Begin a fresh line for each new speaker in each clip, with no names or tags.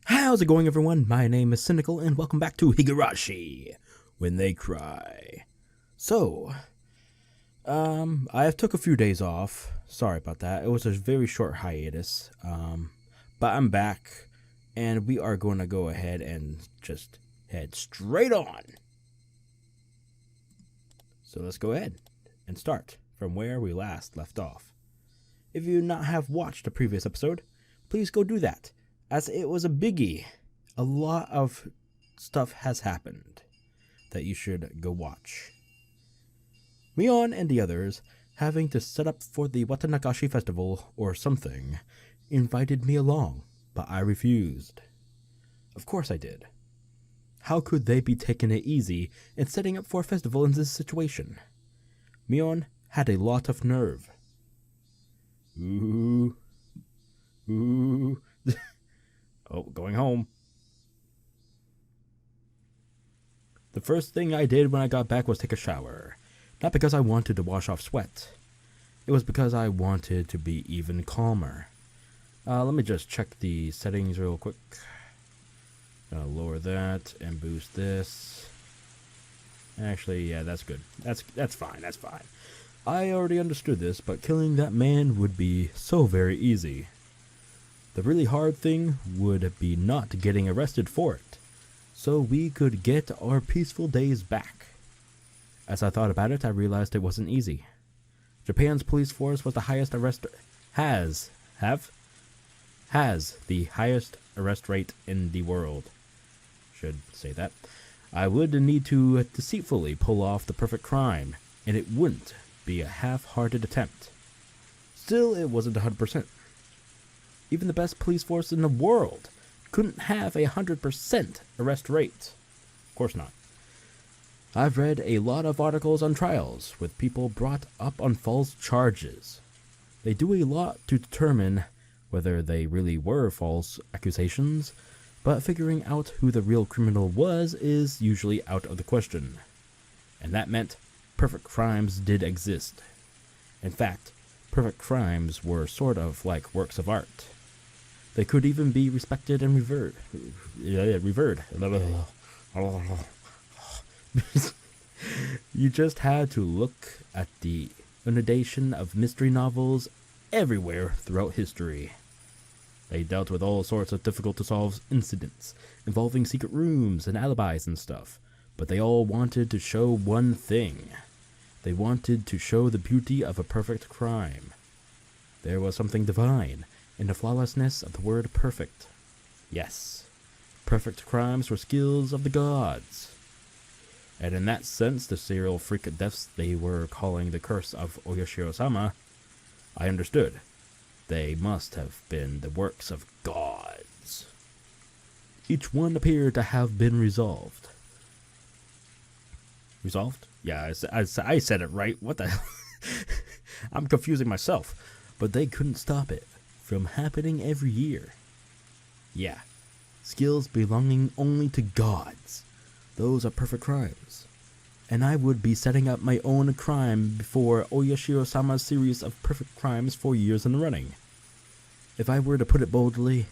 How's it going, everyone? My name is Sinikle, and welcome back to Higurashi, When They Cry. So, I took a few days off. Sorry about that. It was a very short hiatus. But I'm back, and we are going to go ahead and just head straight on. So let's go ahead and start from where we last left off. If you not have watched the previous episode, please go do that, as it was a biggie. A lot of stuff has happened that you should go watch. Mion and the others, having to set up for the Watanagashi festival or something, invited me along, but I refused. Of course I did. How could they be taking it easy and setting up for a festival in this situation? Mion had a lot of nerve. Ooh. Oh, going home. The first thing I did when I got back was take a shower. Not because I wanted to wash off sweat. It was because I wanted to be even calmer. Let me just check the settings real quick. Lower that and boost this. Actually, yeah, that's good. That's fine. I already understood this, but killing that man would be so very easy. The really hard thing would be not getting arrested for it, so we could get our peaceful days back. As I thought about it, I realized it wasn't easy. Japan's police force was the highest has the highest arrest rate in the world. Should say that. I would need to deceitfully pull off the perfect crime, and it wouldn't be a half-hearted attempt. Still, it wasn't 100%. Even the best police force in the world couldn't have a 100% arrest rate. Of course not. I've read a lot of articles on trials with people brought up on false charges. They do a lot to determine whether they really were false accusations, but figuring out who the real criminal was is usually out of the question. And that meant perfect crimes did exist. In fact, perfect crimes were sort of like works of art. They could even be respected and revered. You just had to look at the inundation of mystery novels everywhere throughout history. They dealt with all sorts of difficult-to-solve incidents involving secret rooms and alibis and stuff, but they all wanted to show one thing. They wanted to show the beauty of a perfect crime. There was something divine in the flawlessness of the word perfect. Yes, perfect crimes were skills of the gods. And in that sense, the serial freak deaths they were calling the curse of Oyashiro-sama, I understood. They must have been the works of gods. Each one appeared to have been resolved. Resolved? Yeah, I said it right. What the hell? I'm confusing myself. But they couldn't stop it from happening every year. Yeah, skills belonging only to gods. Those are perfect crimes. And I would be setting up my own crime before Oyashiro-sama's series of perfect crimes for years in a running. If I were to put it boldly,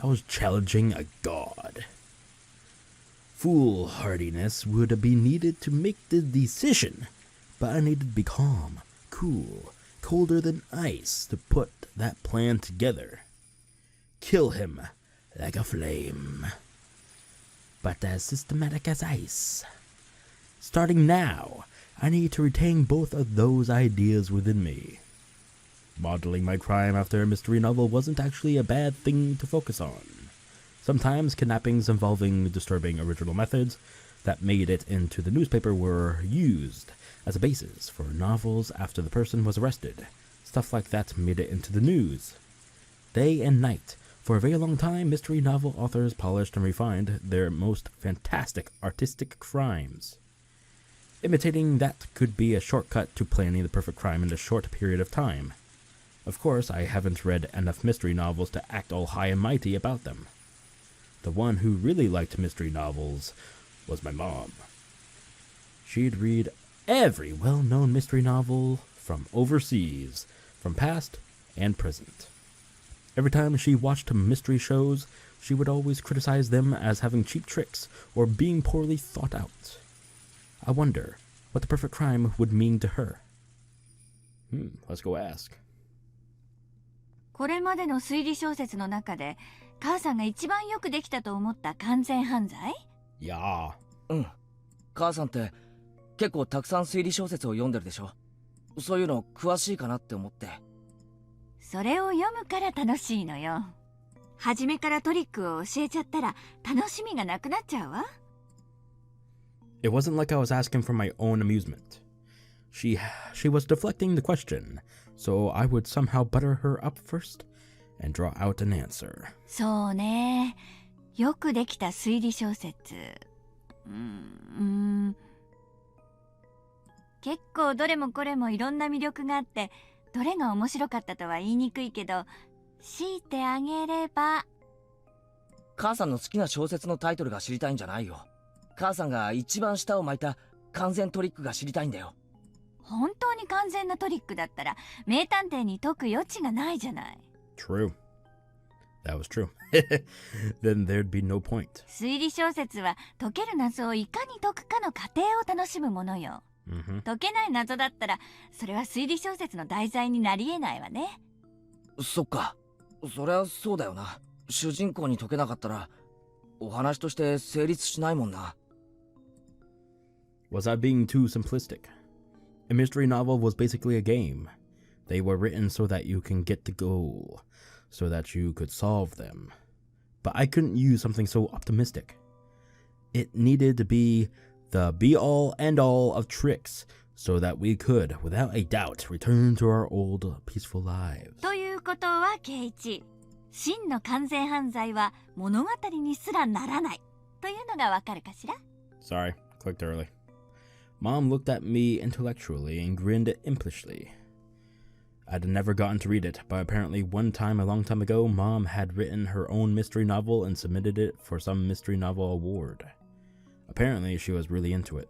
I was challenging a god. Foolhardiness would be needed to make the decision, but I needed to be calm, cool, colder than ice to put that plan together. Kill him like a flame, but as systematic as ice. Starting now, I need to retain both of those ideas within me. Modeling my crime after a mystery novel wasn't actually a bad thing to focus on. Sometimes kidnappings involving disturbing original methods that made it into the newspaper were used as a basis for novels after the person was arrested. Stuff like that made it into the news. Day and night, for a very long time, mystery novel authors polished and refined their most fantastic artistic crimes. Imitating that could be a shortcut to planning the perfect crime in a short period of time. Of course, I haven't read enough mystery novels to act all high and mighty about them. The one who really liked mystery novels was my mom. She'd read every well-known mystery novel from overseas, from past and present. Every time she watched mystery shows, she would always criticize them as having cheap tricks or being poorly thought out. I wonder what the perfect crime would mean to her. Let's go ask.
これまでの推理小説の中で母さんが一番よくできたと思った完全犯罪？
Yeah.
母さんって結構たくさん推理小説を読んでるでしょ。そういうの詳しいかなって思って。
それを読むから楽しいのよ。初めからトリックを教えちゃったら楽しみがなくなっちゃうわ。
It wasn't like I was asking for my own amusement. She was deflecting the question, so I would somehow butter her up first and draw out an answer.
そうね。よくできた推理小説。結構どれもこれもいろんな魅力があって、どれが面白かったとは言いにくいけど、強いてあげれば。
母さんの好きな小説のタイトルが知りたいんじゃないよ。母さんが一番舌を巻いた完全トリックが知りたいんだよ。
本当に完全なトリックだったら名探偵に解く余地がないじゃない。
True. That was true. Then there'd be no point.
推理小説は解ける謎をいかに解くかの過程を楽しむものよ。解けない謎だったらそれは推理小説の題材になり得ないわね。
そっか。そりゃそうだよな。主人公に解けなかったらお話として成立しないもんな。
Was I being too simplistic? A mystery novel was basically a game. They were written so that you can get the goal, so that you could solve them. But I couldn't use something so optimistic. It needed to be the be-all, end-all of tricks, so that we could, without a doubt, return to our old peaceful lives.
ということは、ケイチ、真の完全犯罪は物語にすらならないというのがわかるかしら？
Sorry, clicked early. Mom looked at me intellectually and grinned impishly. I'd never gotten to read it, but apparently one time a long time ago, Mom had written her own mystery novel and submitted it for some mystery novel award. Apparently, she was really into it.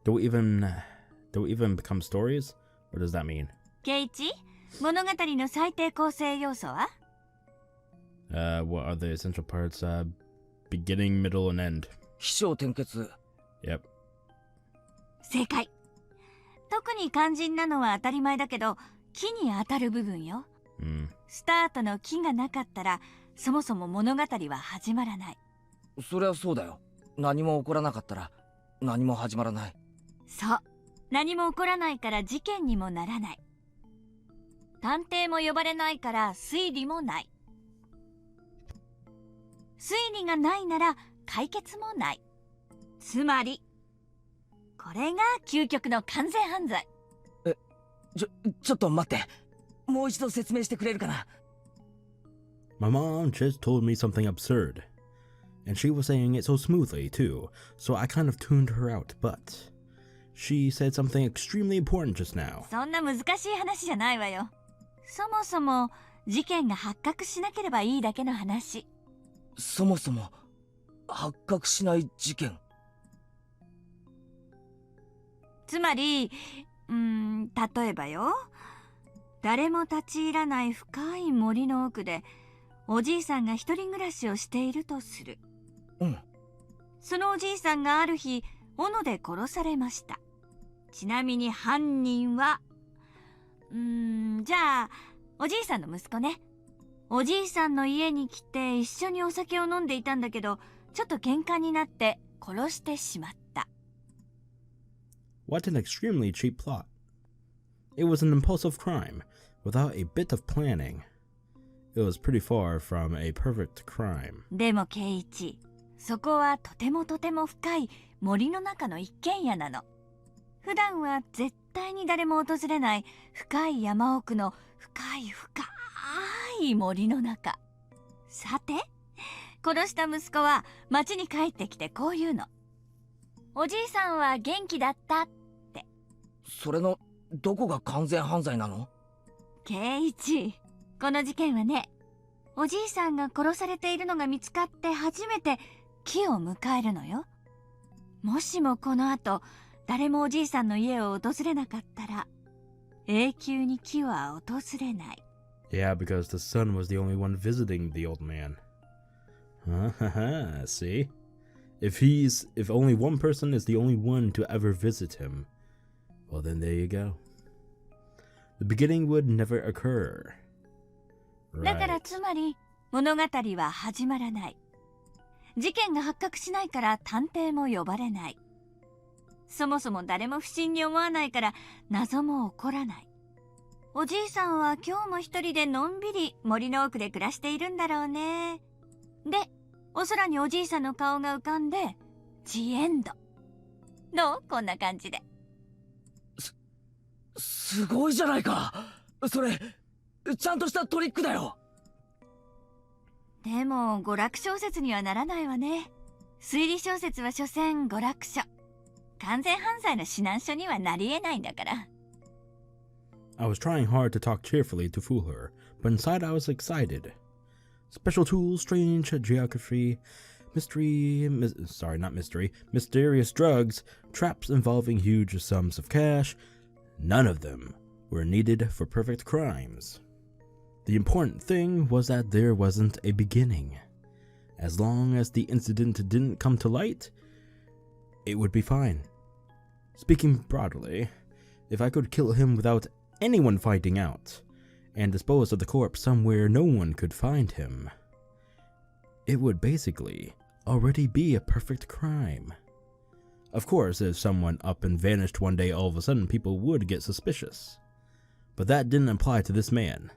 Do we even become stories? What does that mean?
ケイチ、物語の最低構成要素は？
What are the essential parts? Beginning, middle, and end.
起承転結。
Yep.
正解。特に肝心なのは当たり前だけど、木に当たる部分よ。スタートの木がなかったら、そもそも物語は始まらない。
そりゃそうだよ。何も起こらなかったら何も始まらない。
そう。何も起こらないから事件にもならない。探偵も呼ばれないから推理もない。推理がないなら解決もない。つまり、これが究極の完全犯罪。
ちょっと待って。もう一度説明してくれるかな。
My mom just told me something absurd. And she was saying it so smoothly, too, so I kind of tuned her out, but she said something extremely important just now.
そんな難しい話じゃないわよ。そもそも事件が発覚しなければいいだけの話。
そもそも発覚しない事件。
つまり、例えばよ。誰も立ち入らない深い森の奥で、おじいさんが一人暮らしをしているとする。そのおじいさんがある日、斧で殺されました。ちなみに犯人は、じゃあ、おじいさんの息子ね。おじいさんの家に来て一緒にお酒を飲んでいたんだけど、ちょっと喧嘩になって殺してしまった。
What an extremely cheap plot. It was an impulsive crime, without a bit of planning. It was pretty far from a perfect crime.
でもケイチ、そこはとてもとても深い森の中の一軒家なの。普段は絶対に誰も訪れない深い山奥の深い森の中。さて、殺した息子は町に帰ってきてこう言うの。おじいさんは元気だったって。
それのどこが完全犯罪なの？
ケイチ、この事件はね、おじいさんが殺されているのが見つかって初めて木を迎えるのよ。もしもこの後、誰もおじいさんの家を訪れなかったら、永久に木は訪れない。
Yeah, because the son was the only one visiting the old man. See? If only one person is the only one to ever visit him, well then there you go. The beginning would never occur.
だから
Right.
つまり物語は始まらない。事件が発覚しないから探偵も呼ばれない。そもそも誰も不審に思わないから謎も起こらない。おじいさんは今日も一人でのんびり森の奥で暮らしているんだろうね。で、お空におじいさんの顔が浮かんで、ジエンド。どう？こんな感じで。
すごいじゃないか。それ、ちゃんとしたトリックだよ。
でも娯楽小説にはならないわね。推理小説は所詮娯楽書。完全犯罪の指南書にはなり得ないんだから。
I was trying hard to talk cheerfully to fool her, but inside I was excited. Special tools, strange geography, mysterious drugs, traps involving huge sums of cash. None of them were needed for perfect crimes. The important thing was that there wasn't a beginning. As long as the incident didn't come to light, it would be fine. Speaking broadly, if I could kill him without anyone finding out, and dispose of the corpse somewhere no one could find him, it would basically already be a perfect crime. Of course, if someone up and vanished one day all of a sudden, people would get suspicious. But that didn't apply to this man.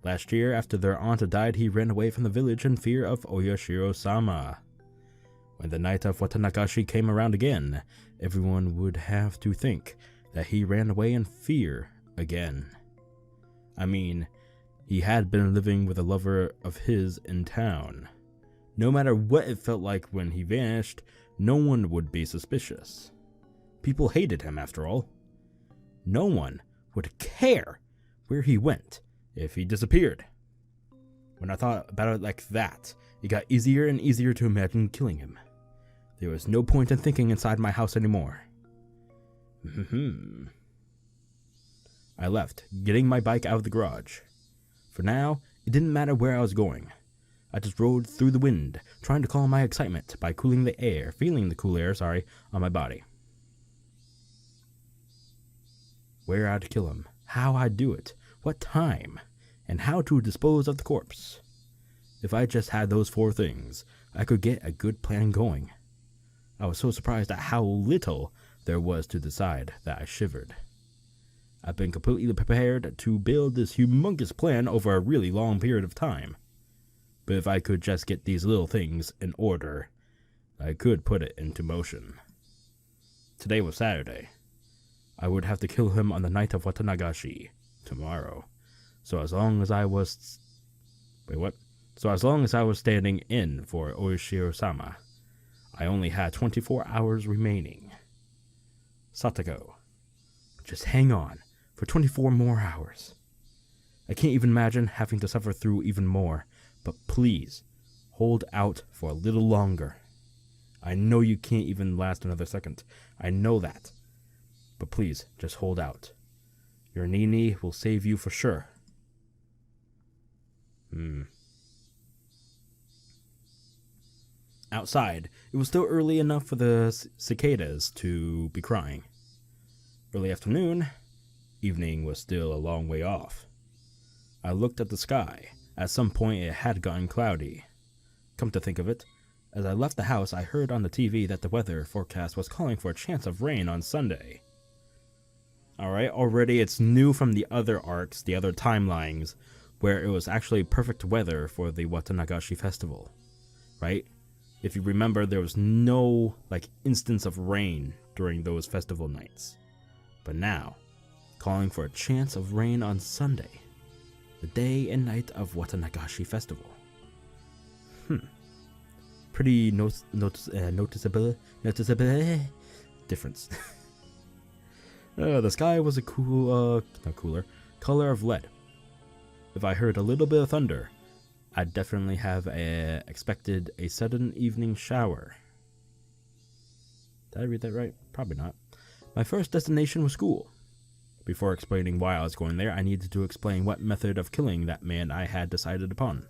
Last year, after their aunt died, he ran away from the village in fear of Oyashiro-sama. When the night of Watanagashi came around again, everyone would have to think that he ran away in fear again. I mean, he had been living with a lover of his in town. No matter what it felt like when he vanished, no one would be suspicious. People hated him, after all. No one would care where he went if he disappeared. When I thought about it like that, it got easier and easier to imagine killing him. There was no point in thinking inside my house anymore. I left, getting my bike out of the garage. For now, it didn't matter where I was going. I just rode through the wind, trying to calm my excitement by feeling the cool air, on my body. Where I'd kill him, how I'd do it, what time, and how to dispose of the corpse. If I just had those 4 things, I could get a good plan going. I was so surprised at how little there was to decide that I shivered. I've been completely prepared to build this humongous plan over a really long period of time. But if I could just get these little things in order, I could put it into motion. Today was Saturday. I would have to kill him on the night of Watanagashi, tomorrow. So as long as I was standing in for Oyashiro-sama, I only had 24 hours remaining. Satoko, just hang on for 24 more hours. I can't even imagine having to suffer through even more, but please, hold out for a little longer. I know you can't even last another second. I know that. But please, just hold out. Your Nini will save you for sure. Outside, it was still early enough for the cicadas to be crying. Early afternoon, evening was still a long way off. I looked at the sky. At some point, it had gotten cloudy. Come to think of it, as I left the house, I heard on the TV that the weather forecast was calling for a chance of rain on Sunday. Alright, already it's new from the other arcs, the other timelines, where it was actually perfect weather for the Watanagashi festival. Right? If you remember, there was no, instance of rain during those festival nights. But now, calling for a chance of rain on Sunday, the day and night of Watanagashi festival. Pretty noticeable difference. The sky was a color of lead. If I heard a little bit of thunder, I'd definitely have expected a sudden evening shower. Did I read that right? Probably not. My first destination was school. Before explaining why I was going there, I needed to explain what method of killing that man I had decided upon.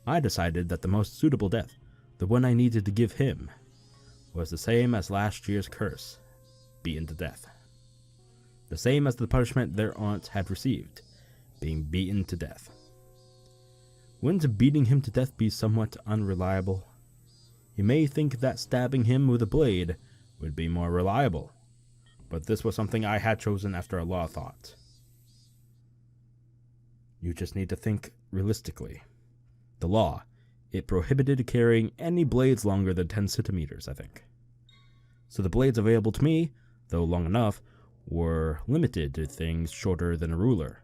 I decided that the most suitable death, the one I needed to give him, was the same as last year's curse, beaten to death. The same as the punishment their aunt had received, being beaten to death. Wouldn't beating him to death be somewhat unreliable? You may think that stabbing him with a blade would be more reliable, but this was something I had chosen after a lot of thought. You just need to think realistically. The law, it prohibited carrying any blades longer than 10 centimeters, I think. So the blades available to me, though long enough, were limited to things shorter than a ruler.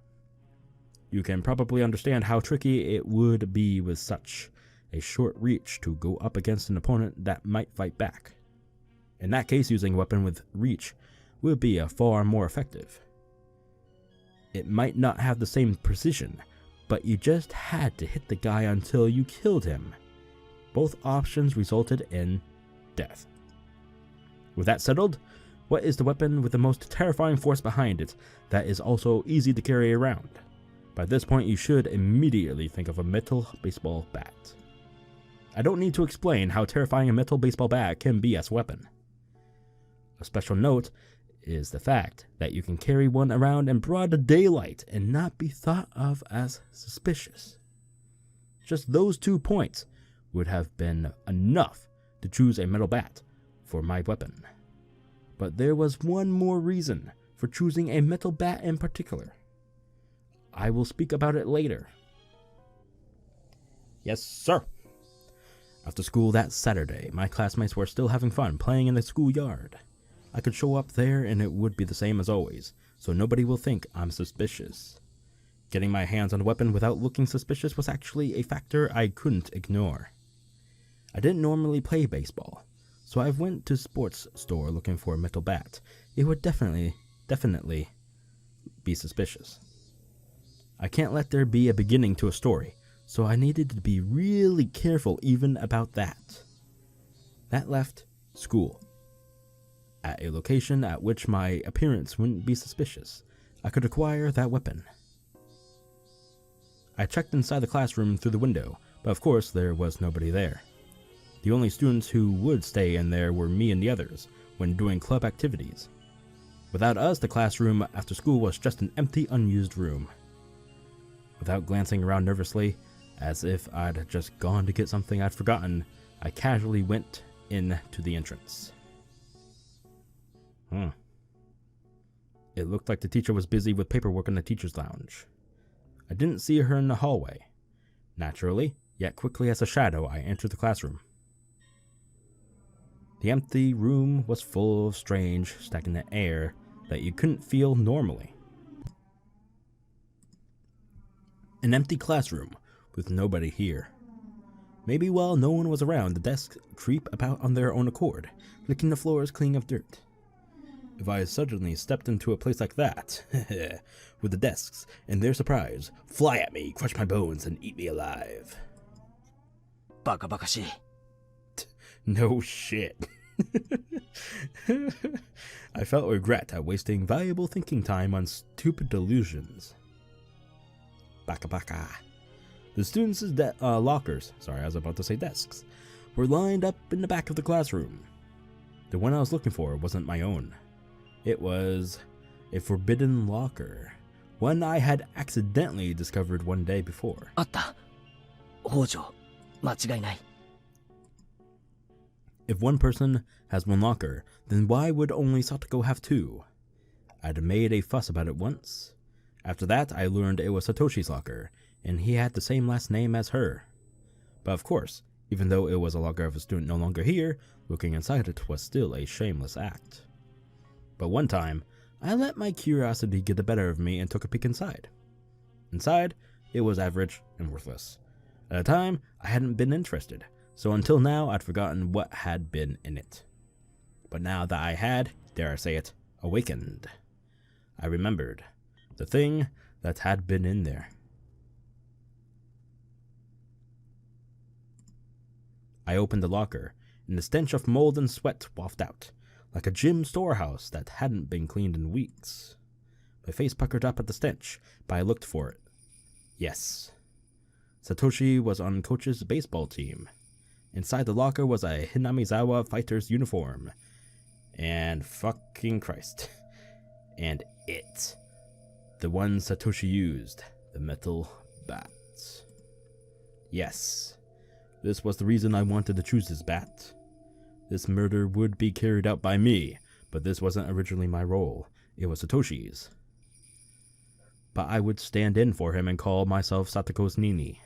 You can probably understand how tricky it would be with such a short reach to go up against an opponent that might fight back. In that case, using a weapon with reach would be far more effective. It might not have the same precision, but you just had to hit the guy until you killed him. Both options resulted in death. With that settled, what is the weapon with the most terrifying force behind it that is also easy to carry around? By this point, you should immediately think of a metal baseball bat. I don't need to explain how terrifying a metal baseball bat can be as a weapon. A special note is the fact that you can carry one around in broad daylight and not be thought of as suspicious. Just those 2 points would have been enough to choose a metal bat for my weapon. But there was one more reason for choosing a metal bat in particular. I will speak about it later. Yes, sir. After school that Saturday, my classmates were still having fun playing in the schoolyard. I could show up there and it would be the same as always, so nobody will think I'm suspicious. Getting my hands on a weapon without looking suspicious was actually a factor I couldn't ignore. I didn't normally play baseball, so I went to a sports store looking for a metal bat. It would definitely be suspicious. I can't let there be a beginning to a story, so I needed to be really careful even about that. That left school. At a location at which my appearance wouldn't be suspicious, I could acquire that weapon. I checked inside the classroom through the window, but of course there was nobody there. The only students who would stay in there were me and the others, when doing club activities. Without us, the classroom after school was just an empty, unused room. Without glancing around nervously, as if I'd just gone to get something I'd forgotten, I casually went in to the entrance. It looked like the teacher was busy with paperwork in the teacher's lounge. I didn't see her in the hallway. Naturally, yet quickly as a shadow, I entered the classroom. The empty room was full of strange, stagnant air that you couldn't feel normally. An empty classroom with nobody here. Maybe while no one was around, the desks creep about on their own accord, licking the floors clean of dirt. If I suddenly stepped into a place like that, with the desks, and their surprise, fly at me, crush my bones, and eat me alive.
Baka-bakashi.
No shit. I felt regret at wasting valuable thinking time on stupid delusions. Baka-baka. The students' lockers, I was about to say desks, were lined up in the back of the classroom. The one I was looking for wasn't my own. It was a forbidden locker, one I had accidentally discovered one day before.
Atta. Hōjō. Machigai nai.
If one person has one locker, then why would only Satoko have 2? I'd made a fuss about it once. After that, I learned it was Satoshi's locker, and he had the same last name as her. But of course, even though it was a locker of a student no longer here, looking inside it was still a shameless act. But one time, I let my curiosity get the better of me and took a peek inside. Inside, it was average and worthless. At the time, I hadn't been interested, so until now I'd forgotten what had been in it. But now that I had, dare I say it, awakened, I remembered the thing that had been in there. I opened the locker, and the stench of mold and sweat wafted out, like a gym storehouse that hadn't been cleaned in weeks. My face puckered up at the stench, but I looked for it. Yes. Satoshi was on coach's baseball team. Inside the locker was a Hinamizawa fighter's uniform. And fucking Christ. And it. The one Satoshi used. The metal bat. Yes. This was the reason I wanted to choose this bat. This murder would be carried out by me, but this wasn't originally my role. It was Satoshi's. But I would stand in for him and call myself Satoko's Nini.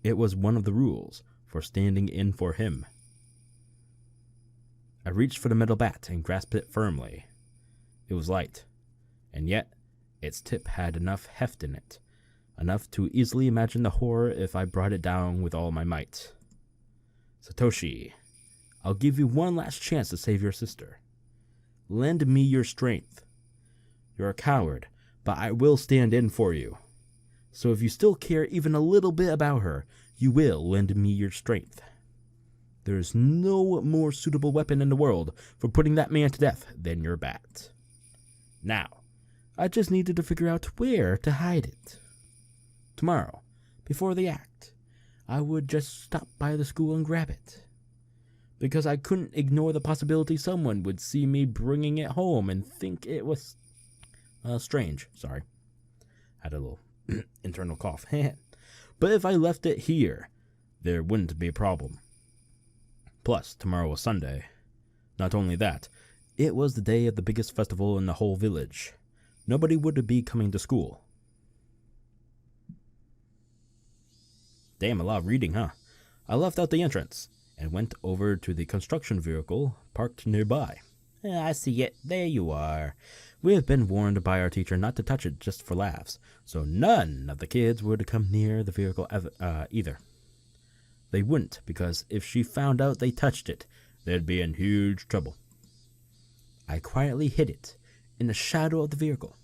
It was one of the rules for standing in for him. I reached for the metal bat and grasped it firmly. It was light, and yet its tip had enough heft in it, enough to easily imagine the horror if I brought it down with all my might. Satoshi, I'll give you one last chance to save your sister. Lend me your strength. You're a coward, but I will stand in for you. So if you still care even a little bit about her, you will lend me your strength. There is no more suitable weapon in the world for putting that man to death than your bat. Now, I just needed to figure out where to hide it. Tomorrow, before the act, I would just stop by the school and grab it. Because I couldn't ignore the possibility someone would see me bringing it home and think it was strange. Sorry. Had a little internal cough. But if I left it here, there wouldn't be a problem. Plus, tomorrow was Sunday. Not only that, it was the day of the biggest festival in the whole village. Nobody would be coming to school. Damn, a lot of reading, huh? I left out the entrance and went over to the construction vehicle parked nearby. I see it. There you are. We have been warned by our teacher not to touch it just for laughs, so none of the kids would come near the vehicle either. They wouldn't, because if she found out they touched it, they'd be in huge trouble. I quietly hid it in the shadow of the vehicle.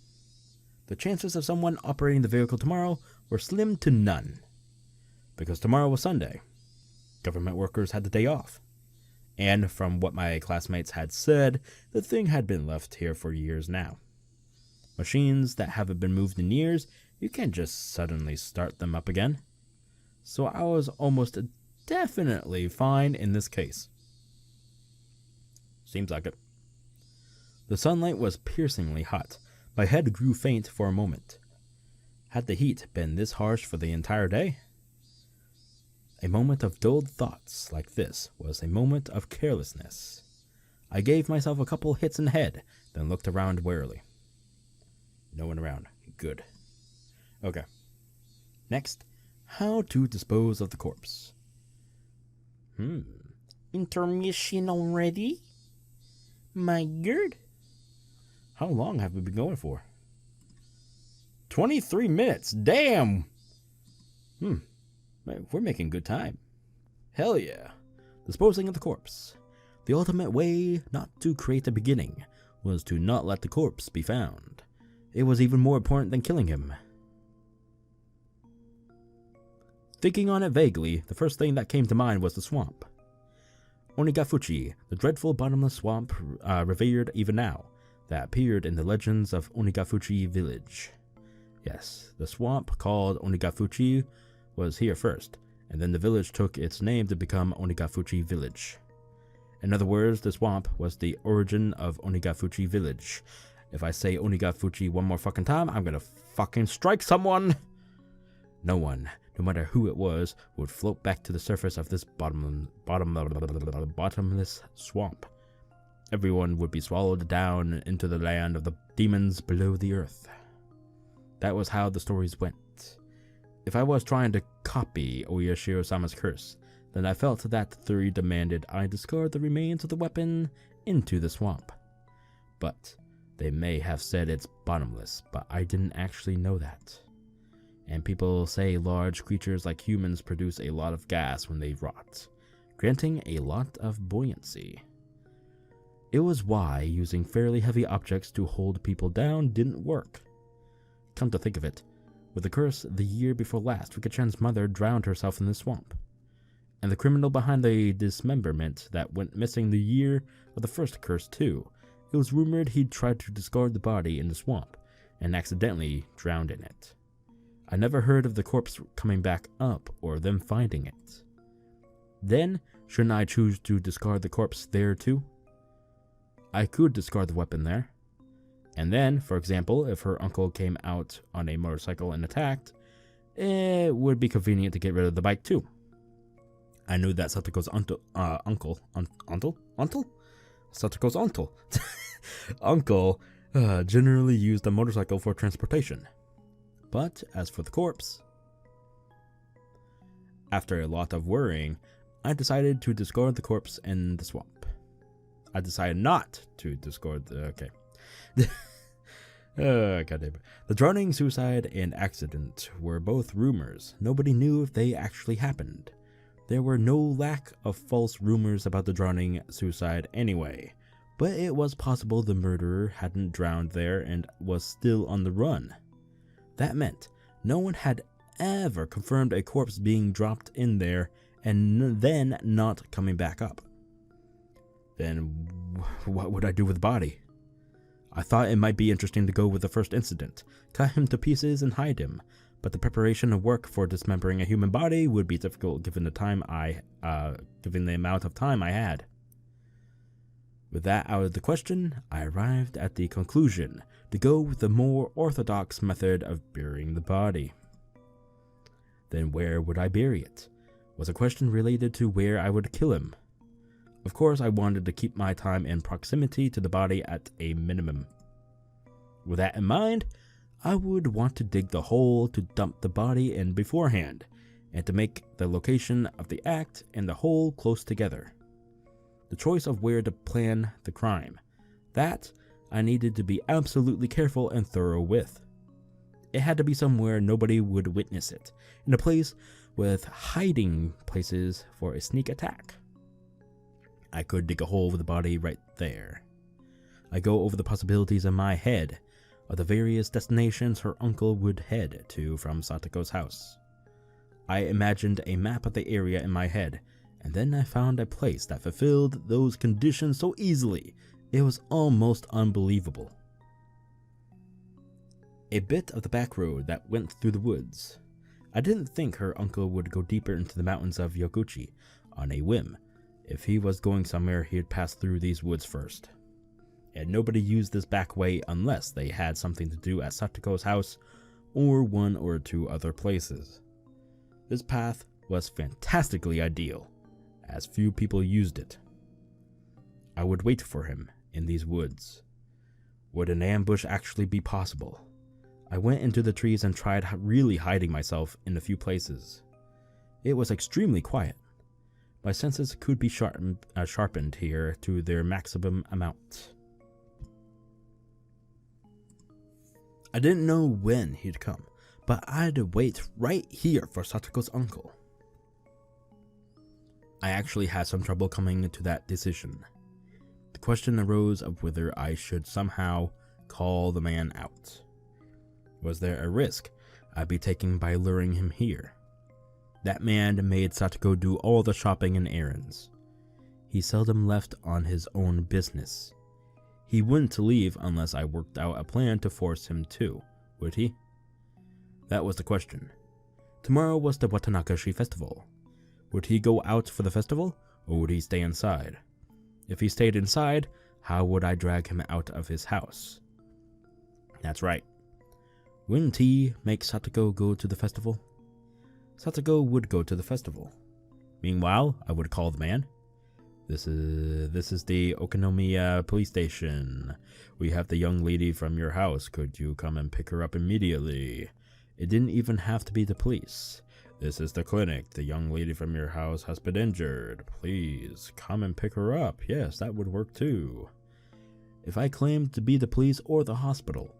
The chances of someone operating the vehicle tomorrow were slim to none, because tomorrow was Sunday. Government workers had the day off. And from what my classmates had said, the thing had been left here for years now. Machines that haven't been moved in years, you can't just suddenly start them up again. So I was almost definitely fine in this case. Seems like it. The sunlight was piercingly hot. My head grew faint for a moment. Had the heat been this harsh for the entire day? A moment of dulled thoughts like this was a moment of carelessness. I gave myself a couple hits in the head, then looked around warily. No one around. Good. Okay. Next, how to dispose of the corpse. Intermission already? My god. How long have we been going for? 23 minutes. Damn. We're making good time. Hell yeah. Disposing of the corpse. The ultimate way not to create a beginning was to not let the corpse be found. It was even more important than killing him. Thinking on it vaguely, the first thing that came to mind was the swamp. Onikakushi, the dreadful bottomless swamp revered even now, that appeared in the legends of Onikakushi village. Yes, the swamp called Onikakushi was here first, and then the village took its name to become Onikakushi village. In other words, the swamp was the origin of Onikakushi village. If I say Onikakushi one more fucking time, I'm gonna fucking strike someone! No one, no matter who it was, would float back to the surface of this bottomless swamp. Everyone would be swallowed down into the land of the demons below the earth. That was how the stories went. If I was trying to copy Oyashiro-sama's curse, then I felt that theory demanded I discard the remains of the weapon into the swamp. But they may have said it's bottomless, but I didn't actually know that. And people say large creatures like humans produce a lot of gas when they rot, granting a lot of buoyancy. It was why using fairly heavy objects to hold people down didn't work. Come to think of it, with the curse the year before last, Rika-chan's mother drowned herself in the swamp. And the criminal behind the dismemberment that went missing the year of the first curse too. It was rumored he'd tried to discard the body in the swamp, and accidentally drowned in it. I never heard of the corpse coming back up or them finding it. Then, shouldn't I choose to discard the corpse there too? I could discard the weapon there. And then, for example, if her uncle came out on a motorcycle and attacked, it would be convenient to get rid of the bike too. I knew that Satoko's Satoko's uncle generally used a motorcycle for transportation. But as for the corpse, after a lot of worrying, I decided to discard the corpse in the swamp. I decided not to discard the... Okay. Goddamn. The drowning, suicide, and accident were both rumors. Nobody knew if they actually happened. There were no lack of false rumors about the drowning, suicide anyway. But it was possible the murderer hadn't drowned there and was still on the run. That meant no one had ever confirmed a corpse being dropped in there and then not coming back up. Then what would I do with the body? I thought it might be interesting to go with the first incident, cut him to pieces and hide him, but the preparation of work for dismembering a human body would be difficult given the amount of time I had. With that out of the question, I arrived at the conclusion to go with the more orthodox method of burying the body. Then where would I bury it? Was a question related to where I would kill him. Of course, I wanted to keep my time and proximity to the body at a minimum. With that in mind, I would want to dig the hole to dump the body in beforehand, and to make the location of the act and the hole close together. The choice of where to plan the crime, that I needed to be absolutely careful and thorough with. It had to be somewhere nobody would witness it, in a place with hiding places for a sneak attack. I could dig a hole with the body right there. I go over the possibilities in my head of the various destinations her uncle would head to from Satoko's house. I imagined a map of the area in my head, and then I found a place that fulfilled those conditions so easily, it was almost unbelievable. A bit of the back road that went through the woods. I didn't think her uncle would go deeper into the mountains of Yoguchi on a whim. If he was going somewhere, he'd pass through these woods first. And nobody used this back way unless they had something to do at Satoko's house or one or two other places. This path was fantastically ideal, as few people used it. I would wait for him in these woods. Would an ambush actually be possible? I went into the trees and tried really hiding myself in a few places. It was extremely quiet. My senses could be sharpened here to their maximum amount. I didn't know when he'd come, but I'd wait right here for Satoko's uncle. I actually had some trouble coming to that decision. The question arose of whether I should somehow call the man out. Was there a risk I'd be taking by luring him here? That man made Satoko do all the shopping and errands. He seldom left on his own business. He wouldn't leave unless I worked out a plan to force him to, would he? That was the question. Tomorrow was the Watanagashi festival. Would he go out for the festival, or would he stay inside? If he stayed inside, how would I drag him out of his house? That's right. Wouldn't he make Satoko go to the festival? Satoko would go to the festival. Meanwhile, I would call the man. This is the Okonomiya police station. We have the young lady from your house. Could you come and pick her up immediately? It didn't even have to be the police. This is the clinic. The young lady from your house has been injured. Please come and pick her up. Yes, that would work too. If I claimed to be the police or the hospital,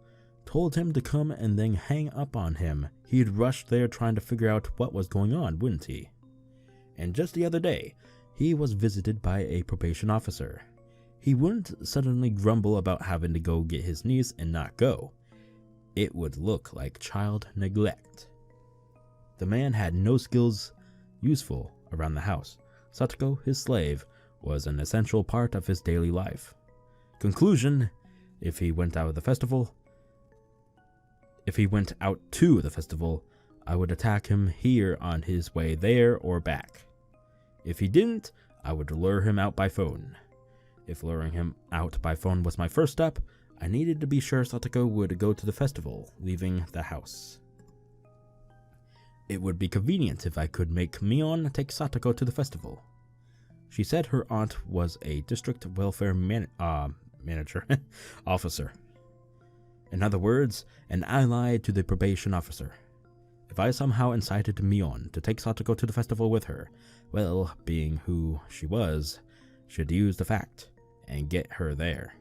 told him to come and then hang up on him, he'd rush there trying to figure out what was going on, wouldn't he? And just the other day, he was visited by a probation officer. He wouldn't suddenly grumble about having to go get his niece and not go. It would look like child neglect. The man had no skills useful around the house. Satoko, his slave, was an essential part of his daily life. Conclusion, if he went out to the festival, I would attack him here on his way there or back. If he didn't, I would lure him out by phone. If luring him out by phone was my first step, I needed to be sure Satoko would go to the festival, leaving the house. It would be convenient if I could make Mion take Satoko to the festival. She said her aunt was a district welfare manager officer. In other words, an ally to the probation officer. If I somehow incited Mion to take Satoko to the festival with her, well, being who she was, should use the fact and get her there.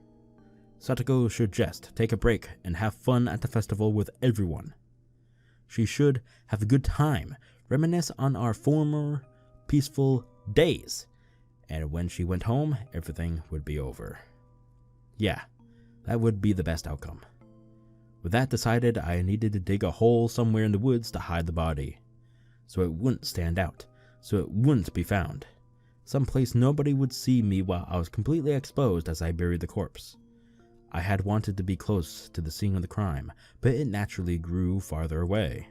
Satoko should just take a break and have fun at the festival with everyone. She should have a good time, reminisce on our former peaceful days, and when she went home, everything would be over. Yeah, that would be the best outcome. With that decided, I needed to dig a hole somewhere in the woods to hide the body, so it wouldn't stand out, so it wouldn't be found. Someplace nobody would see me while I was completely exposed as I buried the corpse. I had wanted to be close to the scene of the crime, but it naturally grew farther away.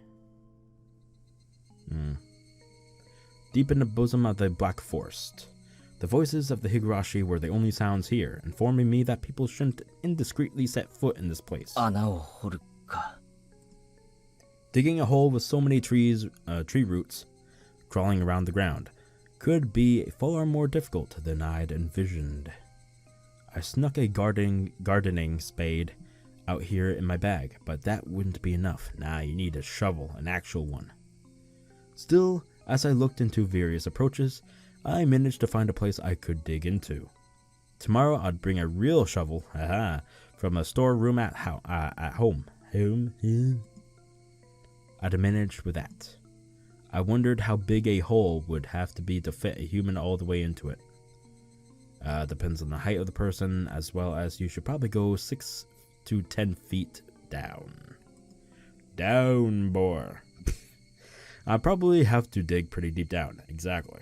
Deep in the bosom of the Black Forest, the voices of the Higurashi were the only sounds here, informing me that people shouldn't indiscreetly set foot in this place. Digging a hole with so many tree roots crawling around the ground could be far more difficult than I'd envisioned. I snuck a gardening spade out here in my bag, but that wouldn't be enough. Nah, you need a shovel, an actual one. Still, as I looked into various approaches, I managed to find a place I could dig into. Tomorrow I'd bring a real shovel, from a storeroom at home. I'd managed with that. I wondered how big a hole would have to be to fit a human all the way into it. Depends on the height of the person, as well as you should probably go 6 to 10 feet down. Down, boy. I'd probably have to dig pretty deep down, exactly.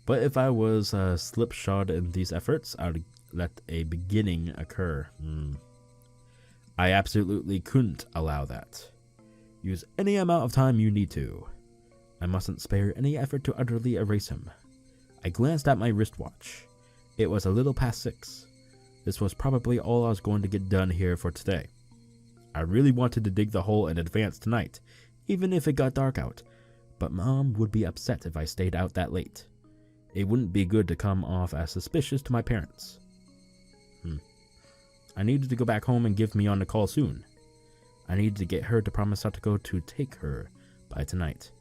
But if I was slipshod in these efforts, I would let a beginning occur. I absolutely couldn't allow that. Use any amount of time you need to. I mustn't spare any effort to utterly erase him. I glanced at my wristwatch. It was a little past 6. This was probably all I was going to get done here for today. I really wanted to dig the hole in advance tonight, even if it got dark out, but Mom would be upset if I stayed out that late. It wouldn't be good to come off as suspicious to my parents. I needed to go back home and give Mion a call soon. I needed to get her to promise Satoko to take her by tonight.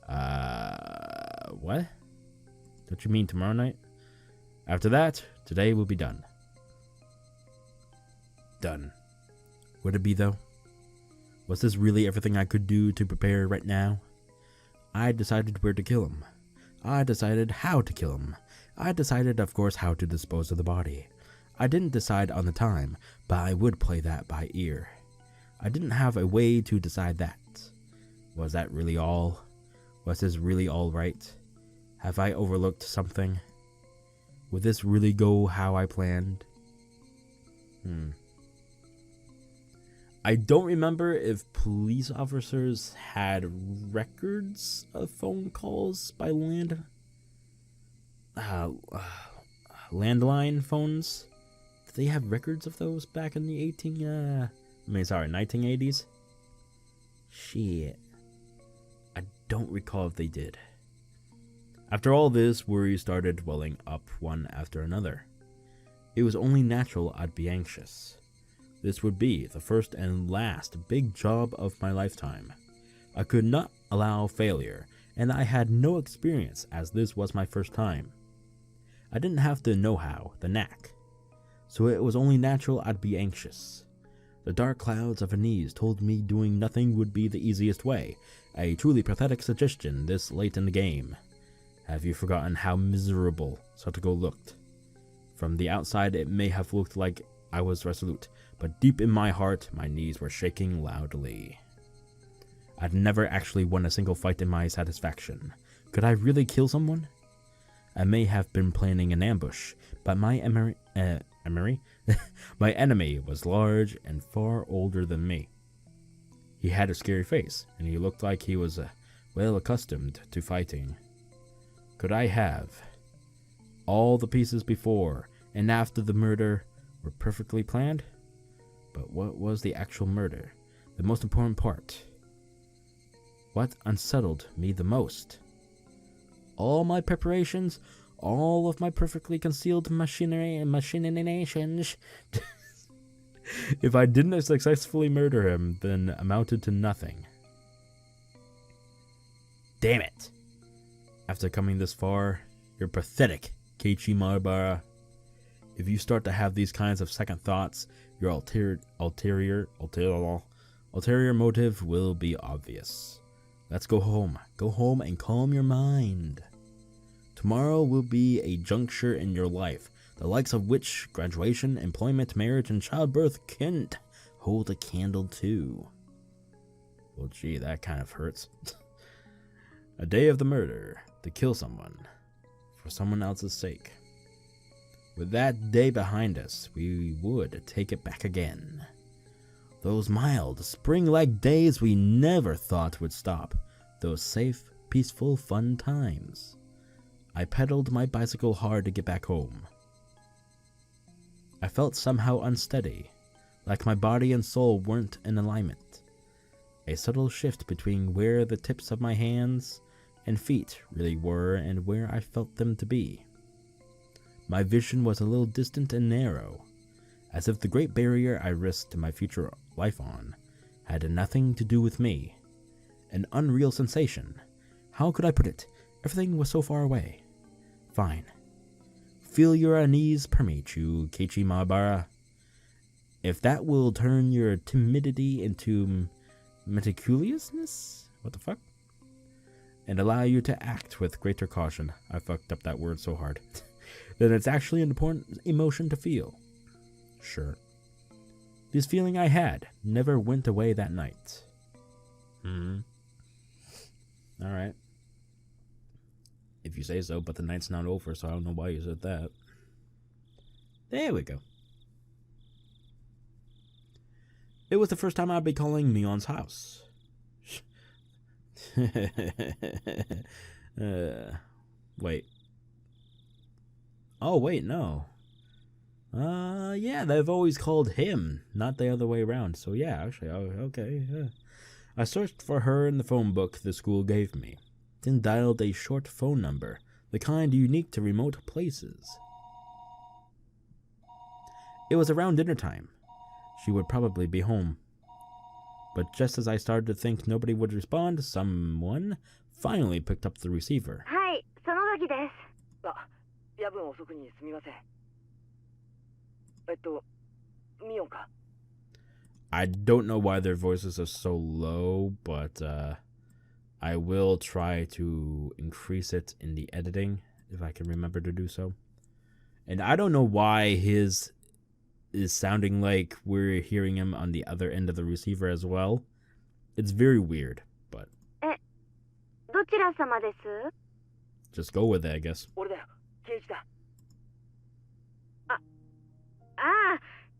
What? Don't you mean tomorrow night? After that, today will be done. Done. Would it be, though? Was this really everything I could do to prepare right now? I decided where to kill him. I decided how to kill him. I decided, of course, how to dispose of the body. I didn't decide on the time, but I would play that by ear. I didn't have a way to decide that. Was that really all? Was this really all right? Have I overlooked something? Would this really go how I planned? I don't remember if police officers had records of phone calls by landline phones. Did they have records of those back in the 1980s? Shit. I don't recall if they did. After all this, worries started welling up one after another. It was only natural I'd be anxious. This would be the first and last big job of my lifetime. I could not allow failure, and I had no experience as this was my first time. I didn't have the know-how, the knack, so it was only natural I'd be anxious. The dark clouds of unease told me doing nothing would be the easiest way, a truly pathetic suggestion this late in the game. Have you forgotten how miserable Satoko looked? From the outside, it may have looked like I was resolute, but deep in my heart, my knees were shaking loudly. I'd never actually won a single fight in my satisfaction. Could I really kill someone? I may have been planning an ambush, but my my enemy was large and far older than me. He had a scary face, and he looked like he was well accustomed to fighting. Could I have? All the pieces before and after the murder were perfectly planned? But what was the actual murder? The most important part? What unsettled me the most? All my preparations, all of my perfectly concealed machinery and machinations, if I didn't successfully murder him, then amounted to nothing. Damn it! After coming this far, you're pathetic, Keiichi Maebara. If you start to have these kinds of second thoughts, your ulterior motive will be obvious. Let's go home. Go home and calm your mind. Tomorrow will be a juncture in your life, the likes of which graduation, employment, marriage, and childbirth can't hold a candle to. Well, gee, that kind of hurts. A day of the murder, to kill someone, for someone else's sake. With that day behind us, we would take it back again. Those mild, spring-like days we never thought would stop. Those safe, peaceful, fun times. I pedaled my bicycle hard to get back home. I felt somehow unsteady, like my body and soul weren't in alignment. A subtle shift between where the tips of my hands and feet really were and where I felt them to be. My vision was a little distant and narrow, as if the great barrier I risked my future life on had nothing to do with me. An unreal sensation. How could I put it? Everything was so far away. Fine. Feel your unease permeate you, Keiichi Maebara. If that will turn your timidity into meticulousness? What the fuck? And allow you to act with greater caution. I fucked up that word so hard. Then it's actually an important emotion to feel. Sure. This feeling I had never went away that night. Alright. If you say so, but the night's not over, so I don't know why you said that. There we go. It was the first time I'd be calling Mion's house. Wait. Oh, wait, no. Yeah, they've always called him, not the other way around. So yeah, actually, okay, yeah. I searched for her in the phone book the school gave me, then dialed a short phone number, the kind unique to remote places. It was around dinner time. She would probably be home. But just as I started to think nobody would respond, someone finally picked up the receiver.
Hi, その時です。
夜分遅くにすみません。ミオンか。
I don't know why their voices are so low, but I will try to increase it in the editing, if I can remember to do so. And I don't know why his is sounding like we're hearing him on the other end of the receiver as well. It's very weird, but...
どちら様です?
Just go with it, I guess.
俺だよ、ケイチだ。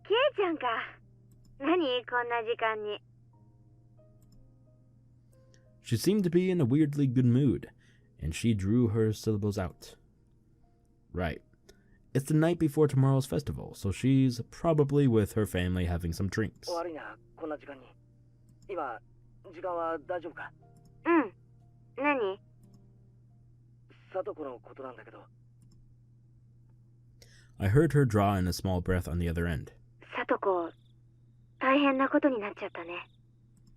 ケイちゃんか。何こんな時間に。
She seemed to be in a weirdly good mood, and she drew her syllables out. Right. It's the night before tomorrow's festival, so she's probably with her family having some drinks.
悪いな、こんな時間に。今、時間は大丈夫か？
何？
サトコのことなんだけど。
I heard her draw in a small breath on the other end.
サトコ、大変なことになっちゃったね。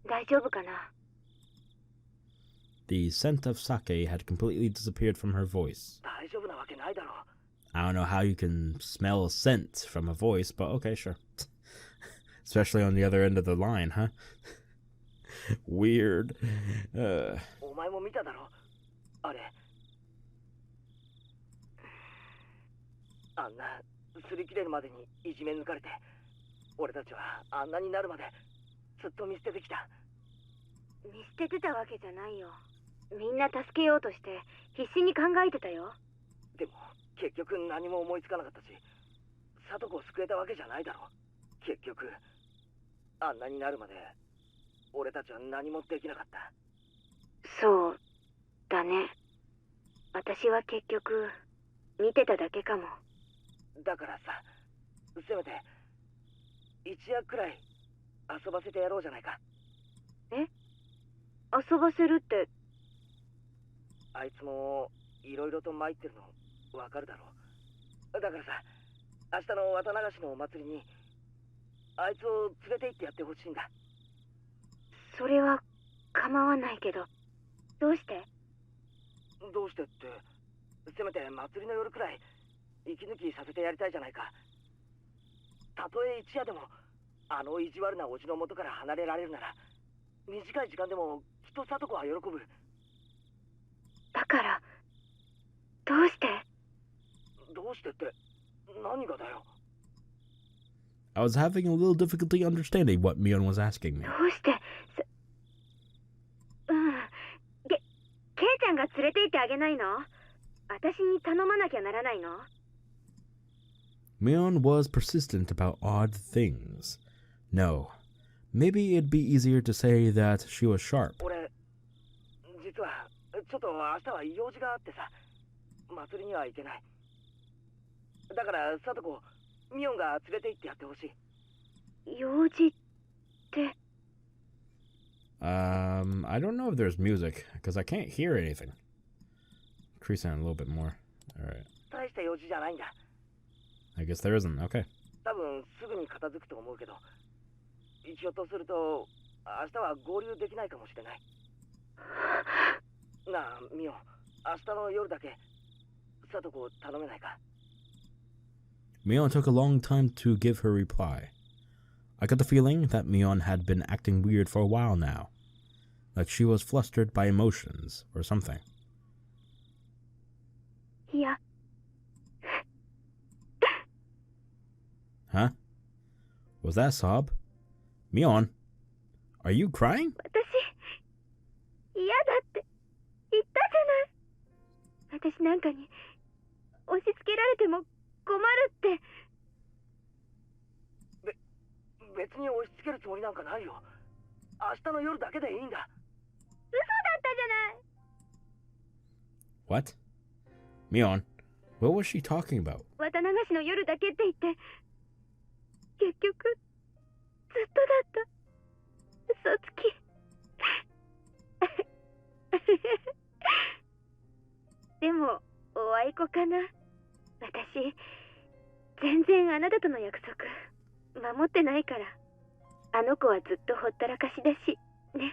大丈夫かな？
The scent of sake had completely disappeared from her voice.
大丈夫なわけないだろ。
I don't know how you can smell a scent from a voice, but okay, sure. Especially on the other end of the line, huh? Weird.
お前も見ただろ。あれ。あんな擦り切れるまでにいじめ抜かれて、俺たちはあんなになるまでずっと見捨ててきた。
見捨ててたわけじゃないよ。みんな助けようとして必死に考えてたよ。
でも結局何も思いつかなかったし、サトコを救えたわけじゃないだろ。結局あんなになるまで俺たちは何もできなかった。
そうだね。私は結局見てただけかも。
だからさ、せめて一夜くらい遊ばせてやろうじゃないか。
え？遊ばせるって？
あいつもいろいろと参ってるのわかるだろう。だからさ、明日の綿流しのお祭りにあいつを連れて行ってやってほしいんだ。
それは構わないけど、どうして？
どうしてって、せめて祭りの夜くらい息抜きさせてやりたいじゃないか。たとえ一夜でもあの意地悪なおじの元から離れられるなら、短い時間でもきっと聡子は喜ぶ。
だからどうして？
どうしてって何がだよ。
I was having a little difficulty understanding what Mion was asking me.
どうして？ケイちゃんが連れて行ってあげないの？私に頼まなきゃならないの？
Mion was persistent about odd things. No, maybe it'd be easier to say that she was sharp.
俺、実はちょっと明日は用事があってさ、祭りには行けない。だから聡子、ミオンが連れて行ってやってほしい。
用事って？
I don't know if there's music, because I can't hear anything. Increase it a little bit more. Alright.
大した用事じゃないんだ。
I guess there isn't. Okay.
多分すぐに片付くと思うけど、ひょっとすると明日は合流できないかもしれない。なあ、ミオン、明日の夜だけ聡子を頼めないか。
Mion took a long time to give her reply. I got the feeling that Mion had been acting weird for a while now, like she was flustered by emotions or something.
いや。
Huh? Was that a sob? Mion, are you crying?
私、嫌だって言ったじゃない。私なんかに押し付けられても困るって。
別に押し付けるつもりなんかないよ。明日の夜だけでいいんだ。
嘘だったじゃない。
What? Mion, what was she talking about?
綿流しの夜だけって言って結局ずっとだった。嘘つき。でもおあいこかな。私全然あなたとの約束守ってないから。あの子はずっとほったらかしだしね。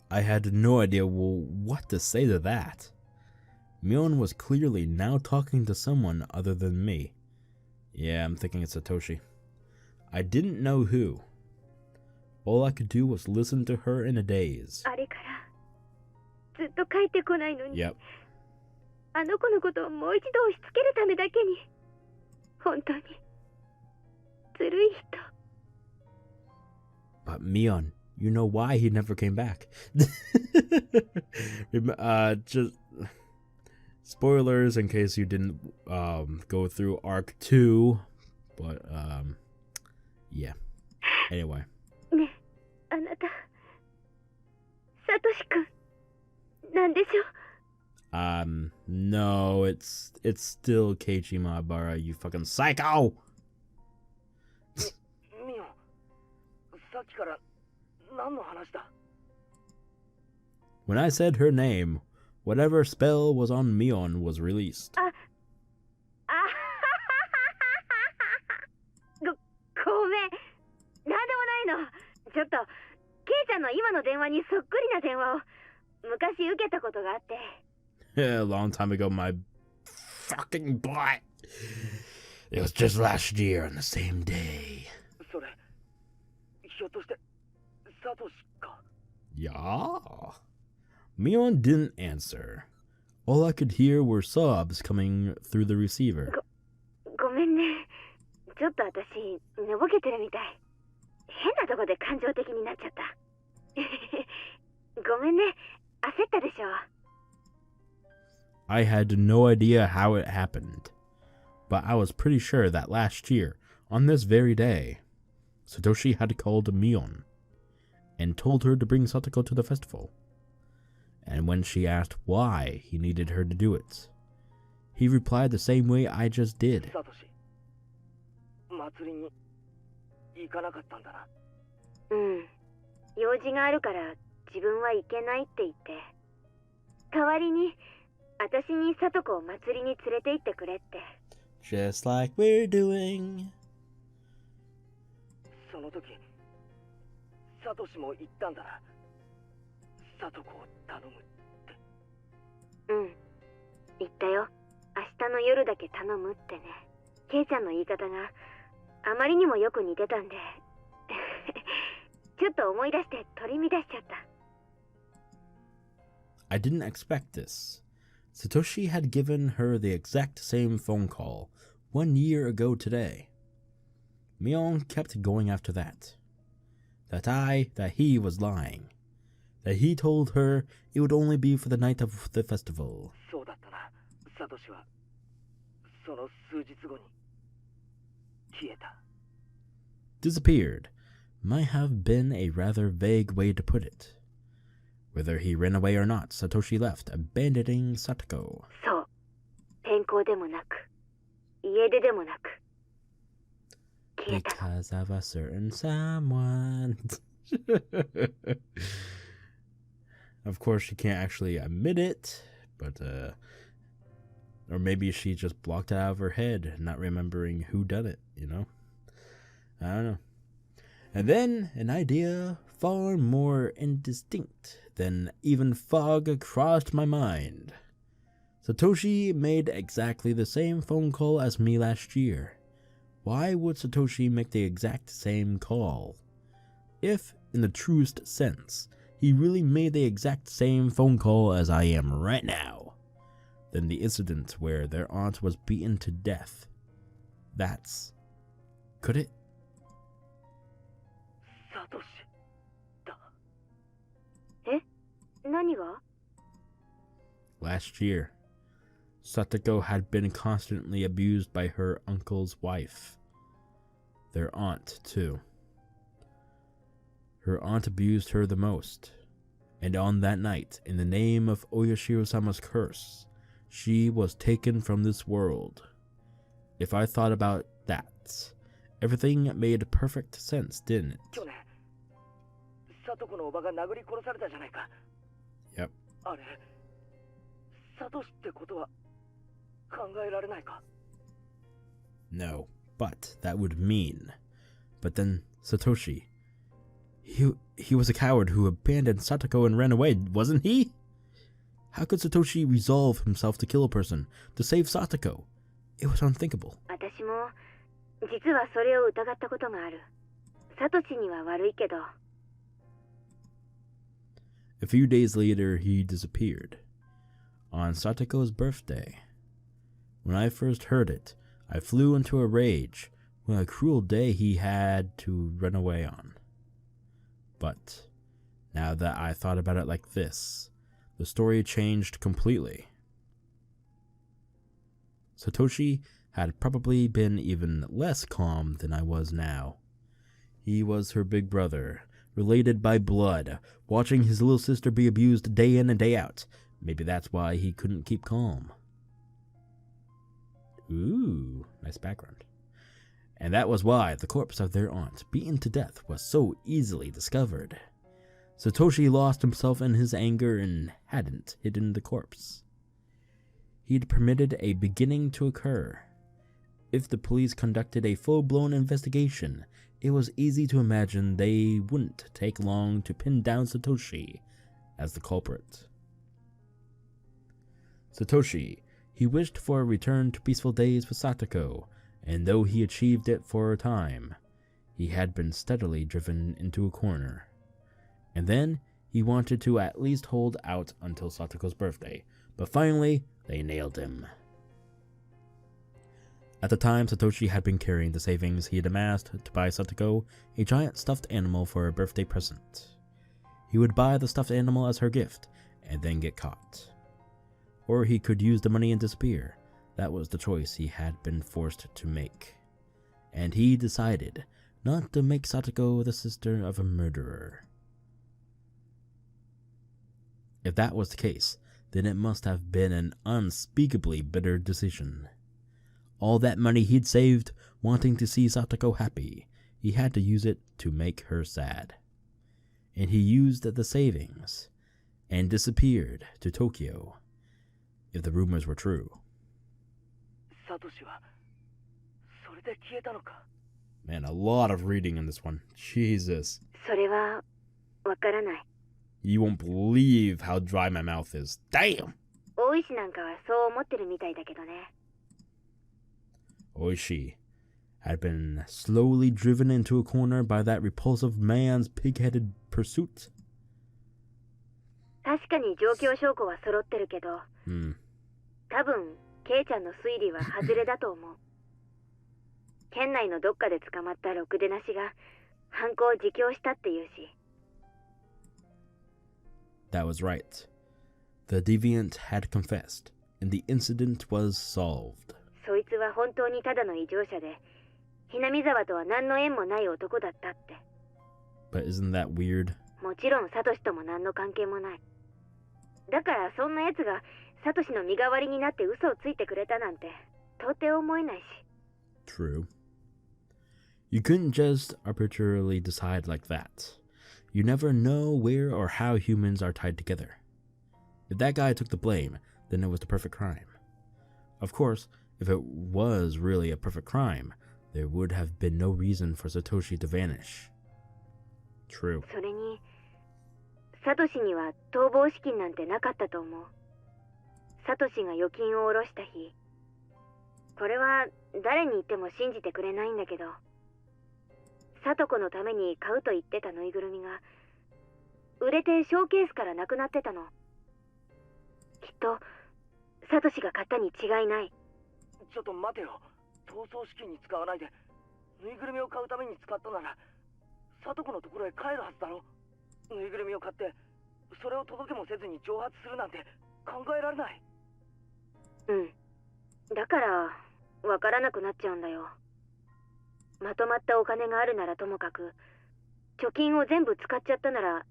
I had no idea what to say to that. Mion was clearly now talking to someone other than me. Yeah, I'm thinking it's Satoshi. I didn't know who. All I could do was listen to her in a daze.
あれからずっと帰ってこないのに、
Yep.
あの子のことをもう一度押し付けるためだけに本当にずるい人。
But Mion, you know why he never came back. Just spoilers in case you didn't go through arc 2. But yeah. Anyway.
ねえ、あなたサトシ君なんでしょ？
No, it's still Keiichi Maebara, you fucking psycho!
ミオン、さっきから何の話だ？
When I said her name, whatever spell was on Mion was released.
あははごめん、なんでもないの。ちょっとケイちゃんの今の電話にそっくりな電話を昔受けたことがあって。
A long time ago, my fucking butt. It was just last year on the same day.
それ、ひょっとしてサトシか？
Yeah. Mion didn't answer. All I could hear were sobs coming through the receiver.
ごめんね。ちょっと私寝ぼけてるみたい。変なとこで感情的になっちゃった。ごめんね。焦ったでしょ。
I had no idea how it happened, but I was pretty sure that last year, on this very day, Satoshi had called Mion and told her to bring Satoko to the festival. And when she asked why he needed her to do it, he replied the same way I just did.
サトシ、祭りに行かなかったんだな。
うん。用事があるから自分は行けないって言って。代わりに私にサトコを祭りに連れて行ってくれって。
Just like we're doing.
その時、サトシも言ったんだな。サトコを頼むって。
うん。言ったよ。明日の夜だけ頼むってね。ケイちゃんの言い方があまりにもよく似てたんでちょっと思い出して取り乱しちゃった。
I didn't expect this. Satoshi had given her the exact same phone call 1 year ago today. Mion kept going after that. That he was lying. That he told her it would only be for the night of the festival.
そうだったな。サトシはその数日後に消えた。
Disappeared might have been a rather vague way to put it. Whether he ran away or not, Satoshi left, abandoning Satoko.
そう。天候でもなく、家出でもなく、消えた。
Because of a certain someone. Of course, she can't actually admit it, but, or maybe she just blocked it out of her head, not remembering who done it, you know? I don't know. And then an idea far more indistinct than even fog crossed my mind. Satoshi made exactly the same phone call as me last year. Why would Satoshi make the exact same call? If, in the truest sense, he really made the exact same phone call as I am right now, then the incident where their aunt was beaten to death, that's... could it?
サトシだ。
え？何が？
Last year, Satoko had been constantly abused by her uncle's wife. Their aunt, too. Her aunt abused her the most, and on that night, in the name of Oyashiro-sama's curse, she was taken from this world. If I thought about that, everything made perfect sense, didn't it?
去年、サトコのおばが殴り殺されたじゃないか。
Yep.
あれ、サトシってことは考えられないか？
No, but that would mean. But then, Satoshi... He was a coward who abandoned Satoko and ran away, wasn't he? How could Satoshi resolve himself to kill a person to save Satoko? It was unthinkable.
私も実はそれを疑ったことがある。サトシには悪いけど。
A few days later, he disappeared. On Satoko's birthday. When I first heard it, I flew into a rage. What a cruel day he had to run away on. But now that I thought about it like this, the story changed completely. Satoshi had probably been even less calm than I was now. He was her big brother, related by blood, watching his little sister be abused day in and day out. Maybe that's why he couldn't keep calm. Ooh, nice background. And that was why the corpse of their aunt, beaten to death, was so easily discovered. Satoshi lost himself in his anger and hadn't hidden the corpse. He'd permitted a beginning to occur. If the police conducted a full-blown investigation, it was easy to imagine they wouldn't take long to pin down Satoshi as the culprit. Satoshi, he wished for a return to peaceful days with Satoko, and though he achieved it for a time, he had been steadily driven into a corner. And then he wanted to at least hold out until Satoko's birthday, but finally they nailed him. At the time, Satoshi had been carrying the savings he had amassed to buy Satoko a giant stuffed animal for a birthday present. He would buy the stuffed animal as her gift, and then get caught. Or he could use the money and disappear. That was the choice he had been forced to make. And he decided not to make Satoko the sister of a murderer. If that was the case, then it must have been an unspeakably bitter decision. All that money he'd saved, wanting to see Satoko happy, he had to use it to make her sad. And he used the savings and disappeared to Tokyo, if the rumors were true.
サトシはそれで消えたのか。
Man, a lot of reading in this one. Jesus.
それはわからない。
You won't believe how dry my mouth is. Damn!
大石なんかはそう思ってるみたいだけどね。
Oishi had been slowly driven into a corner by that repulsive man's pig-headed pursuit.
確かに状況証拠は揃ってるけど、多分ケイちゃんの推理は外れだと思う。県内のどっかで捕まったろくでなしが犯行を自供したっていうし。
That was right. The deviant had confessed, and the incident was solved.
そいつは本当にただの異常者で、Hinamizawaとは何の縁もない男だったって。
But isn't that weird?
もちろんサトシとも何の関係もない。だからそんな奴がサトシの身代わりになって嘘をついてくれたなんて到底思えないし。
True. You couldn't just arbitrarily decide like that. You never know where or how humans are tied together. If that guy took the blame, then it was the perfect crime. Of course, if it was really a perfect crime, there would have been no reason for Satoshi to vanish. True.
それに、サトシには逃亡資金なんてなかったと思う。サトシが預金を下ろした日、これは誰に言っても信じてくれないんだけど、サトコのために買うと言ってたぬいぐるみが売れてショーケースからなくなってたの。きっとサトシが買ったに違いない。
ちょっと待てよ。逃走資金に使わないでぬいぐるみを買うために使ったならサトコのところへ帰るはずだろ。ぬいぐるみを買ってそれを届けもせずに蒸発するなんて考えられない。
うん。だからわからなくなっちゃうんだよ。まとまったお金があるならともかく、貯金を全部使っちゃったなら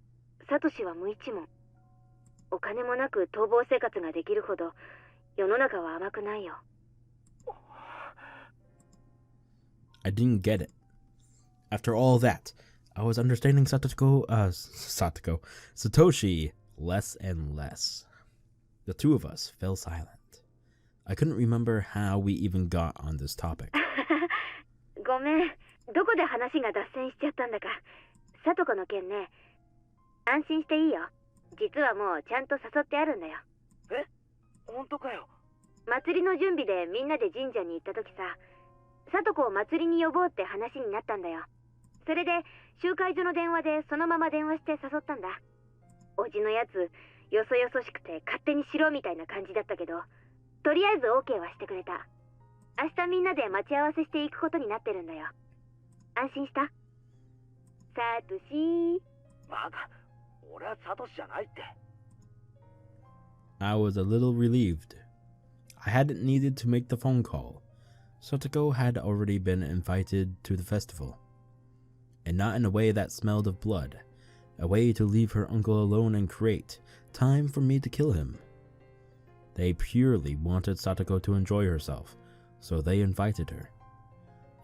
サトシは無一文。お金もなく逃亡生活ができるほど世の中は甘くないよ。
I didn't get it. After all that, I was understanding Satoshi less and less. The two of us fell silent. I couldn't remember how we even got on this topic.
ごめん、どこで話が脱線しちゃったんだか。サトコの件ね、安心していいよ。実はもうちゃんと誘ってあるんだよ。
え、本当かよ。
祭りの準備でみんなで神社に行った時さ、サトコを祭りに呼ぼうって話になったんだよ。それで集会所の電話でそのまま電話して誘ったんだ。おじのやつよそよそしくて勝手にしろみたいな感じだったけど、とりあえず OK はしてくれた。明日みんなで待ち合わせしていくことになってるんだよ。安心した？サトシ。
バカ、俺はサトシじゃないって。
I was a little relieved. I hadn't needed to make the phone call. Satoko had already been invited to the festival. And not in a way that smelled of blood. A way to leave her uncle alone and create time for me to kill him. They purely wanted Satoko to enjoy herself, so they invited her.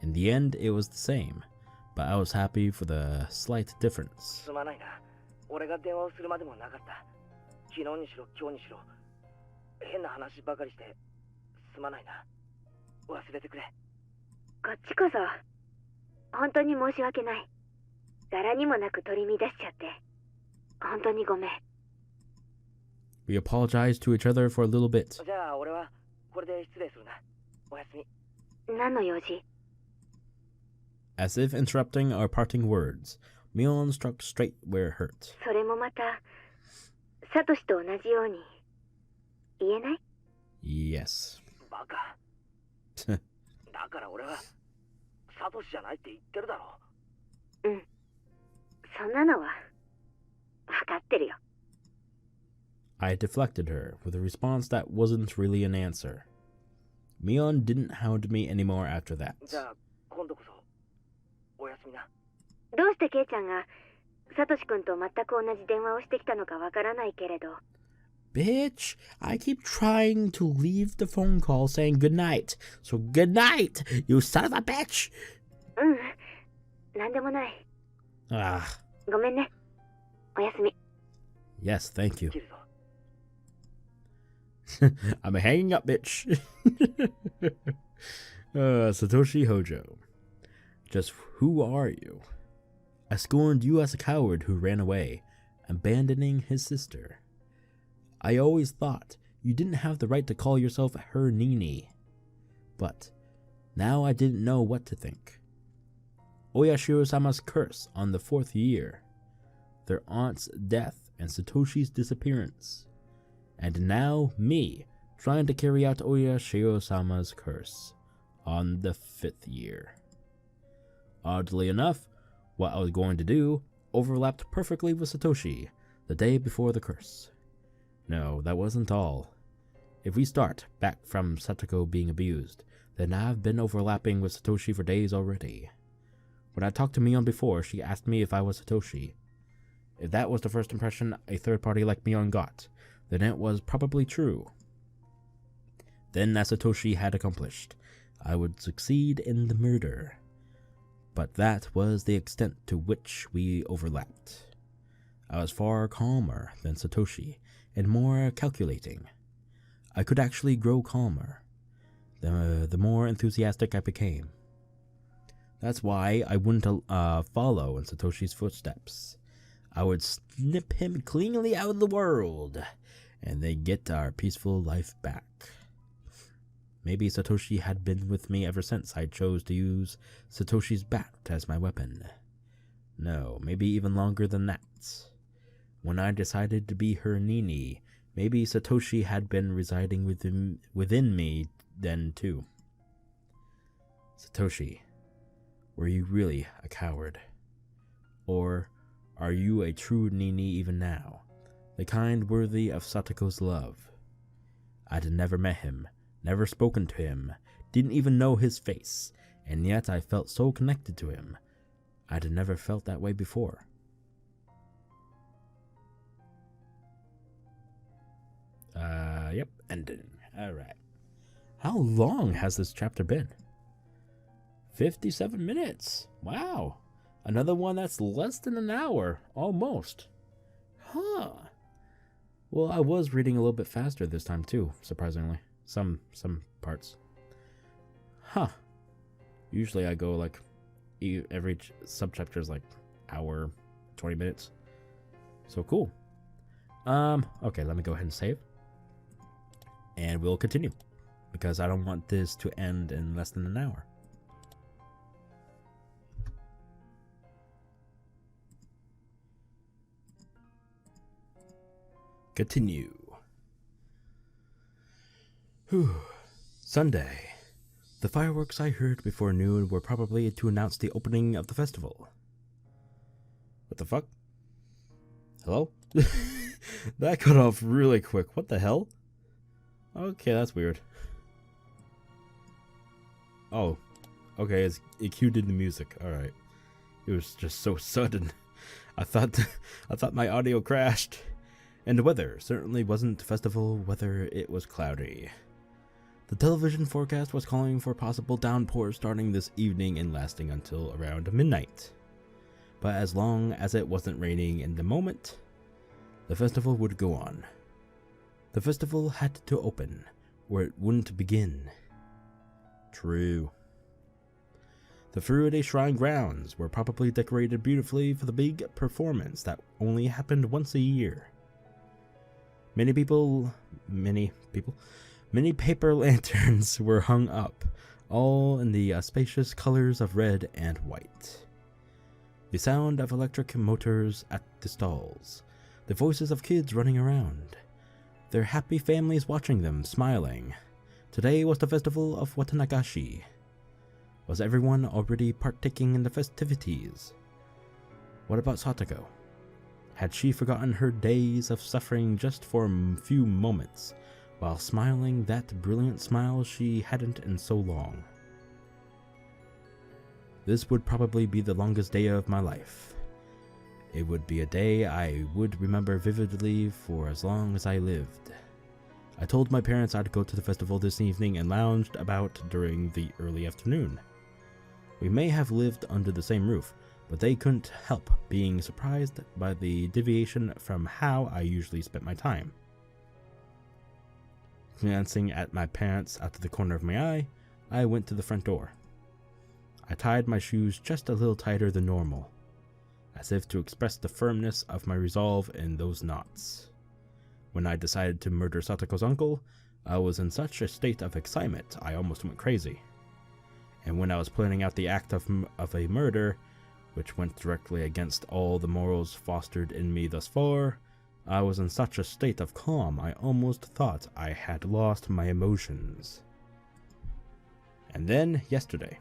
In the end, it was the same, but I was happy for the slight difference.
すまないな。俺が電話をするまでもなかった。昨日にしろ今日にしろ変な話ばかりしてすまないな。忘れてくれ。
こっちこそ本当に申し訳ない。柄にもなく取り乱しちゃって本当にごめん。
We apologized to each other for a little bit.
じゃあ俺はこれで失礼するな。おやすみ。
何の用事？
As if interrupting our parting words, Mion struck straight where it hurt.
それもまたサトシと同じように言えない？
Yes.
バカ。だから俺はサトシじゃないって言ってるだろ。
うん。そんなのは分かってるよ。
I deflected her with a response that wasn't really an answer. Mion didn't hound me anymore after that.
じゃあ今度こそおやすみな。
どうしてケイちゃんがサトシ君と全く同じ電話をしてきたのかわからないけれど、
Bitch, I keep trying to leave the phone call saying goodnight. So good night, you son of a bitch!
なんでもない。
Ah,
ごめんね。おやすみ。
yes, thank you.
切るぞ。
I'm hanging up, bitch. Satoshi Hōjō. Just who are you? I scorned you as a coward who ran away, abandoning his sister. I always thought you didn't have the right to call yourself her Nini. But now I didn't know what to think. Oyashiro-sama's curse on the 4th year, their aunt's death and Satoshi's disappearance, and now me trying to carry out Oyashiro-sama's curse on the 5th year. Oddly enough, what I was going to do overlapped perfectly with Satoshi the day before the curse. No, that wasn't all. If we start back from Satoko being abused, then I've been overlapping with Satoshi for days already. When I talked to Mion before, she asked me if I was Satoshi. If that was the first impression a third party like Mion got, then it was probably true. Then, as Satoshi had accomplished, I would succeed in the murder. But that was the extent to which we overlapped. I was far calmer than Satoshi, and more calculating. I could actually grow calmer, the more enthusiastic I became. That's why I wouldn't follow in Satoshi's footsteps. I would snip him cleanly out of the world, and then get our peaceful life back. Maybe Satoshi had been with me ever since I chose to use Satoshi's bat as my weapon. No, maybe even longer than that. When I decided to be her Nini, maybe Satoshi had been residing within me then too. Satoshi, were you really a coward? Or are you a true Nini even now, the kind worthy of Satoko's love? I'd never met him, never spoken to him, didn't even know his face, and yet I felt so connected to him. I'd never felt that way before. Yep, ending. Alright. How long has this chapter been? 57 minutes. Wow. Another one that's less than an hour, almost. Huh. Well, I was reading a little bit faster this time too, surprisingly. Some parts. Huh. Usually I go like every subchapter is like hour 20 minutes. So cool. Okay, let me go ahead and save. And we'll continue because I don't want this to end in less than an hour. Continue. Whew. Sunday. The fireworks I heard before noon were probably to announce the opening of the festival. What the fuck? Hello? That cut off really quick. What the hell? Okay, that's weird. Oh. Okay, it cued in the music. Alright. It was just so sudden. I thought my audio crashed. And the weather certainly wasn't festival weather, it was cloudy. The television forecast was calling for possible downpours starting this evening and lasting until around midnight. But as long as it wasn't raining in the moment, the festival would go on. The festival had to open, or it wouldn't begin. True. The Furude Shrine grounds were probably decorated beautifully for the big performance that only happened once a year. Many paper lanterns were hung up, all in the spacious colors of red and white. The sound of electric motors at the stalls, the voices of kids running around, their happy families watching them, smiling. Today was the festival of Watanagashi. Was everyone already partaking in the festivities? What about Satoko? Had she forgotten her days of suffering just for a few moments, while smiling that brilliant smile she hadn't in so long? This would probably be the longest day of my life. It would be a day I would remember vividly for as long as I lived. I told my parents I'd go to the festival this evening and lounged about during the early afternoon. We may have lived under the same roof, but they couldn't help being surprised by the deviation from how I usually spent my time. Glancing at my parents out of the corner of my eye, I went to the front door. I tied my shoes just a little tighter than normal, as if to express the firmness of my resolve in those knots. When I decided to murder Satoko's uncle, I was in such a state of excitement I almost went crazy. And when I was planning out the act of a murder, which went directly against all the morals fostered in me thus far, I was in such a state of calm I almost thought I had lost my emotions. And then, yesterday,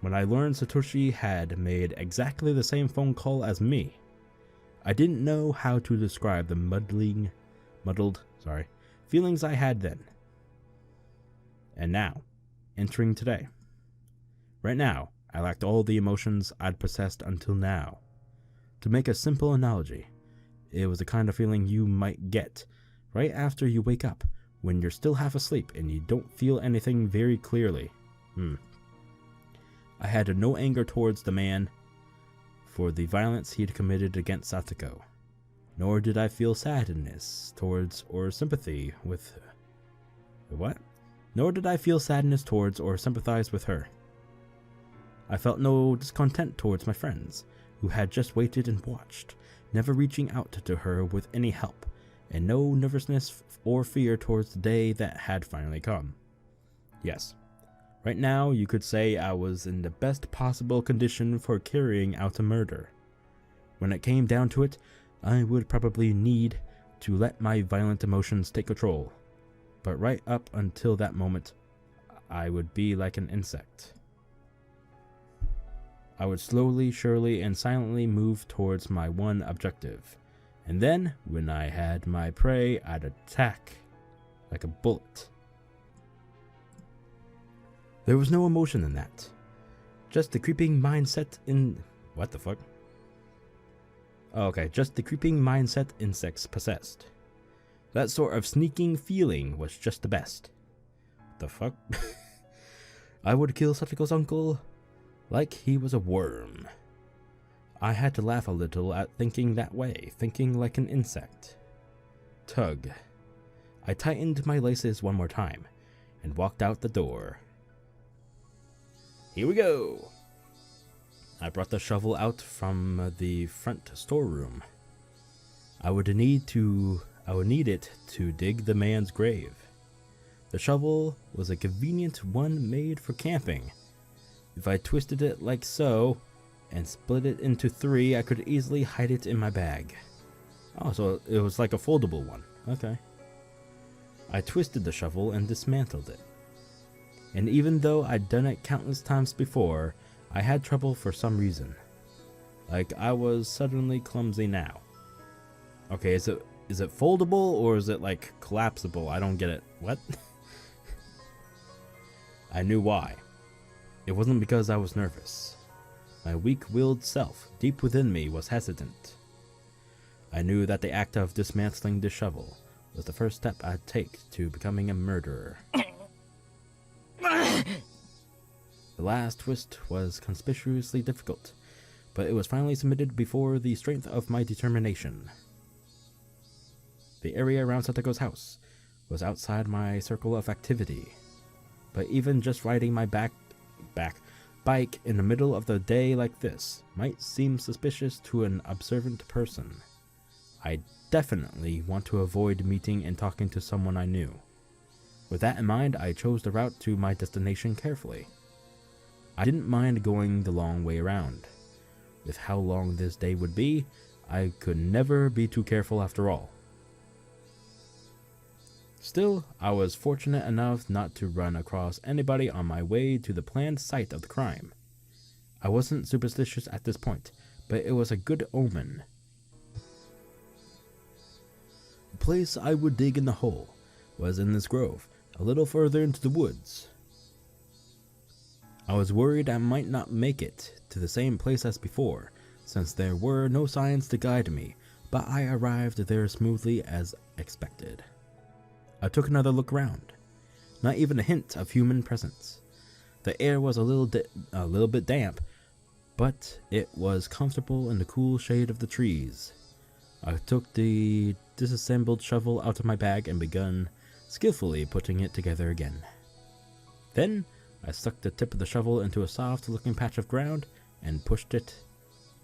when I learned Satoshi had made exactly the same phone call as me, I didn't know how to describe the muddled feelings I had then. And now, entering today. Right now, I lacked all the emotions I'd possessed until now. To make a simple analogy, it was the kind of feeling you might get right after you wake up, when you're still half asleep and you don't feel anything very clearly. I had no anger towards the man for the violence he'd committed against Satoko, nor did I feel sadness towards or sympathy with her. Nor did I feel sadness towards or sympathize with her. I felt no discontent towards my friends, who had just waited and watched, never reaching out to her with any help, and no nervousness or fear towards the day that had finally come. Yes, right now you could say I was in the best possible condition for carrying out a murder. When it came down to it, I would probably need to let my violent emotions take control, but right up until that moment, I would be like an insect. I would slowly, surely, and silently move towards my one objective, and then, when I had my prey, I'd attack like a bullet. There was no emotion in that, just the creeping mindset in... What the fuck? Oh, okay, just the creeping mindset insects possessed. That sort of sneaking feeling was just the best. What the fuck? I would kill Satoko's uncle like he was a worm. I had to laugh a little at thinking that way, thinking like an insect. Tug. I tightened my laces one more time, and walked out the door. Here we go! I brought the shovel out from the front storeroom. I would need it to dig the man's grave. The shovel was a convenient one made for camping. If I twisted it like so, and split it into 3, I could easily hide it in my bag. Oh, so it was like a foldable one. Okay. I twisted the shovel and dismantled it. And even though I'd done it countless times before, I had trouble for some reason. Like I was suddenly clumsy now. Okay, is it foldable or is it like collapsible? I don't get it. What? I knew why. It wasn't because I was nervous. My weak-willed self, deep within me, was hesitant. I knew that the act of dismantling the shovel was the first step I'd take to becoming a murderer. The last twist was conspicuously difficult, but it was finally submitted before the strength of my determination. The area around Satoko's house was outside my circle of activity, but even just riding my bike in the middle of the day like this might seem suspicious to an observant person. I definitely want to avoid meeting and talking to someone I knew. With that in mind, I chose the route to my destination carefully. I didn't mind going the long way around. With how long this day would be, I could never be too careful after all. Still, I was fortunate enough not to run across anybody on my way to the planned site of the crime. I wasn't superstitious at this point, but it was a good omen. The place I would dig in the hole was in this grove, a little further into the woods. I was worried I might not make it to the same place as before, since there were no signs to guide me, but I arrived there smoothly as expected. I took another look around. Not even a hint of human presence. The air was a little bit damp, but it was comfortable in the cool shade of the trees. I took the disassembled shovel out of my bag and begun skillfully putting it together again. Then I stuck the tip of the shovel into a soft-looking patch of ground and pushed it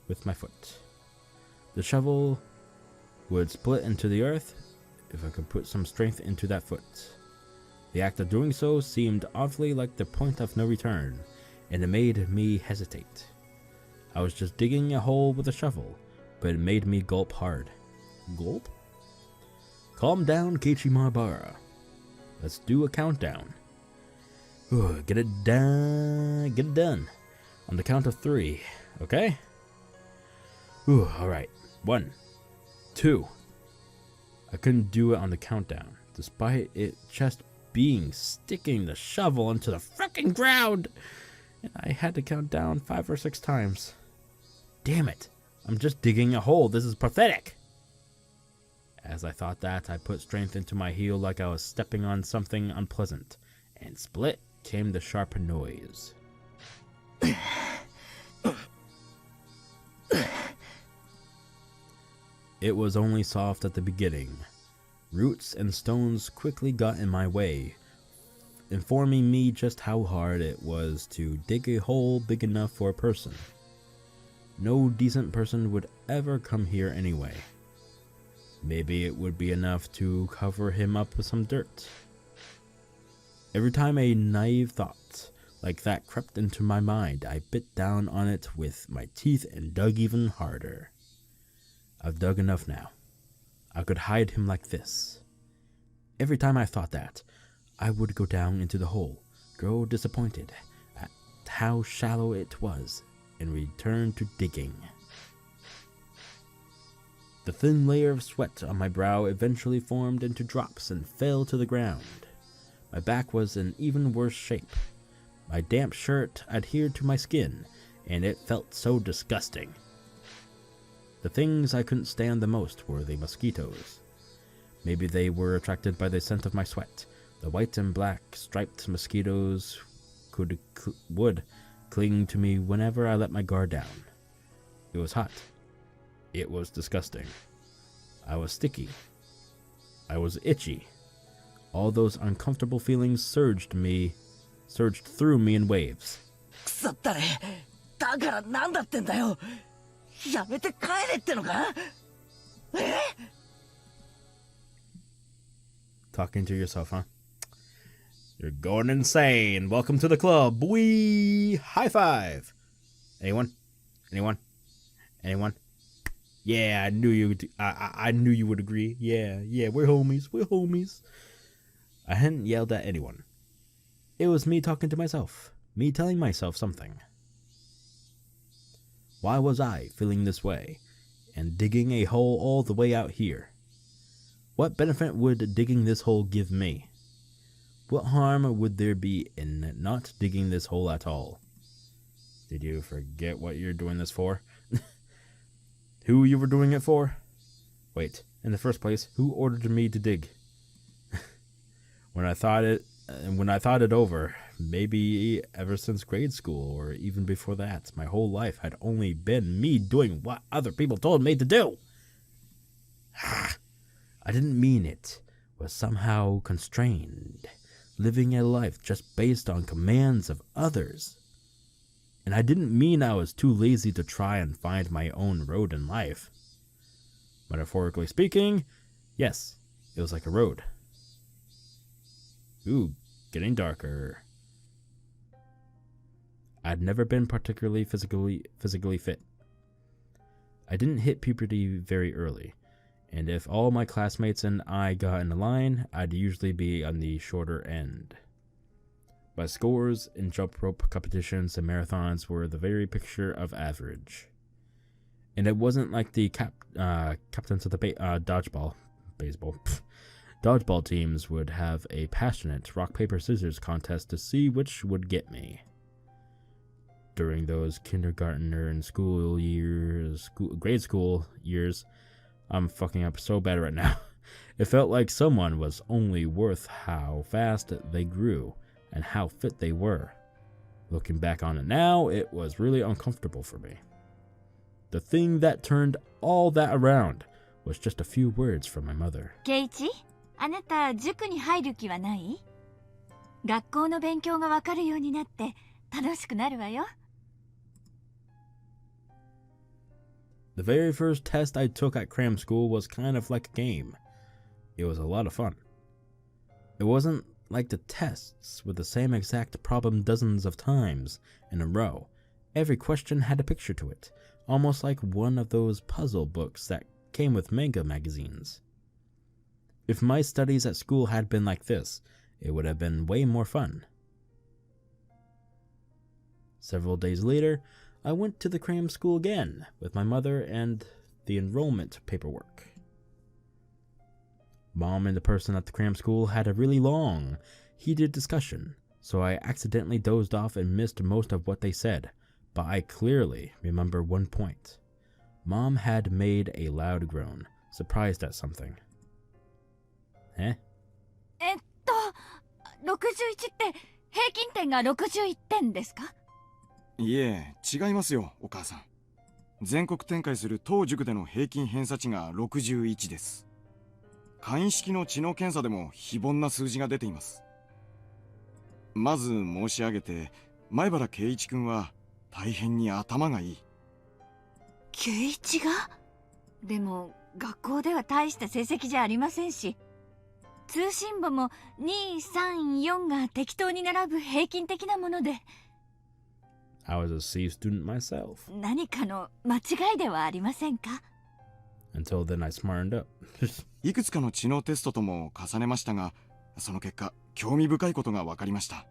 with my foot. The shovel would split into the earth if I could put some strength into that foot. The act of doing so seemed awfully like the point of no return, and it made me hesitate. I was just digging a hole with a shovel, but it made me gulp hard. Gulp? Calm down, Keiichi Maebara. Let's do a countdown. Get it done. On the count of 3, okay? Alright. 1, 2. I couldn't do it on the countdown, despite it just being sticking the shovel into the frickin' ground. And I had to count down 5 or 6 times. Damn it. I'm just digging a hole. This is pathetic. As I thought that, I put strength into my heel like I was stepping on something unpleasant, and split came the sharp noise. It was only soft at the beginning. Roots and stones quickly got in my way, informing me just how hard it was to dig a hole big enough for a person. No decent person would ever come here anyway. Maybe it would be enough to cover him up with some dirt. Every time a naive thought like that crept into my mind, I bit down on it with my teeth and dug even harder. I've dug enough now. I could hide him like this. Every time I thought that, I would go down into the hole, grow disappointed at how shallow it was, and return to digging. The thin layer of sweat on my brow eventually formed into drops and fell to the ground. My back was in even worse shape. My damp shirt adhered to my skin, and it felt so disgusting. The things I couldn't stand the most were the mosquitoes. Maybe they were attracted by the scent of my sweat. The white and black striped mosquitoes would cling to me whenever I let my guard down. It was hot. It was disgusting. I was sticky. I was itchy. All those uncomfortable feelings surged through me in waves. Talking to yourself, huh? You're going insane. Welcome to the club. Boy, high five. Anyone? Yeah, I knew you. I knew you would agree. Yeah, we're homies. I hadn't yelled at anyone. It was me talking to myself. Me telling myself something. Why was I feeling this way and digging a hole all the way out here? What benefit would digging this hole give me? What harm would there be in not digging this hole at all? Did you forget what you're doing this for? Who you were doing it for? Wait, in the first place, who ordered me to dig? When I thought it over, maybe ever since grade school or even before that, my whole life had only been me doing what other people told me to do. I didn't mean it was somehow constrained, living a life just based on commands of others. And I didn't mean I was too lazy to try and find my own road in life. Metaphorically speaking, yes, it was like a road. Ooh, getting darker. I'd never been particularly physically fit. I didn't hit puberty very early, and if all my classmates and I got in a line, I'd usually be on the shorter end. My scores in jump rope competitions and marathons were the very picture of average. And it wasn't like the captains of the dodgeball teams would have a passionate rock, paper, scissors contest to see which would get me. During those kindergartner and grade school years, I'm fucking up so bad right now. It felt like someone was only worth how fast they grew and how fit they were. Looking back on it now, it was really uncomfortable for me. The thing that turned all that around was just a few words from my mother.
ケイチ、あなた塾に入る気はない？学校の勉強がわかるようになって楽しくなるわよ。
The very first test I took at cram school was kind of like a game. It was a lot of fun. It wasn't like the tests with the same exact problem dozens of times in a row. Every question had a picture to it, almost like one of those puzzle books that came with manga magazines. If my studies at school had been like this, it would have been way more fun. Several days later, I went to the cram school again with my mother and the enrollment paperwork. Mom and the person at the cram school had a really long, heated discussion, so I accidentally dozed off and missed most of what they said, but I clearly remember one point. Mom had made a loud groan, surprised at something. Eh?
61って平均点が61点ですか？
いえ、違いますよ、お母さん。全国展開する当塾での平均偏差値が61です。簡易式の知能検査でも非凡な数字が出ています。まず申し上げて、前原圭一君は大変に頭がいい。
圭一が？でも学校では大した成績じゃありませんし、通信簿も2、3、4が適当に並ぶ平均的なもので。
I was a C student myself.
何かの間違いではありませんか？
Until then I smartened up.
いくつかの知能テストとも重ねましたが、その結果、興味深いことが分かりました。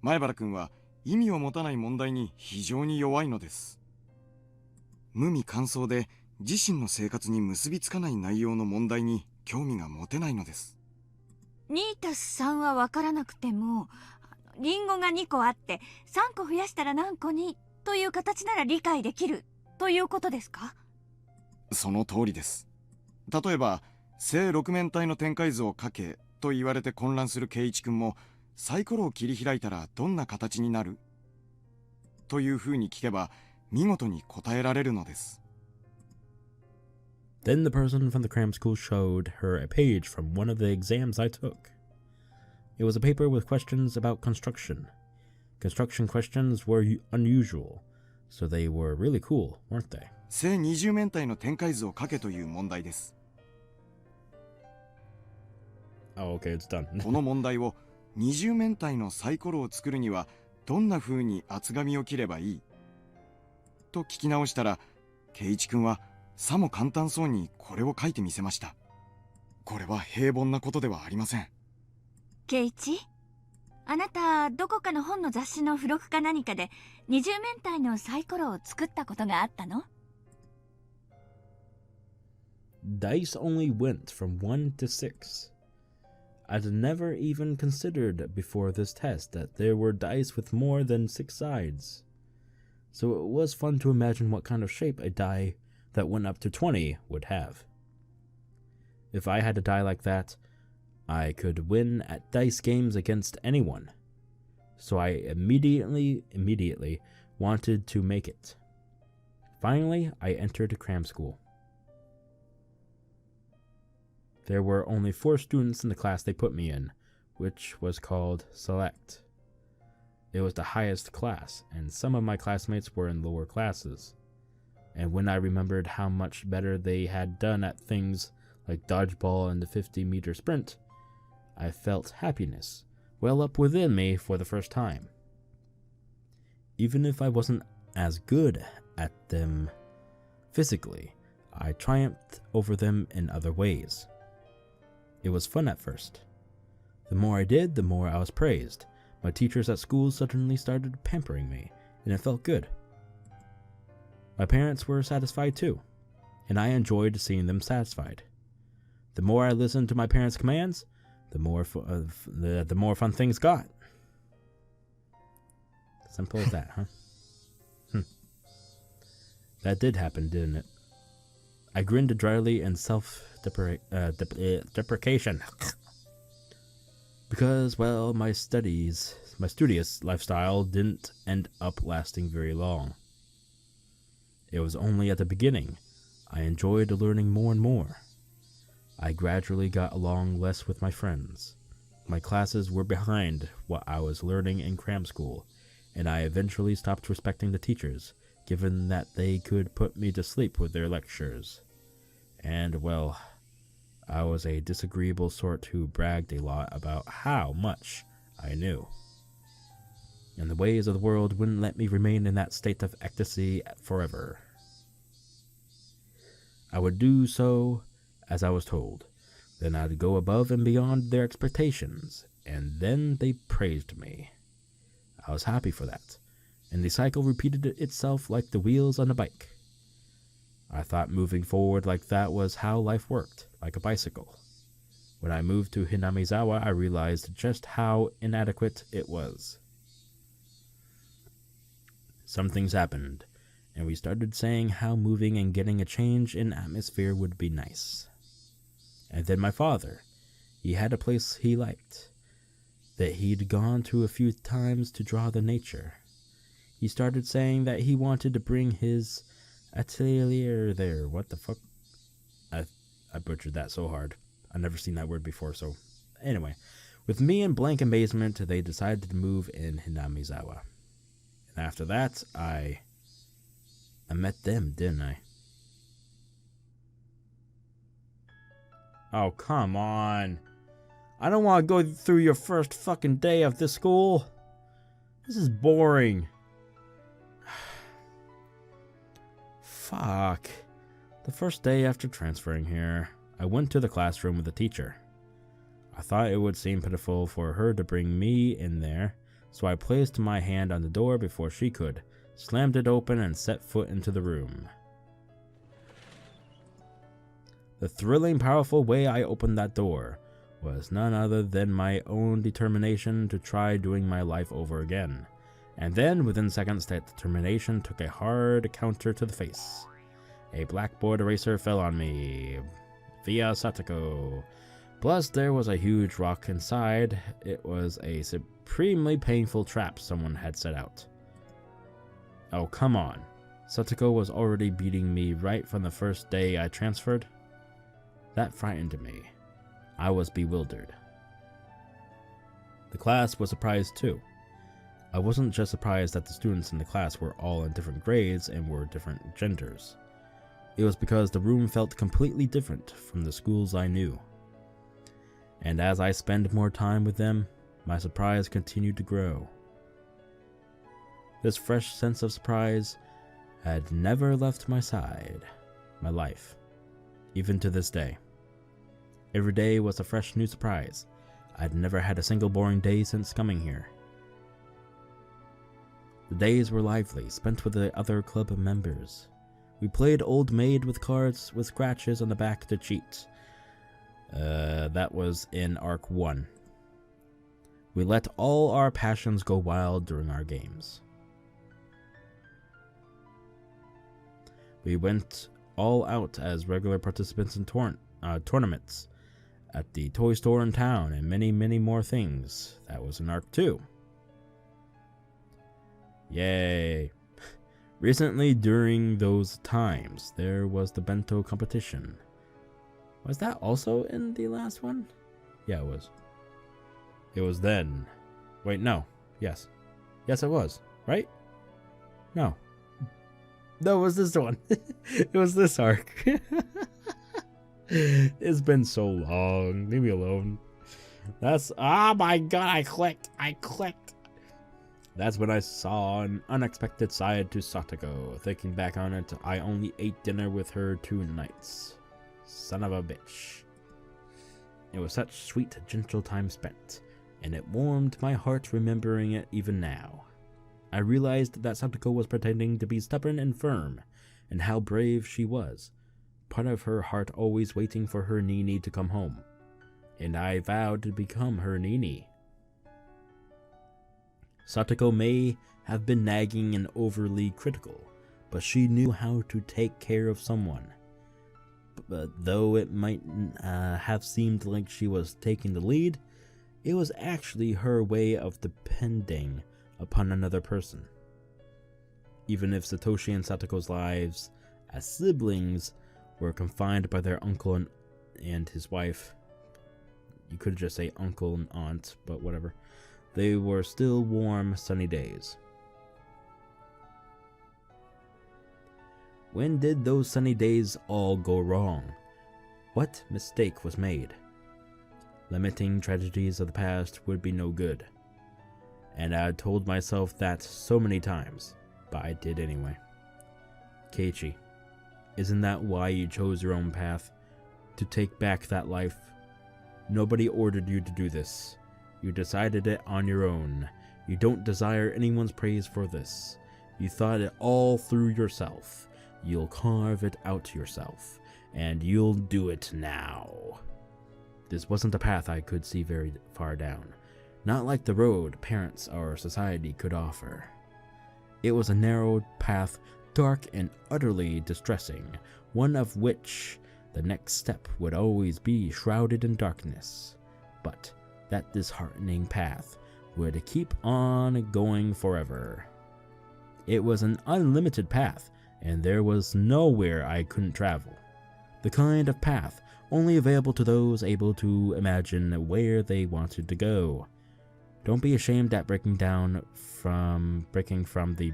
前原君は意味を持たない問題に非常に弱いのです。無味乾燥で自身の生活に結びつかない内容の問題に興味が持てないのです。
2+3 は分からなくても、リンゴが2個あって3個増やしたら何個にという形なら理解できるということですか？
その通りです。例えば正六面体の展開図を書けと言われて混乱する圭一君も、サイコロを切り開いたらどんな形になるというふうに聞けば見事に答えられるのです。
Then the person from the cram school showed her a page from one of the exams I took. It was a paper with questions about construction. Construction questions were unusual, so they were really cool, weren't they?
正二十面体の展開図を書けという問題です。
Oh, okay, it's done.
この問題を二十面体のサイコロを作るにはどんな風に厚紙を切ればいいと聞き直したら、圭一君はさも簡単そうにこれを書いてみせました。これは平凡なことではありません。
圭一、あなたどこかの本の雑誌の付録か何かで二十面体のサイコロを作ったことがあったの？
Dice only went from 1 to 6. I'd never even considered before this test that there were dice with more than 6 sides. So it was fun to imagine what kind of shape a die that went up to 20 would have. If I had a die like that, I could win at dice games against anyone. So I immediately wanted to make it. Finally, I entered cram school. There were only 4 students in the class they put me in, which was called Select. It was the highest class, and some of my classmates were in lower classes. And when I remembered how much better they had done at things like dodgeball and the 50-meter sprint, I felt happiness well up within me for the first time. Even if I wasn't as good at them physically, I triumphed over them in other ways. It was fun at first. The more I did, the more I was praised. My teachers at school suddenly started pampering me, and it felt good. My parents were satisfied too, and I enjoyed seeing them satisfied. The more I listened to my parents' commands, the more fun things got. Simple as that, huh? That did happen, didn't it? I grinned dryly in self-deprecation. Because, well, my studious lifestyle didn't end up lasting very long. It was only at the beginning. I enjoyed learning more and more. I gradually got along less with my friends. My classes were behind what I was learning in cram school, and I eventually stopped respecting the teachers, given that they could put me to sleep with their lectures. And, well, I was a disagreeable sort who bragged a lot about how much I knew. And the ways of the world wouldn't let me remain in that state of ecstasy forever. I would do so as I was told. Then I'd go above and beyond their expectations, and then they praised me. I was happy for that, and the cycle repeated itself like the wheels on a bike. I thought moving forward like that was how life worked, like a bicycle. When I moved to Hinamizawa, I realized just how inadequate it was. Some things happened, and we started saying how moving and getting a change in atmosphere would be nice. And then my father, he had a place he liked, that he'd gone to a few times to draw the nature. He started saying that he wanted to bring his atelier there. What the fuck? I butchered that so hard. I've never seen that word before, so... Anyway, with me in blank amazement, they decided to move in Hinamizawa. And after that, I met them, didn't I? Oh, come on. I don't want to go through your first fucking day of this school. This is boring. Fuck. The first day after transferring here, I went to the classroom with the teacher. I thought it would seem pitiful for her to bring me in there, so I placed my hand on the door before she could, slammed it open, and set foot into the room. The thrilling, powerful way I opened that door was none other than my own determination to try doing my life over again. And then, within seconds, that determination took a hard counter to the face. A blackboard eraser fell on me, via Satoko. Plus, there was a huge rock inside. It was a supremely painful trap someone had set out. Oh, come on. Satoko was already beating me right from the first day I transferred. That frightened me. I was bewildered. The class was surprised too. I wasn't just surprised that the students in the class were all in different grades and were different genders. It was because the room felt completely different from the schools I knew. And as I spent more time with them, my surprise continued to grow. This fresh sense of surprise had never left my side, my life, even to this day. Every day was a fresh new surprise. I'd never had a single boring day since coming here. The days were lively, spent with the other club members. We played Old Maid with cards with scratches on the back to cheat. That was in Arc 1. We let all our passions go wild during our games. We went all out as regular participants in tournaments, at the toy store in town, and many, many more things. That was in Arc 2. Yay. Recently, during those times, there was the bento competition. Was that also in the last one? Yeah, it was. It was then. Wait, no. Yes. Yes, it was. Right? No. No, it was this one. It was this arc. It's been so long. Leave me alone. That's... Oh my god, I clicked. That's when I saw an unexpected side to Satoko. Thinking back on it, I only ate dinner with her 2 nights. Son of a bitch. It was such sweet, gentle time spent, and it warmed my heart remembering it even now. I realized that Satoko was pretending to be stubborn and firm, and how brave she was. Part of her heart always waiting for her Nini to come home. And I vowed to become her Nini. Satoko may have been nagging and overly critical, but she knew how to take care of someone. But though it might have seemed like she was taking the lead, it was actually her way of depending upon another person. Even if Satoshi and Satoko's lives as siblings were confined by their uncle and his wife, you could just say uncle and aunt, but whatever, they were still warm, sunny days. When did those sunny days all go wrong? What mistake was made? Lamenting tragedies of the past would be no good. And I had told myself that so many times, but I did anyway. Keiichi, isn't that why you chose your own path? To take back that life? Nobody ordered you to do this. You decided it on your own. You don't desire anyone's praise for this. You thought it all through yourself. You'll carve it out yourself, and you'll do it now. This wasn't a path I could see very far down, not like the road parents or society could offer. It was a narrow path, dark and utterly distressing, one of which the next step would always be shrouded in darkness, but that disheartening path would keep on going forever. It was an unlimited path, and there was nowhere I couldn't travel. The kind of path only available to those able to imagine where they wanted to go. Don't be ashamed at breaking from the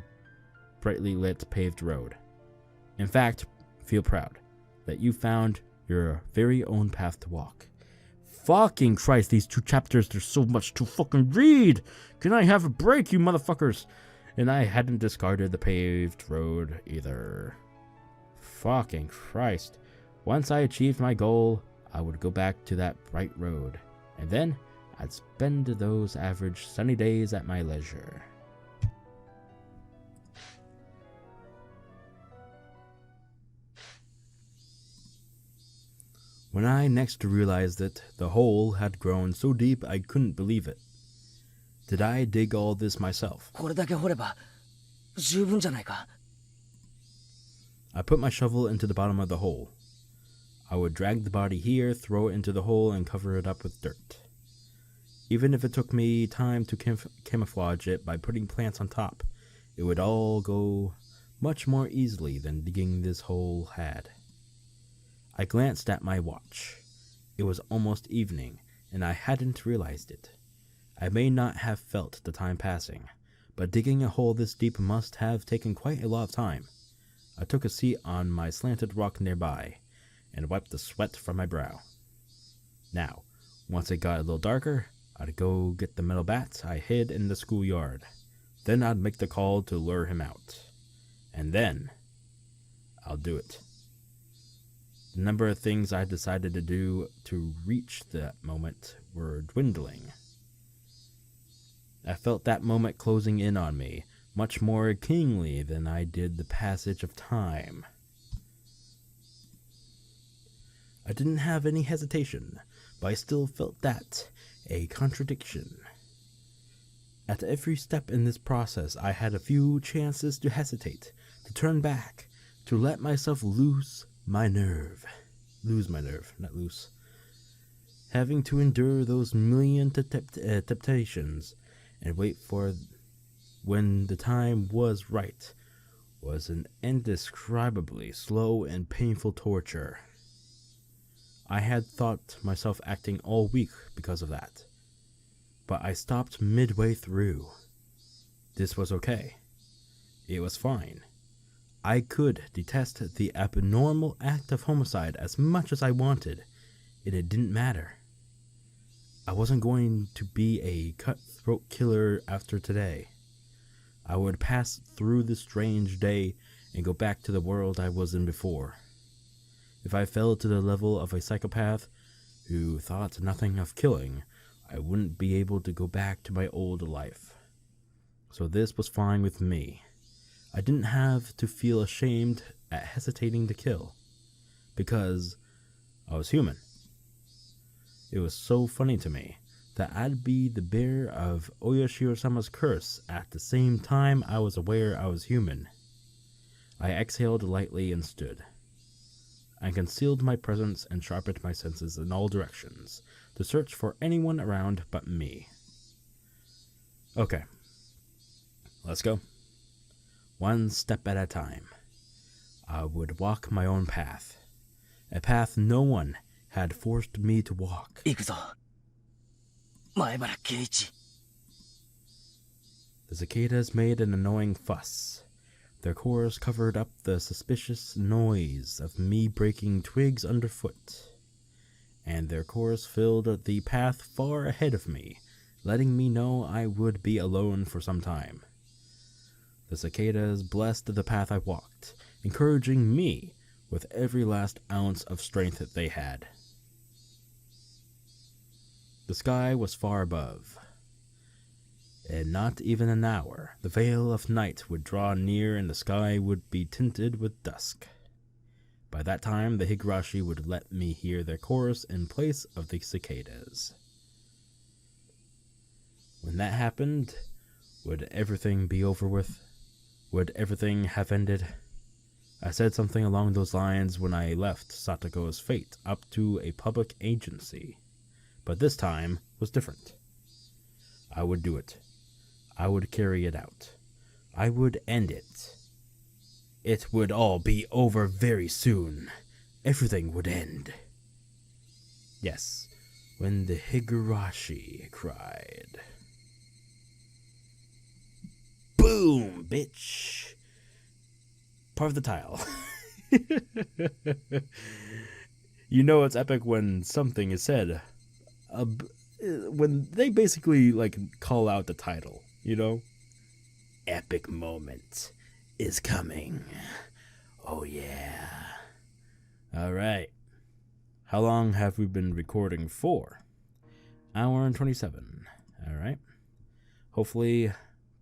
brightly lit paved road. In fact, feel proud that you found your very own path to walk. Fucking Christ, these 2 chapters, there's so much to fucking read! Can I have a break, you motherfuckers? And I hadn't discarded the paved road either. Fucking Christ. Once I achieved my goal, I would go back to that bright road, and then I'd spend those average sunny days at my leisure. When I next realized it, the hole had grown so deep I couldn't believe it. Did I dig all this myself?
これだけ掘れば十分じゃないか。
I put my shovel into the bottom of the hole. I would drag the body here, throw it into the hole, and cover it up with dirt. Even if it took me time to camouflage it by putting plants on top, it would all go much more easily than digging this hole had. I glanced at my watch. It was almost evening, and I hadn't realized it. I may not have felt the time passing, but digging a hole this deep must have taken quite a lot of time. I took a seat on my slanted rock nearby, and wiped the sweat from my brow. Now, once it got a little darker, I'd go get the metal bat I hid in the schoolyard. Then I'd make the call to lure him out. And then, I'll do it. The number of things I decided to do to reach that moment were dwindling. I felt that moment closing in on me, much more keenly than I did the passage of time. I didn't have any hesitation, but I still felt that, a contradiction. At every step in this process, I had a few chances to hesitate, to turn back, to let myself lose my nerve, not loose. Having to endure those million temptations and wait for when the time was right was an indescribably slow and painful torture. I had thought myself acting all weak because of that, but I stopped midway through. This was okay. It was fine. I could detest the abnormal act of homicide as much as I wanted, and it didn't matter. I wasn't going to be a cutthroat killer after today. I would pass through this strange day and go back to the world I was in before. If I fell to the level of a psychopath who thought nothing of killing, I wouldn't be able to go back to my old life. So this was fine with me. I didn't have to feel ashamed at hesitating to kill, because I was human. It was so funny to me that I'd be the bearer of Oyashiro-sama's curse at the same time I was aware I was human. I exhaled lightly and stood. I concealed my presence and sharpened my senses in all directions to search for anyone around but me. Okay, let's go. One step at a time. I would walk my own path, a path no one had forced me to walk.
行くぞ。前原圭一。
The cicadas made an annoying fuss. Their chorus covered up the suspicious noise of me breaking twigs underfoot, and their chorus filled the path far ahead of me, letting me know I would be alone for some time. The cicadas blessed the path I walked, encouraging me with every last ounce of strength that they had. The sky was far above. In not even an hour, the veil of night would draw near and the sky would be tinted with dusk. By that time, the Higurashi would let me hear their chorus in place of the cicadas. When that happened, would everything be over with? Would everything have ended? I said something along those lines when I left Satoko's fate up to a public agency, but this time was different. I would do it. I would carry it out. I would end it. It would all be over very soon. Everything would end. Yes, when the Higurashi cried. Boom, bitch! Part of the tile. You know it's epic when something is said. When they basically, call out the title, you know? Epic moment is coming. Oh, yeah. Alright. How long have we been recording for? Hour and 27. Alright. Hopefully,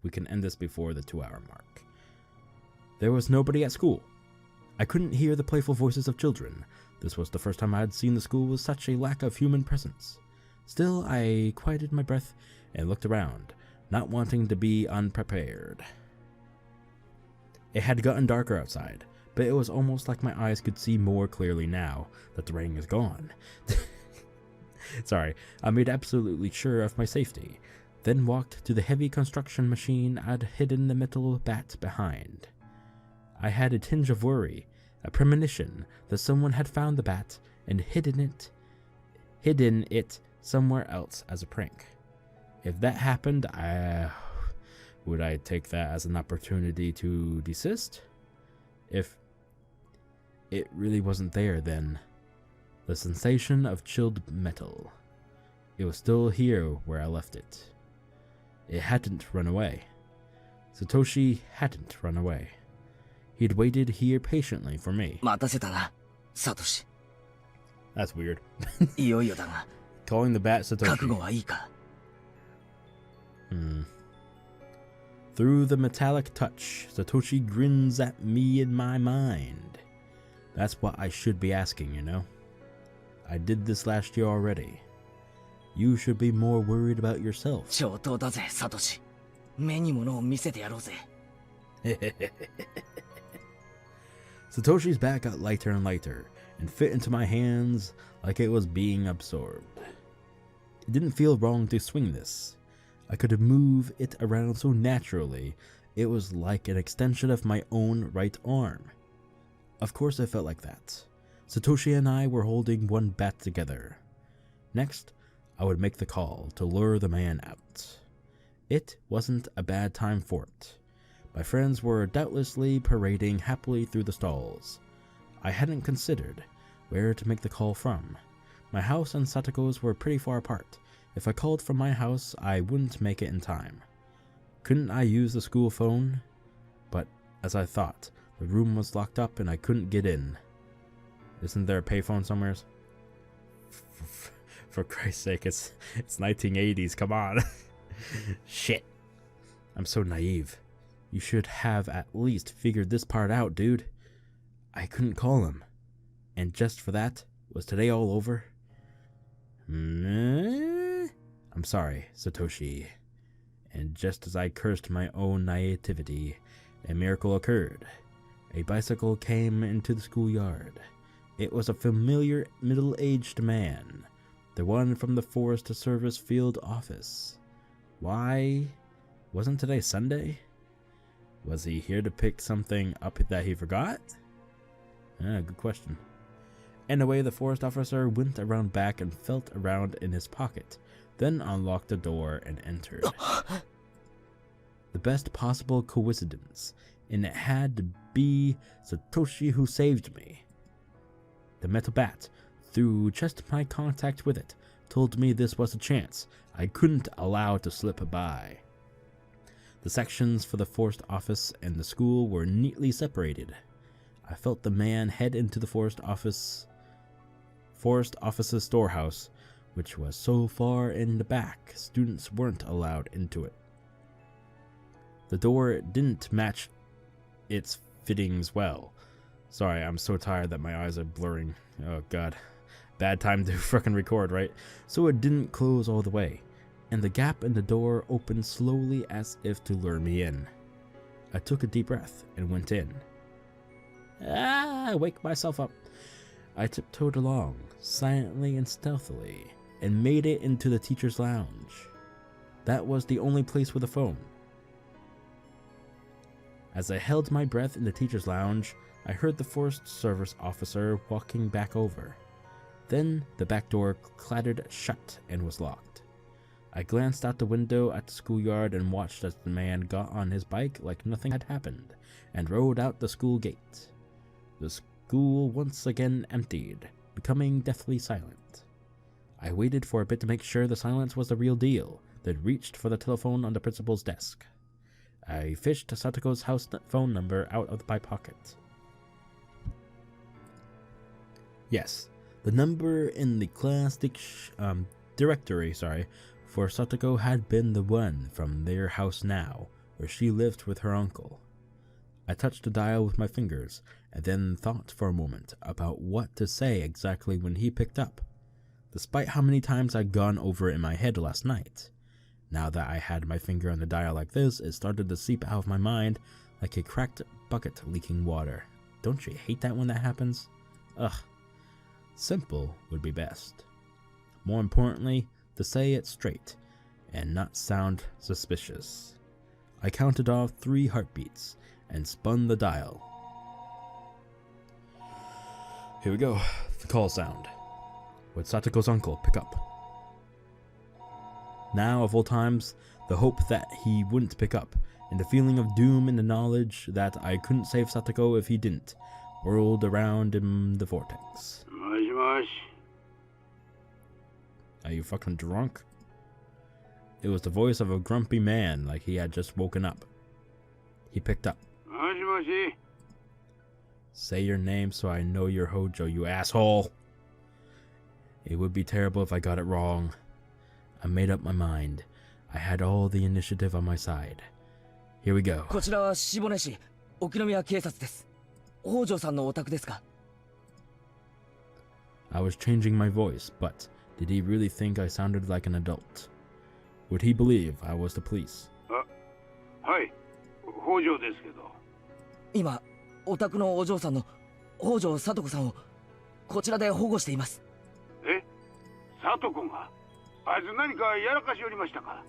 we can end this before the 2-hour mark. There was nobody at school. I couldn't hear the playful voices of children. This was the first time I had seen the school with such a lack of human presence. Still, I quieted my breath and looked around, not wanting to be unprepared. It had gotten darker outside, but it was almost like my eyes could see more clearly now that the rain is gone. Sorry, I made absolutely sure of my safety, then walked to the heavy construction machine I'd hidden the metal bat behind. I had a tinge of worry, a premonition that someone had found the bat and hidden it somewhere else as a prank. If that happened, would I take that as an opportunity to desist? If it really wasn't there, then the sensation of chilled metal. It was still here where I left it. It hadn't run away. Satoshi hadn't run away. He'd waited here patiently for me.
待たせたな、サトシ。
That's weird.
いよいよだが、
Calling the bat Satoshi.
覚悟はいいか。
Through the metallic touch, Satoshi grins at me in my mind. That's what I should be asking, you know? I did this last year already. You should be more worried about yourself.
上等だぜ、サトシ。目に物を見せてやろうぜ。
Satoshi's bat got lighter and lighter, and fit into my hands like it was being absorbed. It didn't feel wrong to swing this. I could move it around so naturally, it was like an extension of my own right arm. Of course it felt like that. Satoshi and I were holding one bat together. Next, I would make the call to lure the man out. It wasn't a bad time for it. My friends were doubtlessly parading happily through the stalls. I hadn't considered where to make the call from. My house and Satoko's were pretty far apart. If I called from my house, I wouldn't make it in time. Couldn't I use the school phone? But, as I thought, the room was locked up and I couldn't get in. Isn't there a payphone somewhere? For Christ's sake, it's 1980s, come on. Shit. I'm so naive. You should have at least figured this part out, dude. I couldn't call him. And just for that, was today all over? I'm sorry, Satoshi. And just as I cursed my own naivety, a miracle occurred. A bicycle came into the schoolyard. It was a familiar middle-aged man, the one from the Forest Service field office. Why? Wasn't today Sunday? Was he here to pick something up that he forgot? Good question. And away the forest officer went around back and felt around in his pocket, then unlocked the door and entered. The best possible coincidence, and it had to be Satoshi who saved me. The metal bat, through just my contact with it, told me this was a chance I couldn't allow to slip by. The sections for the forest office and the school were neatly separated. I felt the man head into the forest office's storehouse, which was so far in the back, students weren't allowed into it. The door didn't match its fittings well. Sorry, I'm so tired that my eyes are blurring. Oh god. Bad time to frickin' record, right? So it didn't close all the way, and the gap in the door opened slowly as if to lure me in. I took a deep breath and went in. I wake myself up. I tiptoed along, silently and stealthily, and made it into the teacher's lounge. That was the only place with a phone. As I held my breath in the teacher's lounge, I heard the Forest Service officer walking back over. Then the back door clattered shut and was locked. I glanced out the window at the schoolyard and watched as the man got on his bike like nothing had happened and rode out the school gate. The school once again emptied, becoming deathly silent. I waited for a bit to make sure the silence was the real deal, then reached for the telephone on the principal's desk. I fished Satoko's house phone number out of my pocket. Yes, the number in the class directory for Satoko had been the one from their house now, where she lived with her uncle. I touched the dial with my fingers, and then thought for a moment about what to say exactly when he picked up, despite how many times I'd gone over it in my head last night. Now that I had my finger on the dial like this, it started to seep out of my mind like a cracked bucket leaking water. Don't you hate that when that happens? Ugh. Simple would be best. More importantly, to say it straight and not sound suspicious. I counted off 3 heartbeats and spun the dial. Here we go, the call sound. Would Satoko's uncle pick up? Now, of all times, the hope that he wouldn't pick up, and the feeling of doom in the knowledge that I couldn't save Satoko if he didn't, whirled around in the vortex. Are you fucking drunk? It was the voice of a grumpy man, like he had just woken up. He picked up. Say your name so I know you're Hōjō, you asshole! It would be terrible if I got it wrong. I made up my mind. I had all the initiative on my side. Here we go.
こちらは下根市沖宮警察です。北条さんのお宅ですか?
I was changing my voice, but did he really think I sounded like an adult? Would he believe I was the police?
はい、北条ですけど。
今、お宅のお嬢さんの北条さと子さんをこちらで保護しています。
え、さと子が？あいつ何かやらかしおりましたか?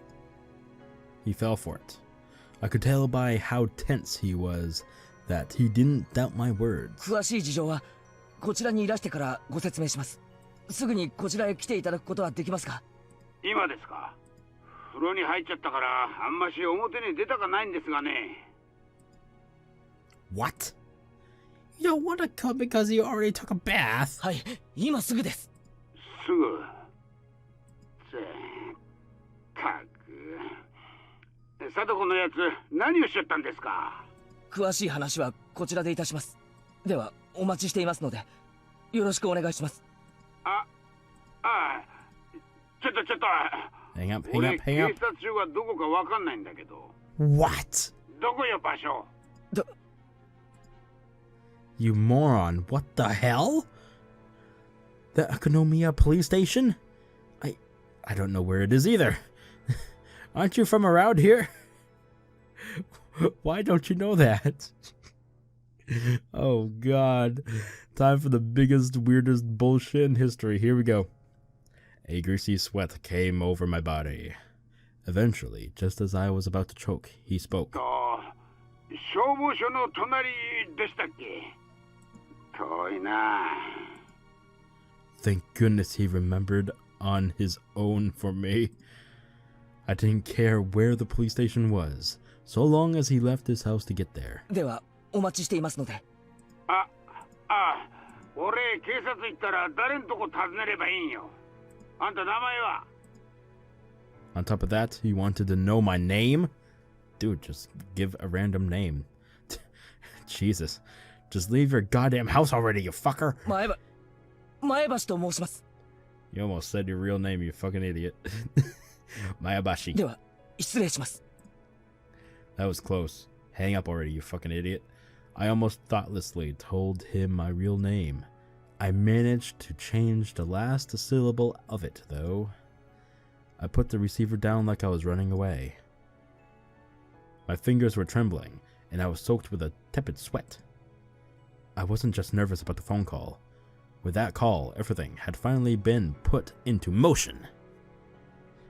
He fell for it. I could tell by how tense he was that he didn't doubt my words.
詳しい事情はこちらにいらしてからご説明します。すぐにこちらへ来ていただくことはできますか?
今ですか? 風呂に入っちゃったからあんまし表に出たかないんですがね。
What? You don't want to come because you already took a bath?
はい、今すぐです。
すぐ。せっかく。さと子のやつ何をしちゃったんですか?
詳しい話はこちらでいたします。ではお待ちしていますのでよろしくお願いします。
ちょっと。
Hang up.
俺警察署がどこかわかんないんだけど。
What?
どこよ場所?
You moron, what the hell? The Akinomiya police station? I don't know where it is either. Aren't you from around here? Why don't you know that? Oh god. Time for the biggest, weirdest bullshit in history. Here we go. A greasy sweat came over my body. Eventually, just as I was about to choke, he spoke.
消防署の隣でしたっけ? 遠いな.
Thank goodness he remembered on his own for me. I didn't care where the police station was, so long as he left his house to get there.
ではお待ちしていますので。
俺警察行ったら誰んとこ訪ねればいいんよ。あんた名前は?
On top of that, he wanted to know my name? Dude, just give a random name. Jesus. Just leave your goddamn house already, you fucker!
前橋と申します。
You almost said your real name, you fucking idiot. Maebashi.
では失礼します。
That was close. Hang up already, you fucking idiot. I almost thoughtlessly told him my real name. I managed to change the last syllable of it, though. I put the receiver down like I was running away. My fingers were trembling, and I was soaked with a tepid sweat. I wasn't just nervous about the phone call. With that call, everything had finally been put into motion.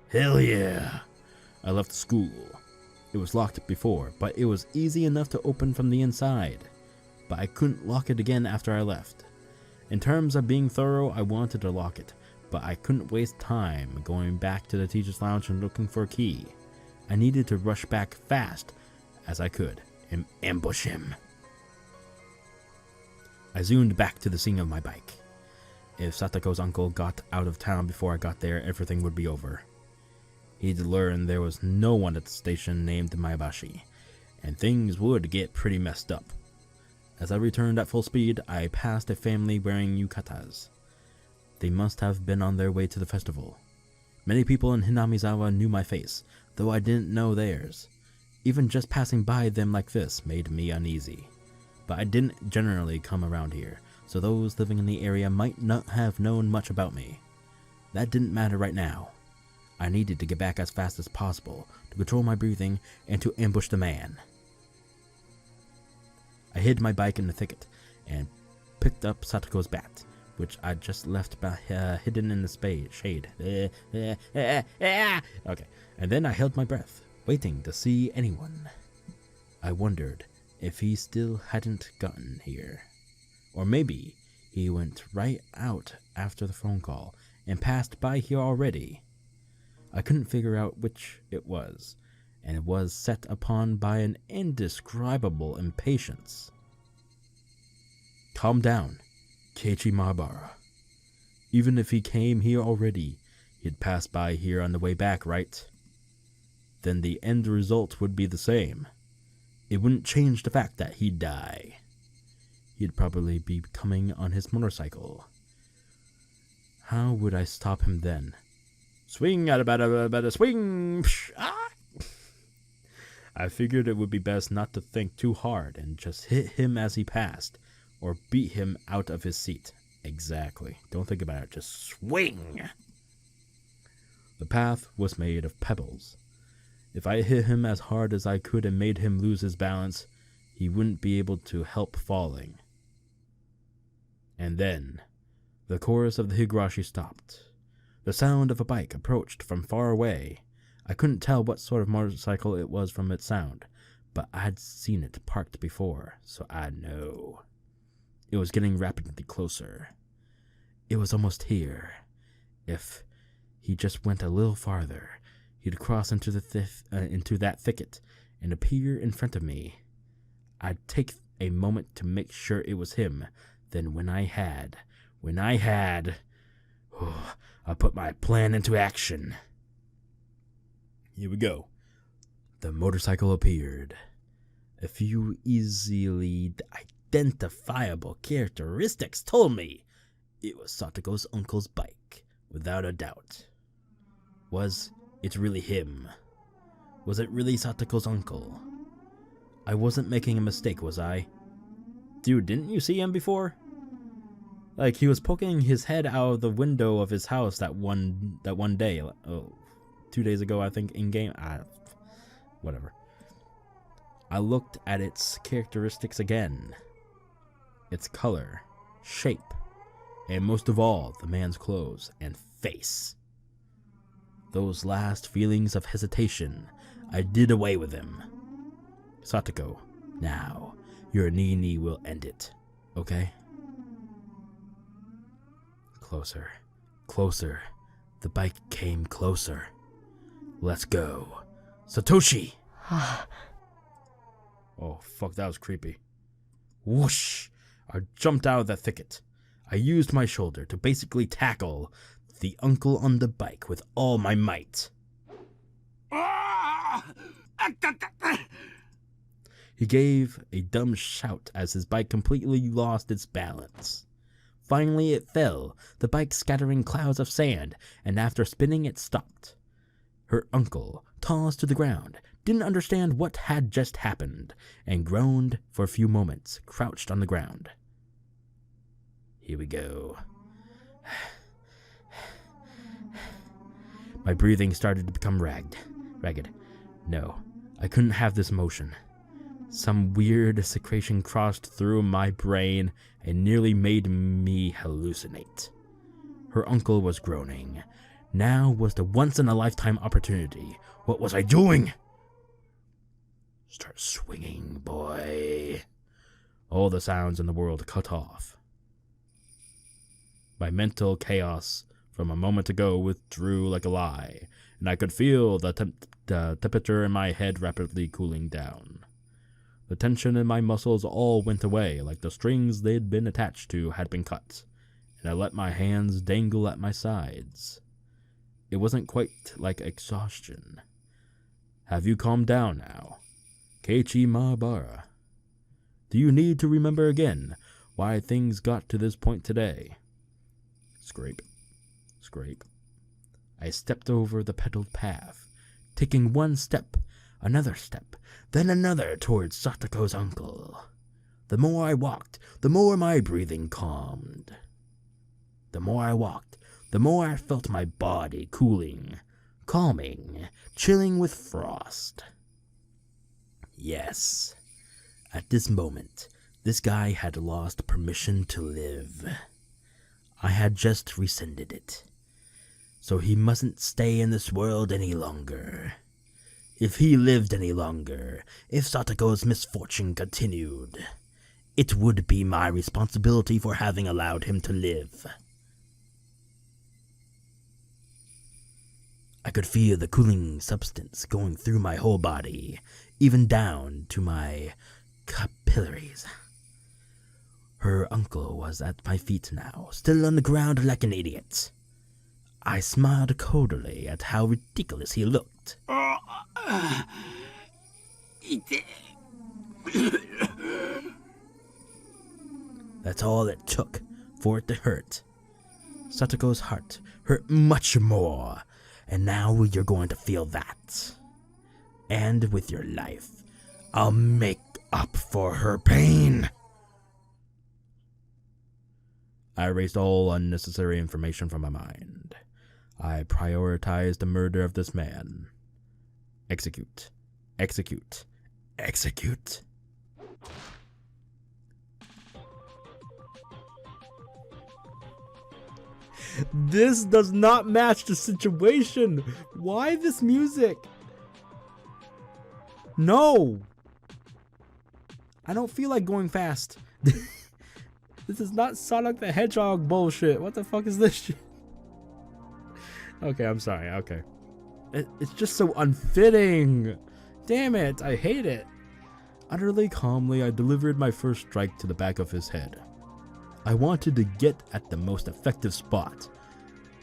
Hell yeah! I left the school. It was locked before, but it was easy enough to open from the inside. But I couldn't lock it again after I left. In terms of being thorough, I wanted to lock it, but I couldn't waste time going back to the teacher's lounge and looking for a key. I needed to rush back fast as I could and ambush him. I zoomed back to the scene of my bike. If Satoko's uncle got out of town before I got there, everything would be over. He'd learned there was no one at the station named Maebashi, and things would get pretty messed up. As I returned at full speed, I passed a family wearing yukatas. They must have been on their way to the festival. Many people in Hinamizawa knew my face, though I didn't know theirs. Even just passing by them like this made me uneasy. But I didn't generally come around here, so those living in the area might not have known much about me. That didn't matter right now. I needed to get back as fast as possible, to control my breathing, and to ambush the man. I hid my bike in the thicket, and picked up Satoko's bat, which I just left hidden in the shade. Okay, and then I held my breath, waiting to see anyone. I wondered if he still hadn't gotten here. Or maybe he went right out after the phone call and passed by here already. I couldn't figure out which it was, and it was set upon by an indescribable impatience. Calm down, Keiichi Maebara. Even if he came here already, he'd pass by here on the way back, right? Then the end result would be the same. It wouldn't change the fact that he'd die. He'd probably be coming on his motorcycle. How would I stop him then? Swing out about a swing! Ah! I figured it would be best not to think too hard and just hit him as he passed, or beat him out of his seat. Exactly. Don't think about it, just swing! The path was made of pebbles. If I hit him as hard as I could and made him lose his balance, he wouldn't be able to help falling. And then, the chorus of the Higurashi stopped. The sound of a bike approached from far away. I couldn't tell what sort of motorcycle it was from its sound, but I'd seen it parked before, so I'd know. It was getting rapidly closer. It was almost here. If he just went a little farther, he'd cross into that thicket and appear in front of me. I'd take a moment to make sure it was him. Then when I had, I put my plan into action. Here we go. The motorcycle appeared. A few easily identifiable characteristics told me it was Satoko's uncle's bike, without a doubt. Was it really him? Was it really Satoko's uncle? I wasn't making a mistake, was I? Dude, didn't you see him before? Like, he was poking his head out of the window of his house that one day. 2 days ago, I think, in-game. Whatever. I looked at its characteristics again. Its color, shape, and most of all, the man's clothes and face. Those last feelings of hesitation, I did away with them. Satoko, now, your Nini will end it, okay? Closer, closer. The bike came closer. Let's go. Satoshi! Oh, fuck, that was creepy. Whoosh! I jumped out of the thicket. I used my shoulder to basically tackle the uncle on the bike with all my might. He gave a dumb shout as his bike completely lost its balance. Finally it fell, the bike scattering clouds of sand, and after spinning it stopped. Her uncle, tossed to the ground, didn't understand what had just happened, and groaned for a few moments, crouched on the ground. Here we go. My breathing started to become ragged. No, I couldn't have this motion. Some weird secretion crossed through my brain and nearly made me hallucinate. Her uncle was groaning. Now was the once-in-a-lifetime opportunity. What was I doing? Start swinging, boy. All the sounds in the world cut off. My mental chaos from a moment ago withdrew like a lie, and I could feel the temperature in my head rapidly cooling down. The tension in my muscles all went away like the strings they'd been attached to had been cut, and I let my hands dangle at my sides. It wasn't quite like exhaustion. Have you calmed down now? Keiichi Maebara. Do you need to remember again why things got to this point today? Scrape. Scrape. I stepped over the petaled path, taking one step, another step, then another towards Satoko's uncle. The more I walked, the more my breathing calmed. The more I walked, the more I felt my body cooling, calming, chilling with frost. Yes, at this moment, this guy had lost permission to live. I had just rescinded it. So he mustn't stay in this world any longer. If he lived any longer, if Satoko's misfortune continued, it would be my responsibility for having allowed him to live. I could feel the cooling substance going through my whole body, even down to my capillaries. Her uncle was at my feet now, still on the ground like an idiot. I smiled coldly at how ridiculous he looked. That's all it took for it to hurt. Satoko's heart hurt much more, and now you're going to feel that. And with your life, I'll make up for her pain. I erased all unnecessary information from my mind. I prioritized the murder of this man. Execute. Execute. Execute. This does not match the situation. Why this music? No. I don't feel like going fast. This is not Sonic the Hedgehog bullshit. What the fuck is this shit? Okay, I'm sorry. Okay. It's just so unfitting. Damn it. I hate it. Utterly calmly, I delivered my first strike to the back of his head. I wanted to get at the most effective spot.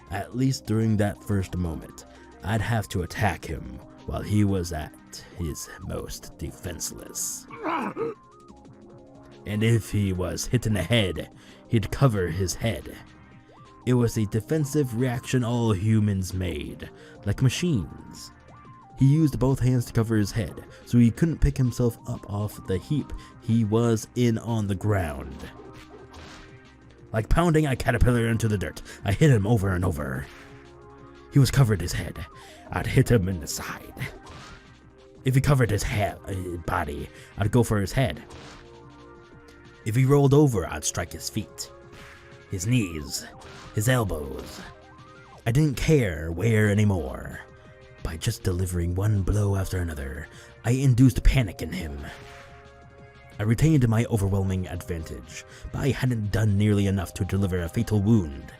At least during that first moment, I'd have to attack him while he was at his most defenseless. And if he was hit in the head, he'd cover his head. It was a defensive reaction all humans made, like machines. He used both hands to cover his head, so he couldn't pick himself up off the heap he was in on the ground. Like pounding a caterpillar into the dirt, I hit him over and over. He was covered his head. I'd hit him in the side. If he covered his body, I'd go for his head. If he rolled over, I'd strike his feet, his knees, his elbows. I didn't care where anymore. By just delivering one blow after another, I induced panic in him. I retained my overwhelming advantage, but I hadn't done nearly enough to deliver a fatal wound.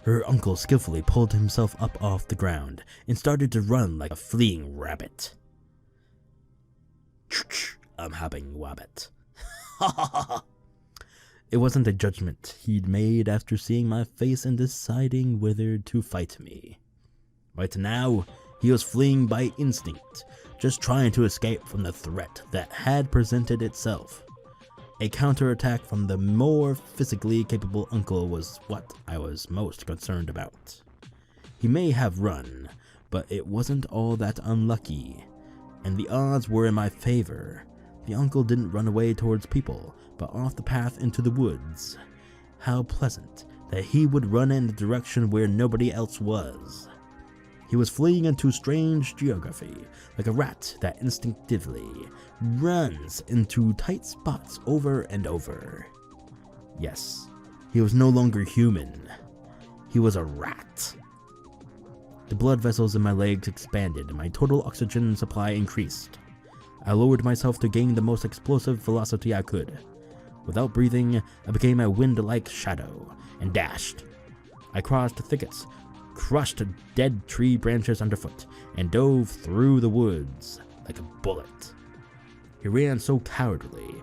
Her uncle skillfully pulled himself up off the ground and started to run like a fleeing rabbit. I'm having wabbit. It wasn't a judgment he'd made after seeing my face and deciding whether to fight me. Right now, he was fleeing by instinct, just trying to escape from the threat that had presented itself. A counterattack from the more physically capable uncle was what I was most concerned about. He may have run, but it wasn't all that unlucky, and the odds were in my favor. The uncle didn't run away towards people, but off the path into the woods. How pleasant that he would run in the direction where nobody else was. He was fleeing into strange geography, like a rat that instinctively runs into tight spots over and over. Yes, he was no longer human. He was a rat. The blood vessels in my legs expanded and my total oxygen supply increased. I lowered myself to gain the most explosive velocity I could. Without breathing, I became a wind-like shadow and dashed. I crossed thickets, crushed dead tree branches underfoot, and dove through the woods like a bullet. He ran so cowardly,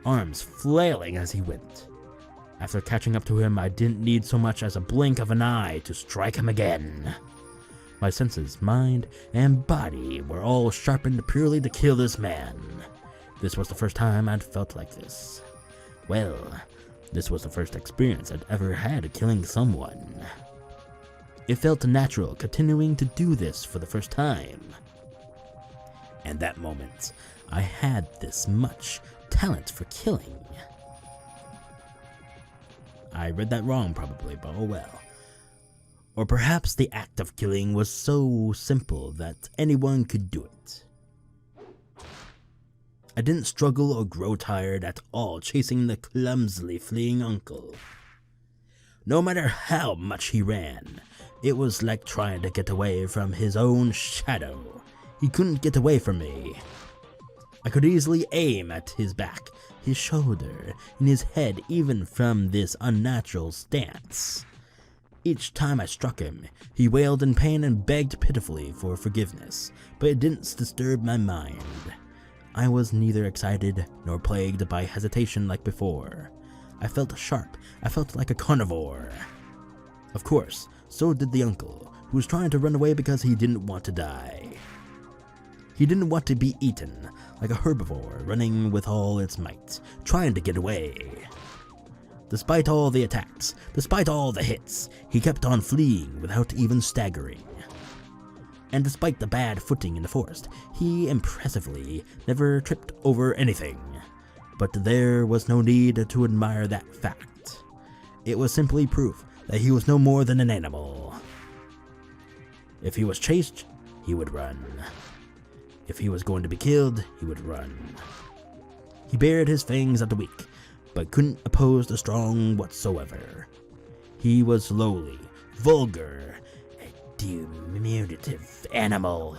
arms flailing as he went. After catching up to him, I didn't need so much as a blink of an eye to strike him again. My senses, mind, and body were all sharpened purely to kill this man. This was the first time I'd felt like this. Well, this was the first experience I'd ever had killing someone. It felt natural continuing to do this for the first time. And that moment, I had this much talent for killing. I read that wrong probably, but oh well. Or perhaps the act of killing was so simple that anyone could do it. I didn't struggle or grow tired at all chasing the clumsily fleeing uncle. No matter how much he ran, it was like trying to get away from his own shadow. He couldn't get away from me. I could easily aim at his back, his shoulder, and his head even from this unnatural stance. Each time I struck him, he wailed in pain and begged pitifully for forgiveness, but it didn't disturb my mind. I was neither excited nor plagued by hesitation like before. I felt sharp. I felt like a carnivore. Of course, so did the uncle, who was trying to run away because he didn't want to die. He didn't want to be eaten, like a herbivore running with all its might, trying to get away. Despite all the attacks, despite all the hits, he kept on fleeing without even staggering. And despite the bad footing in the forest, he impressively never tripped over anything. But there was no need to admire that fact. It was simply proof that he was no more than an animal. If he was chased, he would run. If he was going to be killed, he would run. He bared his fangs at the weak, but couldn't oppose the strong whatsoever. He was lowly, vulgar, a diminutive animal.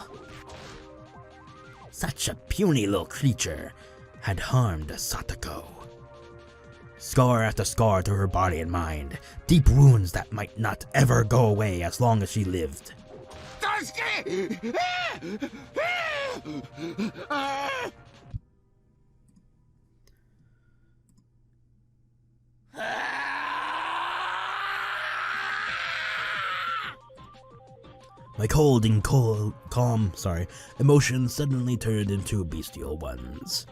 Such a puny little creature had harmed Satoko. Scar after scar to her body and mind, deep wounds that might not ever go away as long as she lived. My cold and calm emotions suddenly turned into bestial ones.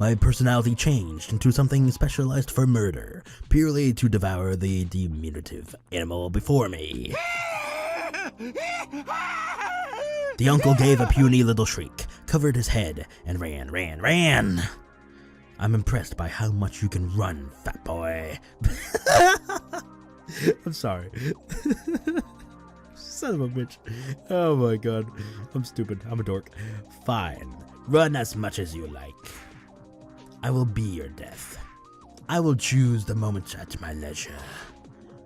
My personality changed into something specialized for murder, purely to devour the diminutive animal before me. The uncle gave a puny little shriek, covered his head and ran. I'm impressed by how much you can run, fat boy. I'm sorry. Son of a bitch. Oh my god. I'm stupid. I'm a dork. Fine. Run as much as you like. I will be your death. I will choose the moment at my leisure.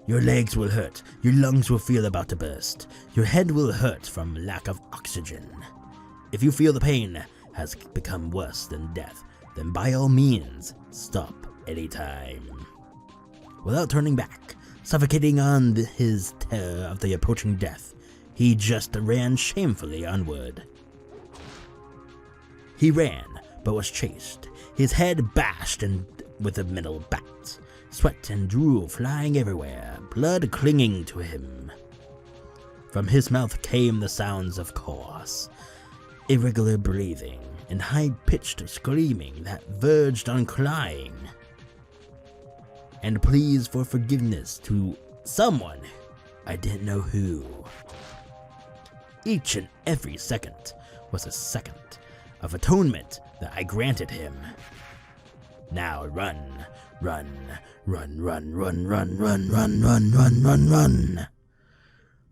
Your legs will hurt. Your lungs will feel about to burst. Your head will hurt from lack of oxygen. If you feel the pain has become worse than death, then by all means, stop anytime. Without turning back, suffocating on his terror of the approaching death, he just ran shamefully onward. He ran, but was chased, his head bashed with a metal bat, sweat and drool flying everywhere, blood clinging to him. From his mouth came the sounds of coarse, irregular breathing, and high-pitched screaming that verged on crying, and pleas for forgiveness to someone, I didn't know who. Each and every second was a second of atonement that I granted him. Now run,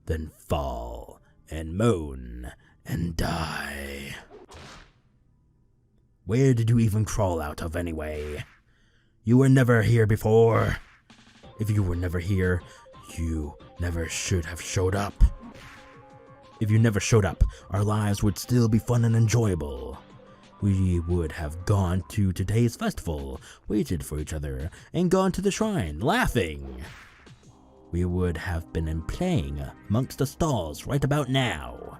then fall and moan and die. Where did you even crawl out of anyway? You were never here before. If you were never here, you never should have showed up. If you never showed up, our lives would still be fun and enjoyable. We would have gone to today's festival, waited for each other, and gone to the shrine, laughing. We would have been playing amongst the stalls right about now.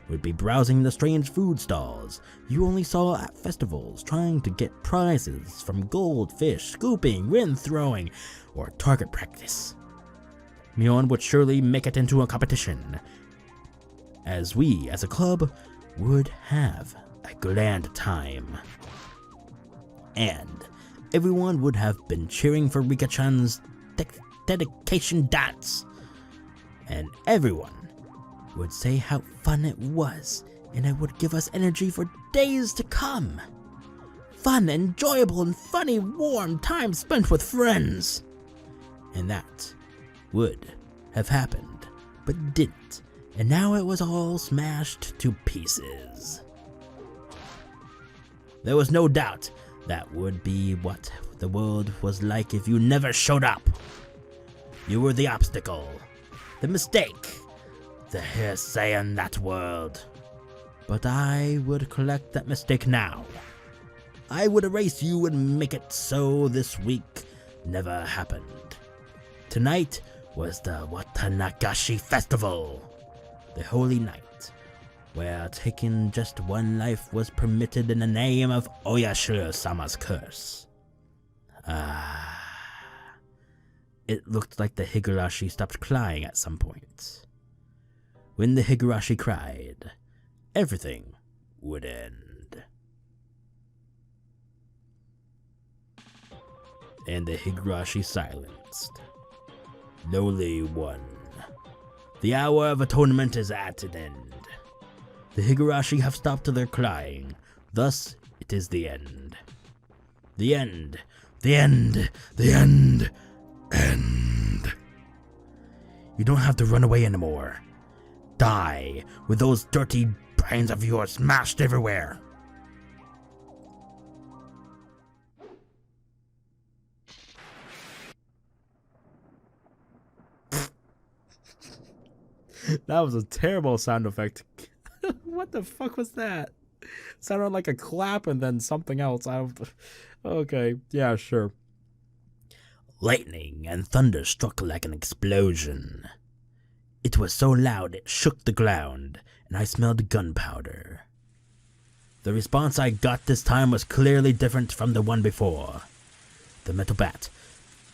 We'd be browsing the strange food stalls you only saw at festivals, trying to get prizes from goldfish, scooping, wind throwing, or target practice. Mion would surely make it into a competition, as we, as a club, would have a grand time. And everyone would have been cheering for Rika-chan's dedication dance. And everyone would say how fun it was, and it would give us energy for days to come. Fun, enjoyable, and funny, warm time spent with friends. And that would have happened, but didn't, and now it was all smashed to pieces. There was no doubt that would be what the world was like if you never showed up. You were the obstacle, the mistake, the hearsay in that world. But I would collect that mistake now. I would erase you and make it so this week never happened. Tonight was the Watanagashi Festival, the holy night, where taking just one life was permitted in the name of Oyashiro-sama's curse. It looked like the Higurashi stopped crying at some point. When the Higurashi cried, everything would end. And the Higurashi silenced. Lowly one. The hour of atonement is at an end. The Higurashi have stopped their crying. Thus, it is the end. The end. The end. The end. End. You don't have to run away anymore. Die with those dirty brains of yours smashed everywhere. That was a terrible sound effect. What the fuck was that? Sounded like a clap and then something else. Okay, yeah, sure. Lightning and thunder struck like an explosion. It was so loud it shook the ground, and I smelled gunpowder. The response I got this time was clearly different from the one before. The metal bat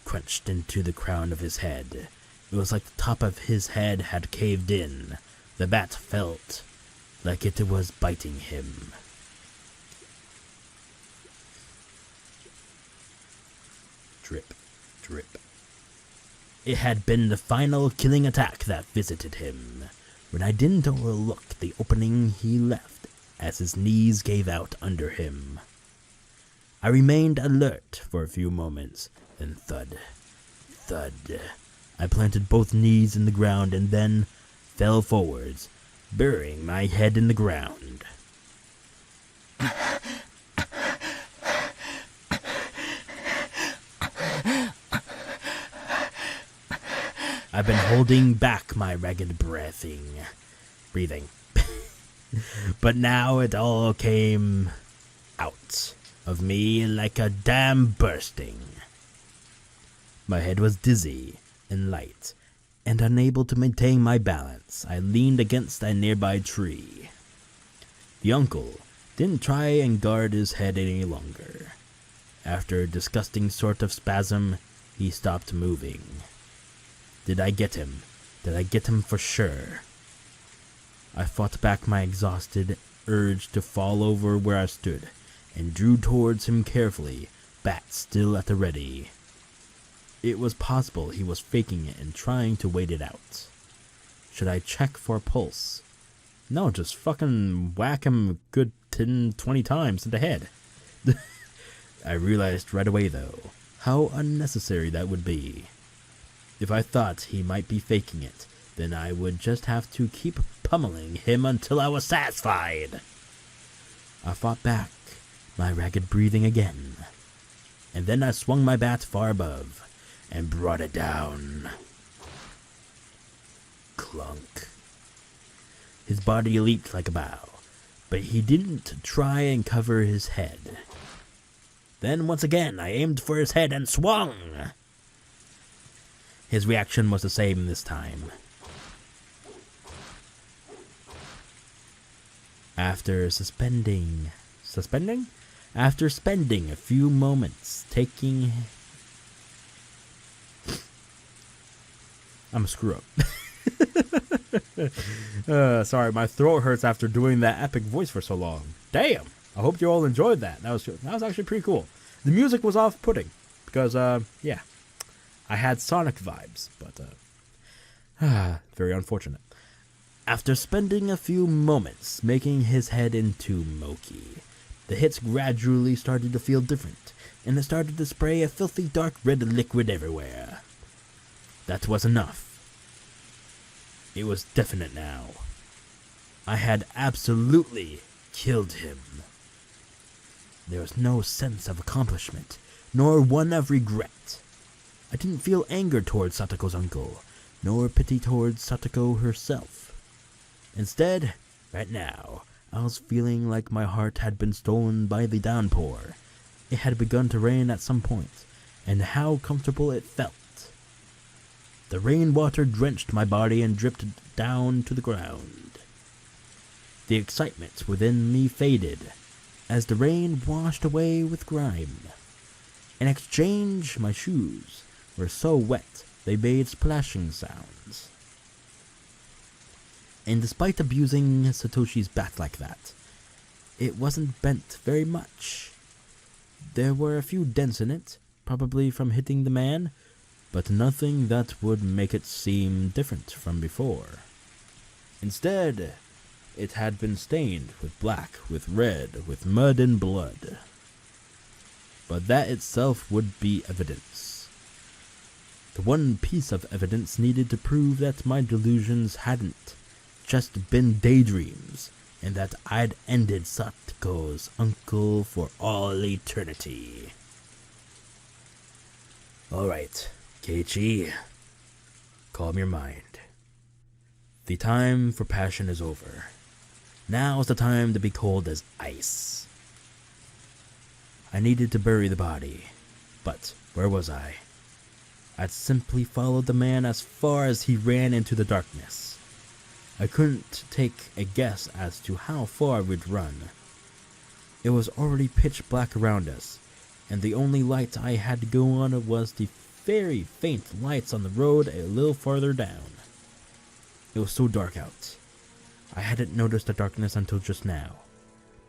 crunched into the crown of his head. It was like the top of his head had caved in. The bat felt like it was biting him. Drip, drip. It had been the final killing attack that visited him. When I didn't overlook the opening he left as his knees gave out under him. I remained alert for a few moments, then thud, thud. I planted both knees in the ground and then fell forwards, burying my head in the ground. I've been holding back my ragged breathing. But now it all came out of me like a dam bursting. My head was dizzy and light, and unable to maintain my balance, I leaned against a nearby tree. The uncle didn't try and guard his head any longer. After a disgusting sort of spasm, he stopped moving. Did I get him? Did I get him for sure? I fought back my exhausted urge to fall over where I stood, and drew towards him carefully, bat still at the ready. It was possible he was faking it and trying to wait it out. Should I check for a pulse? No, just fucking whack him a good 10, 20 times in the head. I realized right away, though, how unnecessary that would be. If I thought he might be faking it, then I would just have to keep pummeling him until I was satisfied. I fought back, my ragged breathing again, and then I swung my bat far above and brought it down. Clunk. His body leaped like a bow, but he didn't try and cover his head. Then once again I aimed for his head and swung. His reaction was the same this time. After spending a few moments taking... I'm a screw up. Sorry, my throat hurts after doing that epic voice for so long. Damn! I hope you all enjoyed that. That was actually pretty cool. The music was off-putting because, yeah, I had Sonic vibes, but very unfortunate. After spending a few moments making his head into Moki, the hits gradually started to feel different, and it started to spray a filthy dark red liquid everywhere. That was enough. It was definite now. I had absolutely killed him. There was no sense of accomplishment, nor one of regret. I didn't feel anger towards Satoko's uncle, nor pity towards Satoko herself. Instead, right now, I was feeling like my heart had been stolen by the downpour. It had begun to rain at some point, and how comfortable it felt. The rainwater drenched my body and dripped down to the ground. The excitement within me faded as the rain washed away with grime. In exchange, my shoes were so wet they made splashing sounds. And despite abusing Satoshi's bat like that, it wasn't bent very much. There were a few dents in it, probably from hitting the man, but nothing that would make it seem different from before. Instead, it had been stained with black, with red, with mud and blood. But that itself would be evidence. The one piece of evidence needed to prove that my delusions hadn't just been daydreams, and that I'd ended Satoko's uncle for all eternity. Alright, Keiichi, calm your mind. The time for passion is over. Now is the time to be cold as ice. I needed to bury the body, but where was I? I'd simply followed the man as far as he ran into the darkness. I couldn't take a guess as to how far we'd run. It was already pitch black around us, and the only light I had to go on was the very faint lights on the road a little farther down. It was so dark out. I hadn't noticed the darkness until just now.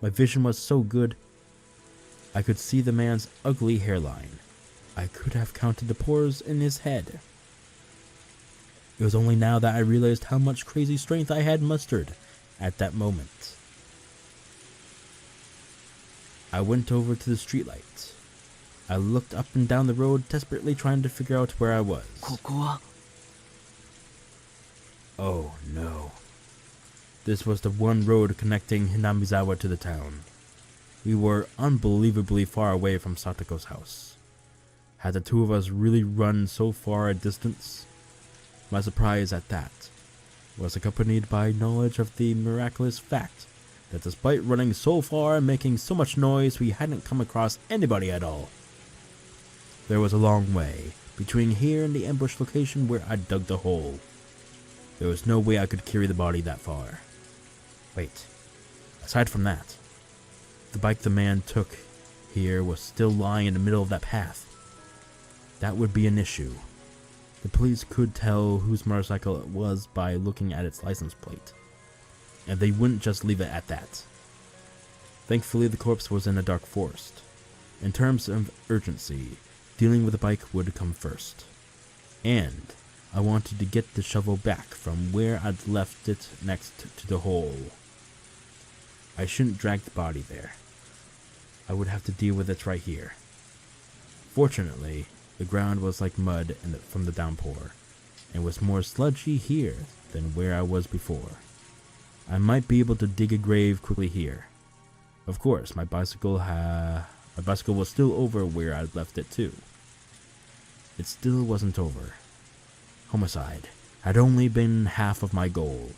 My vision was so good, I could see the man's ugly hairline. I could have counted the pores in his head. It was only now that I realized how much crazy strength I had mustered at that moment. I went over to the streetlight. I looked up and down the road, desperately trying to figure out where I was.
ここは
Oh no. This was the one road connecting Hinamizawa to the town. We were unbelievably far away from Satoko's house. Had the two of us really run so far a distance? My surprise at that was accompanied by knowledge of the miraculous fact that despite running so far and making so much noise, we hadn't come across anybody at all. There was a long way between here and the ambush location where I dug the hole. There was no way I could carry the body that far. Wait, aside from that, the bike the man took here was still lying in the middle of that path. That would be an issue. The police could tell whose motorcycle it was by looking at its license plate, and they wouldn't just leave it at that. Thankfully, the corpse was in a dark forest. In terms of urgency, dealing with the bike would come first. And I wanted to get the shovel back from where I'd left it next to the hole. I shouldn't drag the body there. I would have to deal with it right here. Fortunately, the ground was like mud from the downpour, and was more sludgy here than where I was before. I might be able to dig a grave quickly here. Of course, my bicycle was still over where I'd left it too. It still wasn't over. Homicide had only been half of my goal.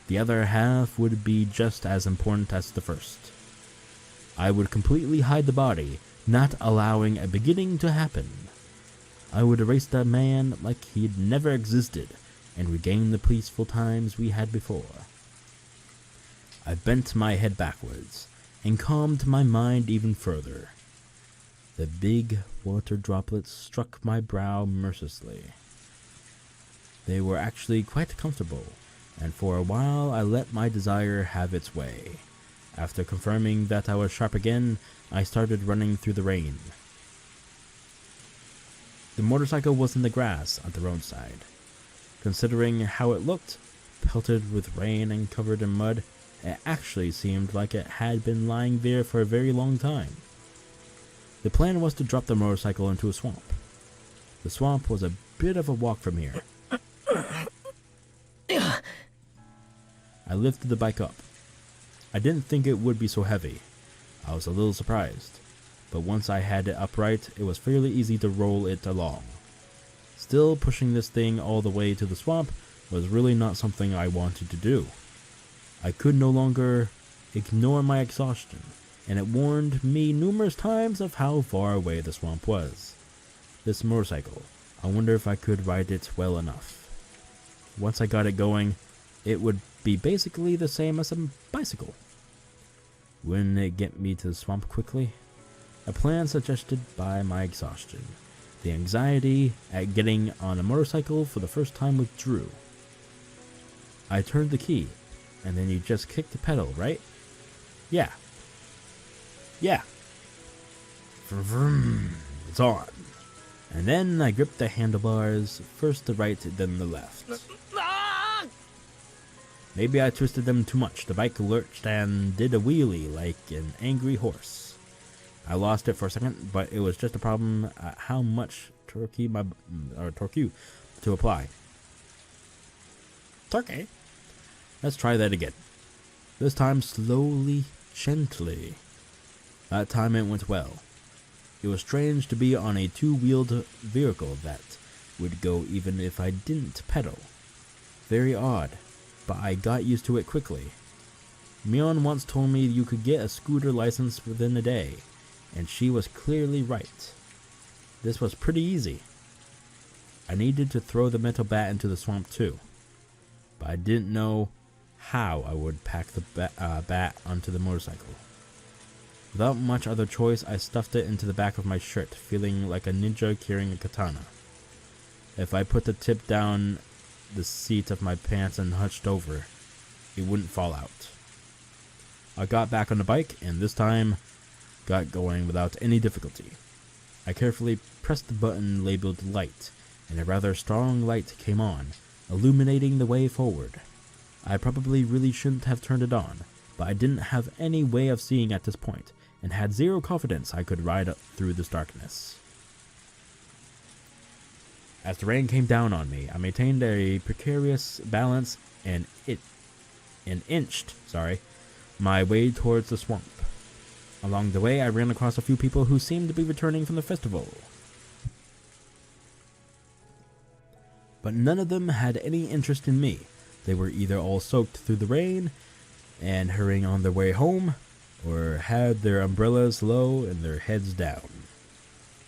The other half would be just as important as the first. I would completely hide the body, not allowing a beginning to happen. I would erase the man like he'd never existed, and regain the peaceful times we had before. I bent my head backwards, and calmed my mind even further. The big water droplets struck my brow mercilessly. They were actually quite comfortable, and for a while I let my desire have its way. After confirming that I was sharp again, I started running through the rain. The motorcycle was in the grass at the roadside. Considering how it looked, pelted with rain and covered in mud, it actually seemed like it had been lying there for a very long time. The plan was to drop the motorcycle into a swamp. The swamp was a bit of a walk from here. I lifted the bike up. I didn't think it would be so heavy. I was a little surprised, but once I had it upright, it was fairly easy to roll it along. Still, pushing this thing all the way to the swamp was really not something I wanted to do. I could no longer ignore my exhaustion, and it warned me numerous times of how far away the swamp was. This motorcycle, I wonder if I could ride it well enough. Once I got it going, it would be basically the same as a bicycle. Wouldn't it get me to the swamp quickly? A plan suggested by my exhaustion. The anxiety at getting on a motorcycle for the first time withdrew. I turned the key, and then you just kick the pedal, right? Yeah. Vroom, vroom. It's on. And then I gripped the handlebars, first the right, then the left. Maybe I twisted them too much. The bike lurched and did a wheelie like an angry horse. I lost it for a second, but it was just a problem at how much torque to apply. Torque? Let's try that again. This time slowly, gently. That time it went well. It was strange to be on a two-wheeled vehicle that would go even if I didn't pedal. Very odd, but I got used to it quickly. Mion once told me you could get a scooter license within a day, and she was clearly right. This was pretty easy. I needed to throw the metal bat into the swamp too, but I didn't know how I would pack the bat onto the motorcycle. Without much other choice, I stuffed it into the back of my shirt, feeling like a ninja carrying a katana. If I put the tip down the seat of my pants and hunched over, it wouldn't fall out. I got back on the bike, and this time got going without any difficulty. I carefully pressed the button labeled light, and a rather strong light came on, illuminating the way forward. I probably really shouldn't have turned it on, but I didn't have any way of seeing at this point, and had zero confidence I could ride up through this darkness. As the rain came down on me, I maintained a precarious balance and inched my way towards the swamp. Along the way, I ran across a few people who seemed to be returning from the festival. But none of them had any interest in me. They were either all soaked through the rain and hurrying on their way home, or had their umbrellas low and their heads down.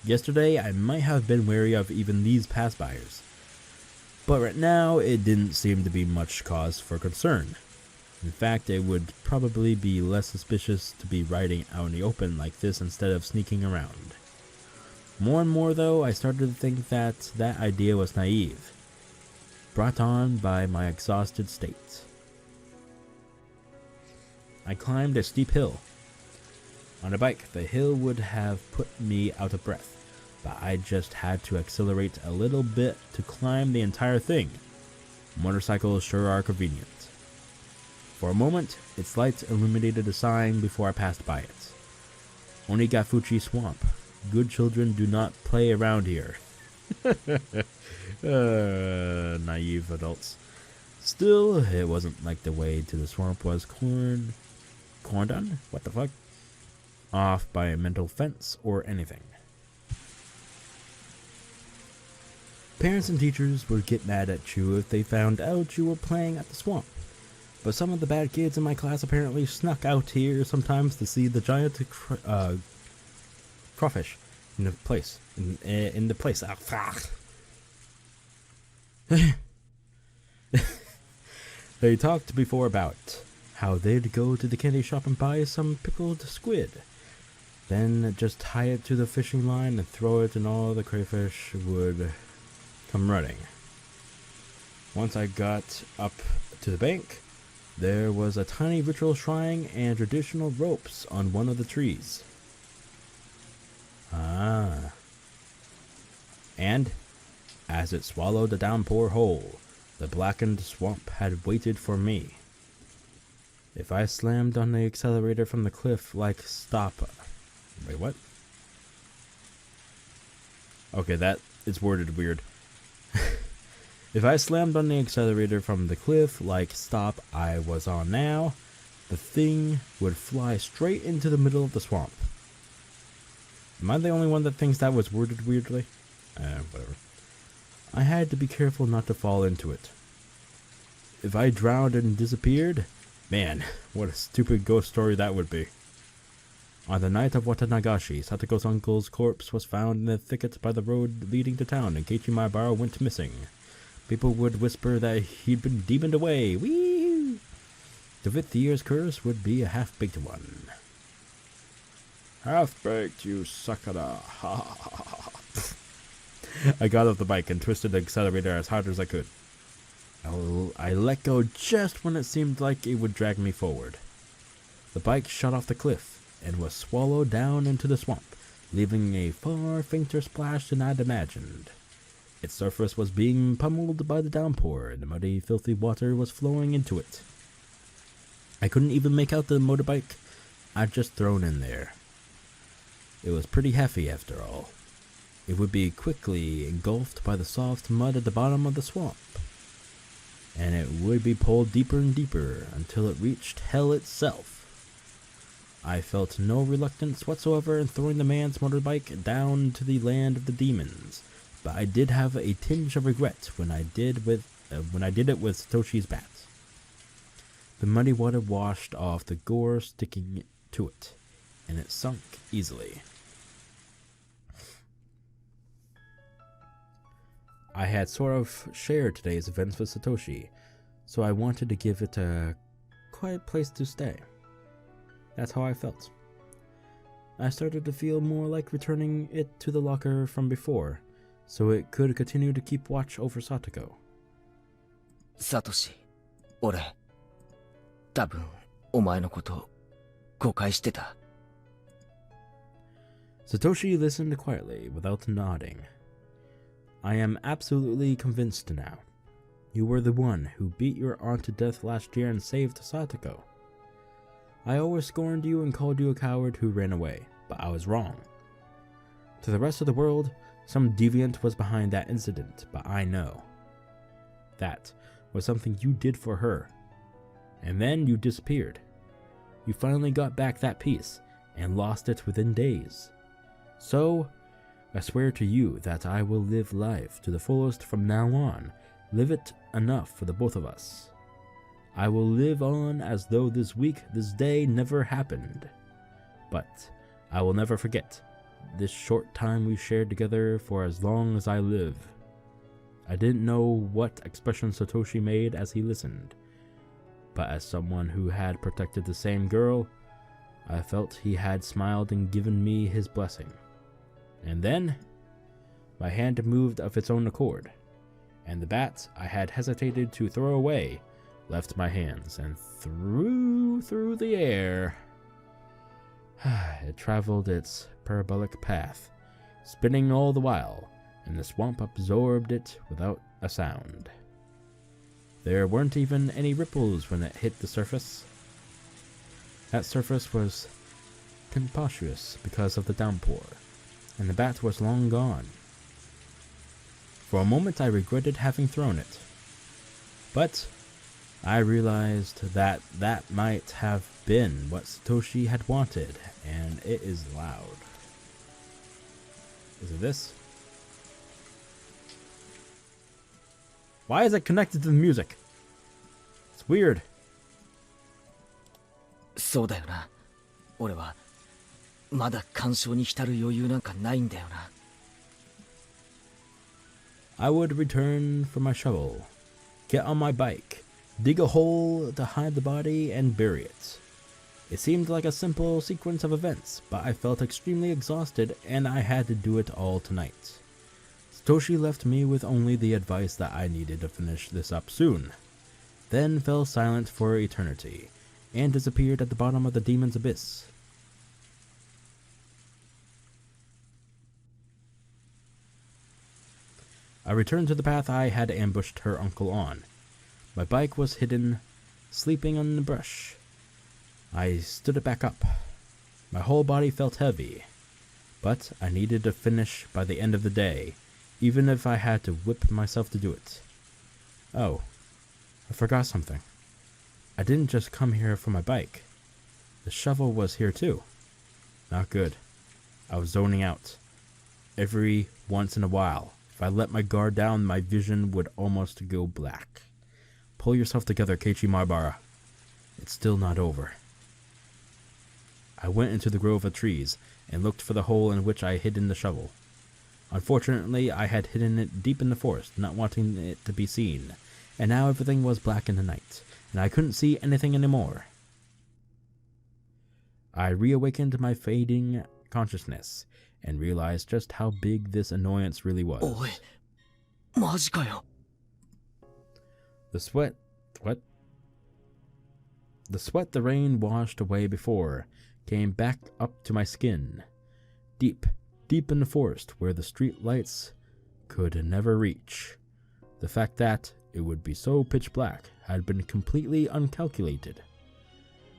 Yesterday, I might have been wary of even these passbyers, but right now it didn't seem to be much cause for concern. In fact, it would probably be less suspicious to be riding out in the open like this instead of sneaking around. More and more, though, I started to think that that idea was naive, brought on by my exhausted state. I climbed a steep hill. On a bike, the hill would have put me out of breath, but I just had to accelerate a little bit to climb the entire thing. Motorcycles sure are convenient. For a moment, its lights illuminated a sign before I passed by it. Onikakushi Swamp. Good children do not play around here. Naive adults. Still, it wasn't like the way to the swamp was cordoned? What the fuck? Off by a mental fence or anything. Parents and teachers would get mad at you if they found out you were playing at the swamp. But some of the bad kids in my class apparently snuck out here sometimes to see the giant crawfish in the place. In the place. They talked before about how they'd go to the candy shop and buy some pickled squid. Then just tie it to the fishing line and throw it, and all the crayfish would come running. Once I got up to the bank, there was a tiny ritual shrine and traditional ropes on one of the trees. And, as it swallowed the downpour whole, the blackened swamp had waited for me. If I slammed on the accelerator from the cliff like stop... Wait, what? Okay, that is worded weird. If I slammed on the accelerator from the cliff like stop I was on now, the thing would fly straight into the middle of the swamp. Am I the only one that thinks that was worded weirdly? Whatever. I had to be careful not to fall into it. If I drowned and disappeared, man, what a stupid ghost story that would be. On the night of Watanagashi, Satoko's uncle's corpse was found in the thicket by the road leading to town, and Keiichi Maebara went missing. People would whisper that he'd been demoned away. Whee! The 5th year's curse would be a half-baked one. Half-baked, you sucker. I got off the bike and twisted the accelerator as hard as I could. I let go just when it seemed like it would drag me forward. The bike shot off the cliff and was swallowed down into the swamp, leaving a far fainter splash than I'd imagined. Its surface was being pummeled by the downpour, and the muddy, filthy water was flowing into it. I couldn't even make out the motorbike I'd just thrown in there. It was pretty heavy after all. It would be quickly engulfed by the soft mud at the bottom of the swamp, and it would be pulled deeper and deeper until it reached hell itself. I felt no reluctance whatsoever in throwing the man's motorbike down to the land of the demons, but I did have a tinge of regret when I did it with Satoshi's bat. The muddy water washed off the gore sticking to it, and it sunk easily. I had sort of shared today's events with Satoshi, so I wanted to give it a quiet place to stay. That's how I felt. I started to feel more like returning it to the locker from before, so it could continue to keep watch over Satoko.
Satoshi, 俺、多分お前のこと誤解してた。
Satoshi listened quietly, without nodding. I am absolutely convinced now. You were the one who beat your aunt to death last year and saved Satoko. I always scorned you and called you a coward who ran away, but I was wrong. To the rest of the world, some deviant was behind that incident, but I know. That was something you did for her. And then you disappeared. You finally got back that piece and lost it within days. So, I swear to you that I will live life to the fullest from now on, live it enough for the both of us. I will live on as though this week, this day never happened. But I will never forget this short time we shared together for as long as I live. I didn't know what expression Satoshi made as he listened, but as someone who had protected the same girl, I felt he had smiled and given me his blessing. And then, my hand moved of its own accord, and the bat I had hesitated to throw away left my hands and through the air. It traveled its parabolic path, spinning all the while, and the swamp absorbed it without a sound. There weren't even any ripples when it hit the surface. That surface was tempestuous because of the downpour, and the bat was long gone. For a moment I regretted having thrown it, but I realized that that might have been what Satoshi had wanted, and it is loud. Is it this? Why is it connected to the music? It's weird.
そうだよな。俺はまだ感傷に浸る余裕なんかないんだよな。
I would return for my shovel, get on my bike, dig a hole to hide the body, and bury it. It seemed like a simple sequence of events, but I felt extremely exhausted, and I had to do it all tonight. Satoshi left me with only the advice that I needed to finish this up soon, then fell silent for eternity, and disappeared at the bottom of the demon's abyss. I returned to the path I had ambushed her uncle on. My bike was hidden, sleeping on the brush. I stood it back up. My whole body felt heavy, but I needed to finish by the end of the day, even if I had to whip myself to do it. Oh, I forgot something. I didn't just come here for my bike. The shovel was here too. Not good. I was zoning out. Every once in a while, if I let my guard down, my vision would almost go black. Pull yourself together, Keiichi Maebara. It's still not over. I went into the grove of trees and looked for the hole in which I had hidden the shovel. Unfortunately, I had hidden it deep in the forest, not wanting it to be seen, and now everything was black in the night, and I couldn't see anything anymore. I reawakened my fading consciousness and realized just how big this annoyance really was.
おい、マジかよ。
The sweat the rain washed away before came back up to my skin. Deep in the forest where the street lights could never reach. The fact that it would be so pitch black had been completely uncalculated.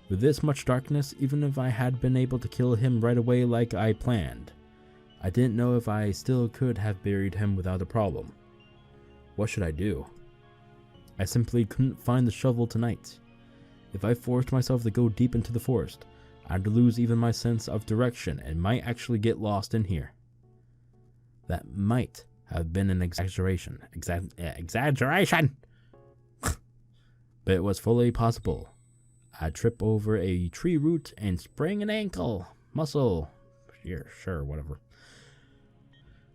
With this much darkness, even if I had been able to kill him right away like I planned, I didn't know if I still could have buried him without a problem. What should I do? I simply couldn't find the shovel tonight. If I forced myself to go deep into the forest, I'd lose even my sense of direction and might actually get lost in here. That might have been an exaggeration. Exaggeration! But it was fully possible. I'd trip over a tree root and sprain an ankle, muscle. Sure, whatever.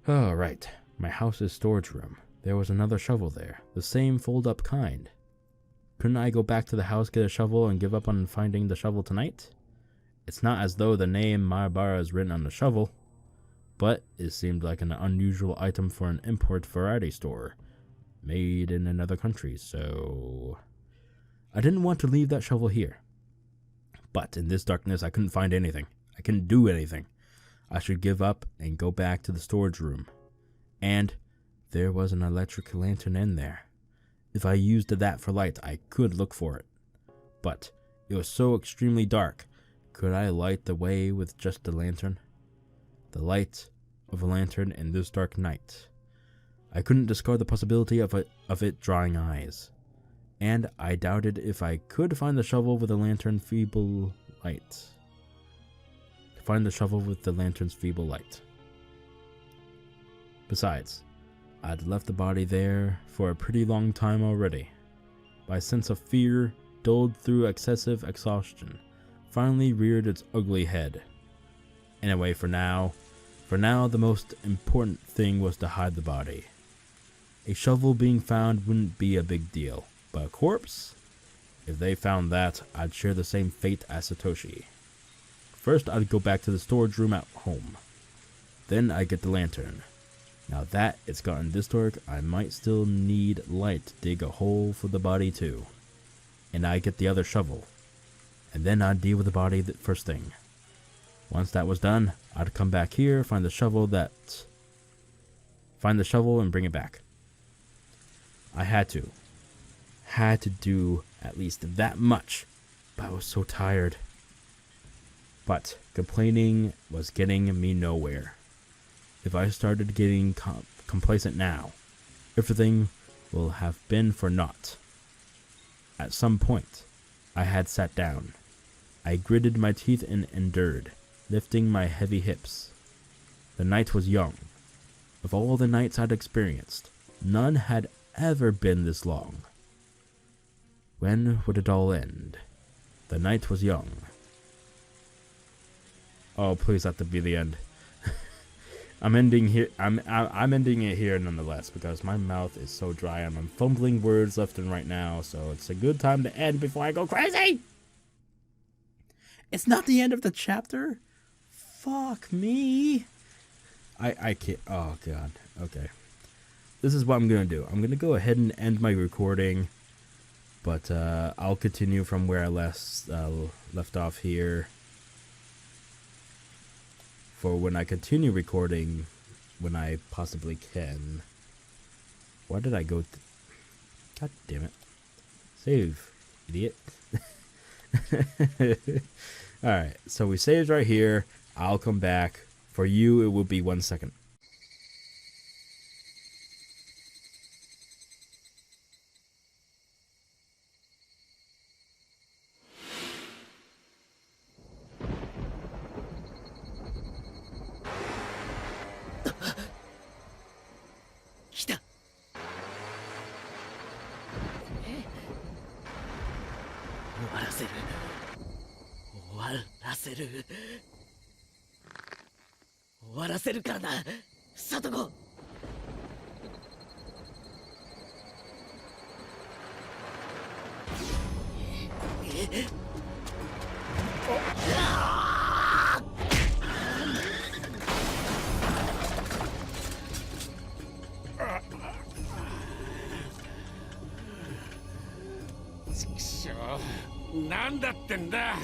Oh, right. My house's storage room. There was another shovel there, the same fold-up kind. Couldn't I go back to the house, get a shovel, and give up on finding the shovel tonight? It's not as though the name Maebara is written on the shovel, but it seemed like an unusual item for an import variety store, made in another country, so I didn't want to leave that shovel here. But in this darkness, I couldn't find anything. I couldn't do anything. I should give up and go back to the storage room. And there was an electric lantern in there. If I used that for light, I could look for it. But It was so extremely dark. Could I light the way with just a lantern? The light of a lantern in this dark night. I couldn't discard the possibility of it drawing eyes. And I doubted if I could find the shovel with the lantern's feeble light. Besides, I'd left the body there for a pretty long time already. My sense of fear, dulled through excessive exhaustion, finally reared its ugly head. Anyway, for now, the most important thing was to hide the body. A shovel being found wouldn't be a big deal, but a corpse? If they found that, I'd share the same fate as Satoshi. First, I'd go back to the storage room at home. Then I'd get the lantern. Now that it's gotten this dark, I might still need light to dig a hole for the body too. And I'd get the other shovel. And then I'd deal with the body first thing. Once that was done, I'd come back here, find the shovel and bring it back. I had to do at least that much, but I was so tired. But complaining was getting me nowhere. If I started getting complacent now, everything will have been for naught. At some point, I had sat down. I gritted my teeth and endured, lifting my heavy hips. The night was young. Of all the nights I'd experienced, none had ever been this long. When would it all end? The night was young. Oh, please let that be the end. I'm ending here. I'm ending it here nonetheless because my mouth is so dry and I'm fumbling words left and right now. So it's a good time to end before I go crazy. It's not the end of the chapter. Fuck me. I can't. Oh god. Okay. This is what I'm gonna do. I'm gonna go ahead and end my recording, but I'll continue from where I left off here. For when I continue recording, when I possibly can. Why did I go? God damn it! Save, idiot. All right, so we saved right here. I'll come back. For you, it will be 1 second.
Satoko!
なんだってんだ。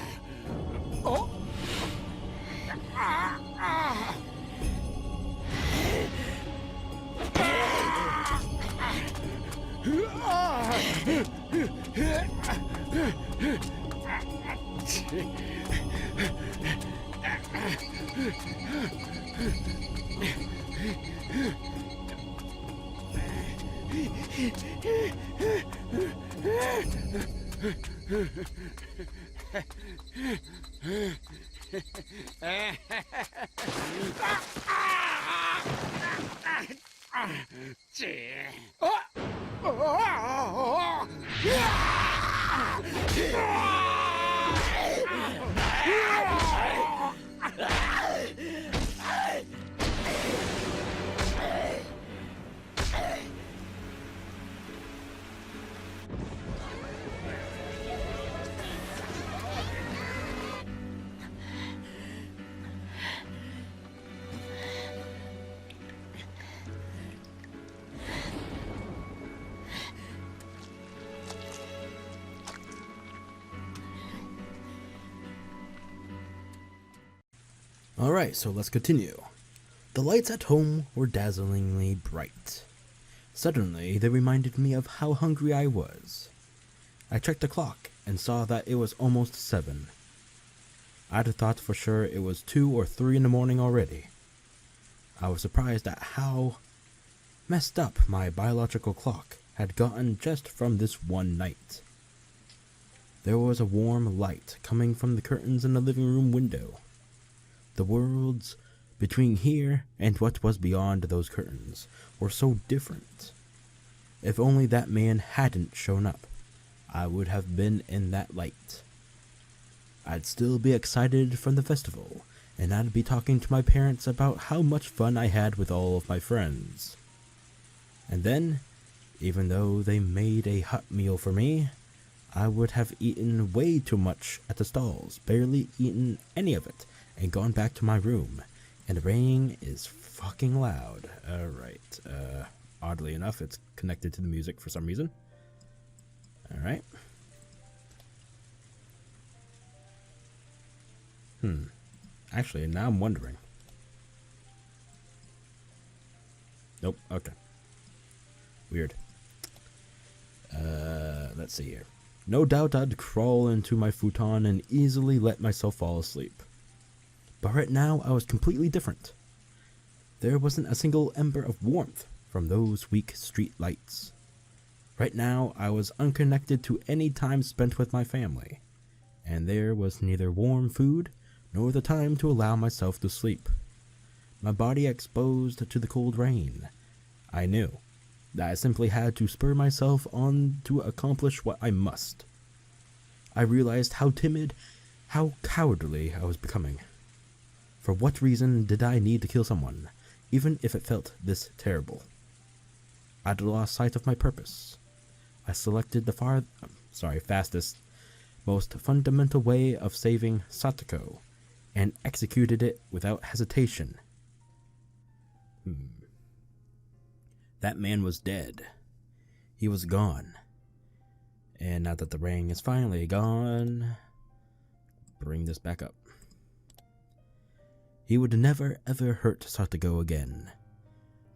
Alright, so let's continue. The lights at home were dazzlingly bright. Suddenly, they reminded me of how hungry I was. I checked the clock. and saw that it was almost 7. I'd have thought for sure it was 2 or 3 in the morning already. I was surprised at how messed up my biological clock had gotten just from this one night. There was a warm light coming from the curtains in the living room window. The worlds between here and what was beyond those curtains were so different. If only that man hadn't shown up, I would have been in that light. I'd still be excited from the festival, and I'd be talking to my parents about how much fun I had with all of my friends. And then, even though they made a hot meal for me, I would have eaten way too much at the stalls, barely eaten any of it, and gone back to my room. And the rain is fucking loud. Alright, oddly enough, it's connected to the music for some reason. Alright. Actually, now I'm wondering. Nope, okay. Weird. Let's see here. No doubt I'd crawl into my futon and easily let myself fall asleep. But right now, I was completely different. There wasn't a single ember of warmth from those weak street lights. Right now, I was unconnected to any time spent with my family, and there was neither warm food nor the time to allow myself to sleep. My body exposed to the cold rain. I knew that I simply had to spur myself on to accomplish what I must. I realized how timid, how cowardly I was becoming. For what reason did I need to kill someone, even if it felt this terrible? I'd lost sight of my purpose. I selected the fastest, most fundamental way of saving Satoko, and executed it without hesitation. That man was dead. He was gone. And now that the rain is finally gone, bring this back up. He would never ever hurt Satoko again.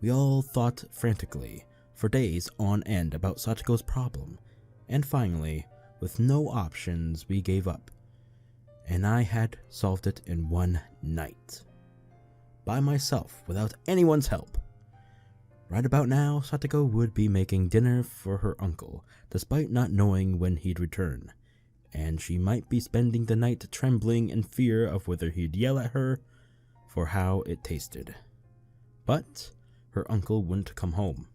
We all thought frantically for days on end about Satoko's problem, and finally, with no options, we gave up. And I had solved it in one night. By myself, without anyone's help. Right about now, Satoko would be making dinner for her uncle, despite not knowing when he'd return, and she might be spending the night trembling in fear of whether he'd yell at her for how it tasted. But her uncle wouldn't come home.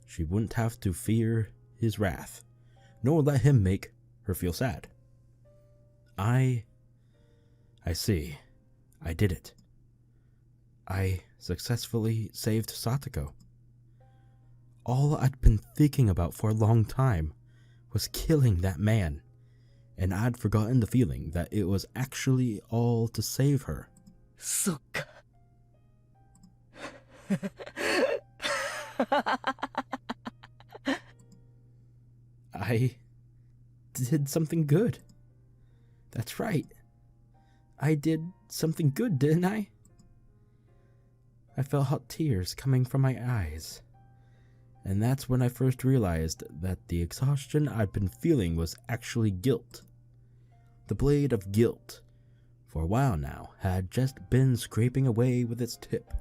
She wouldn't have to fear his wrath, nor let him make her feel sad. I see. I did it. I successfully saved Satoko. All I'd been thinking about for a long time was killing that man, and I'd forgotten the feeling that it was actually all to save her.
そっか。
I did something good. That's right. I did something good, didn't I? I felt hot tears coming from my eyes. And that's when I first realized that the exhaustion I'd been feeling was actually guilt. The blade of guilt, for a while now, had just been scraping away with its tip,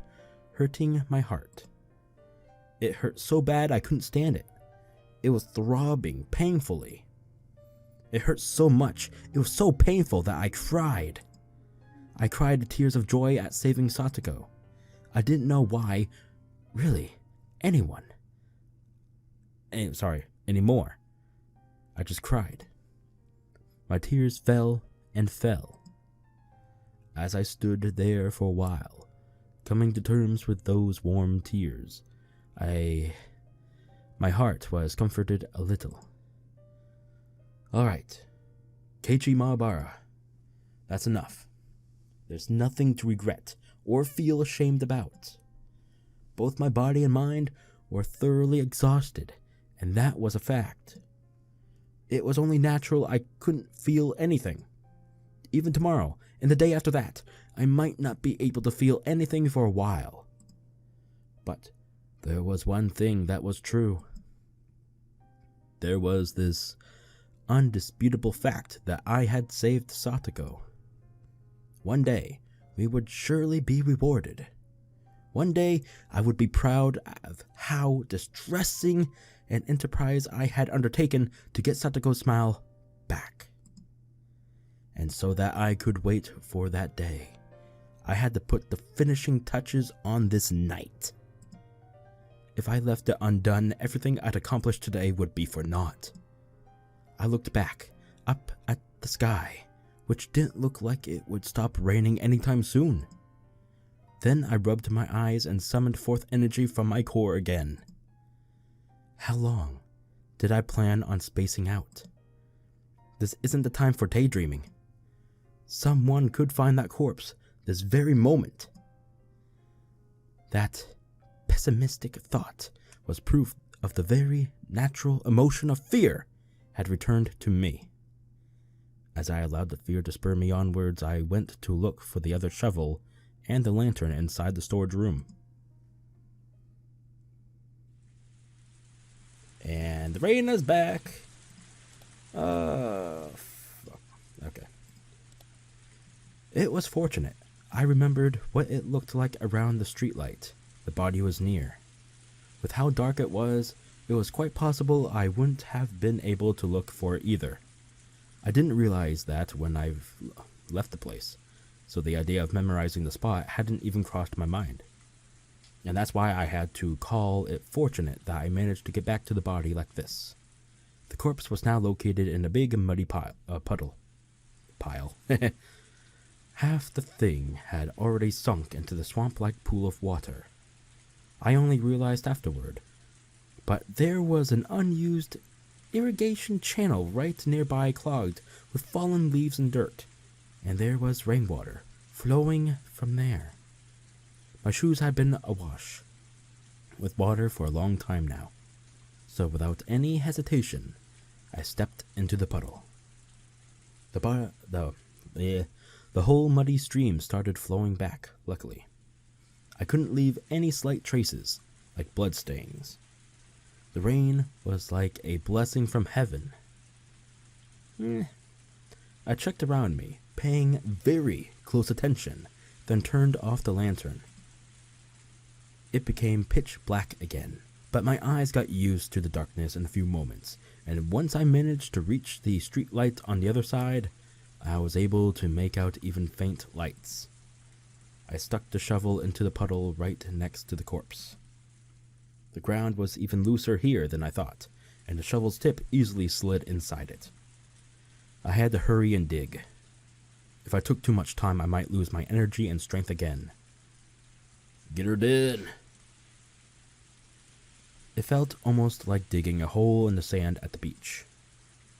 hurting my heart. It hurt so bad I couldn't stand it. It was throbbing painfully. It hurt so much, it was so painful that I cried. I cried tears of joy at saving Satoko. I didn't know why, really, anyone. Anymore. I just cried. My tears fell and fell. As I stood there for a while, coming to terms with those warm tears, my heart was comforted a little. Alright, Keiichi Maebara. That's enough. There's nothing to regret or feel ashamed about. Both my body and mind were thoroughly exhausted, and that was a fact. It was only natural I couldn't feel anything. Even tomorrow, and the day after that, I might not be able to feel anything for a while. But there was one thing that was true. There was this undisputable fact that I had saved Satoko. One day, we would surely be rewarded. One day, I would be proud of how distressing an enterprise I had undertaken to get Satoko's smile back. And so that I could wait for that day, I had to put the finishing touches on this night. If I left it undone, everything I'd accomplished today would be for naught. I looked back, up at the sky, which didn't look like it would stop raining anytime soon. Then I rubbed my eyes and summoned forth energy from my core again. How long did I plan on spacing out? This isn't the time for daydreaming. Someone could find that corpse this very moment. That pessimistic thought was proof of the very natural emotion of fear had returned to me. As I allowed the fear to spur me onwards, I went to look for the other shovel and the lantern inside the storage room. And the rain is back. Okay. It was fortunate. I remembered what it looked like around the streetlight. The body was near. With how dark it was quite possible I wouldn't have been able to look for it either. I didn't realize that when I left the place, so the idea of memorizing the spot hadn't even crossed my mind. And that's why I had to call it fortunate that I managed to get back to the body like this. The corpse was now located in a big muddy puddle. Half the thing had already sunk into the swamp-like pool of water. I only realized afterward, but there was an unused irrigation channel right nearby clogged with fallen leaves and dirt, and there was rainwater flowing from there. My shoes had been awash with water for a long time now, so without any hesitation, I stepped into the puddle. The whole muddy stream started flowing back, luckily. I couldn't leave any slight traces, like bloodstains. The rain was like a blessing from heaven. I checked around me, paying very close attention, then turned off the lantern. It became pitch black again, but my eyes got used to the darkness in a few moments, and once I managed to reach the streetlight on the other side, I was able to make out even faint lights. I stuck the shovel into the puddle right next to the corpse. The ground was even looser here than I thought, and the shovel's tip easily slid inside it. I had to hurry and dig. If I took too much time, I might lose my energy and strength again. Get her dead. It felt almost like digging a hole in the sand at the beach.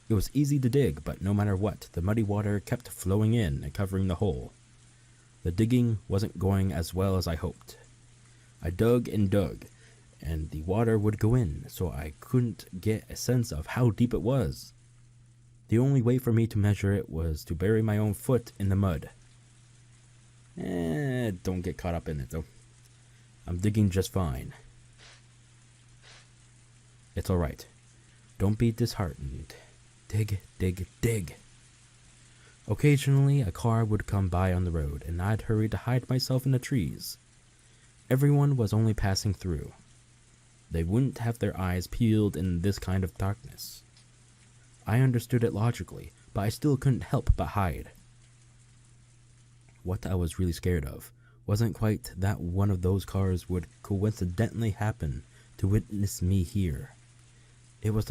It was easy to dig, but no matter what, the muddy water kept flowing in and covering the hole. The digging wasn't going as well as I hoped. I dug, and the water would go in, so I couldn't get a sense of how deep it was. The only way for me to measure it was to bury my own foot in the mud. Don't get caught up in it, though. I'm digging just fine. It's alright. Don't be disheartened. Dig, dig, dig. Occasionally, a car would come by on the road, and I'd hurry to hide myself in the trees. Everyone was only passing through. They wouldn't have their eyes peeled in this kind of darkness. I understood it logically, but I still couldn't help but hide. What I was really scared of wasn't quite that one of those cars would coincidentally happen to witness me here. It was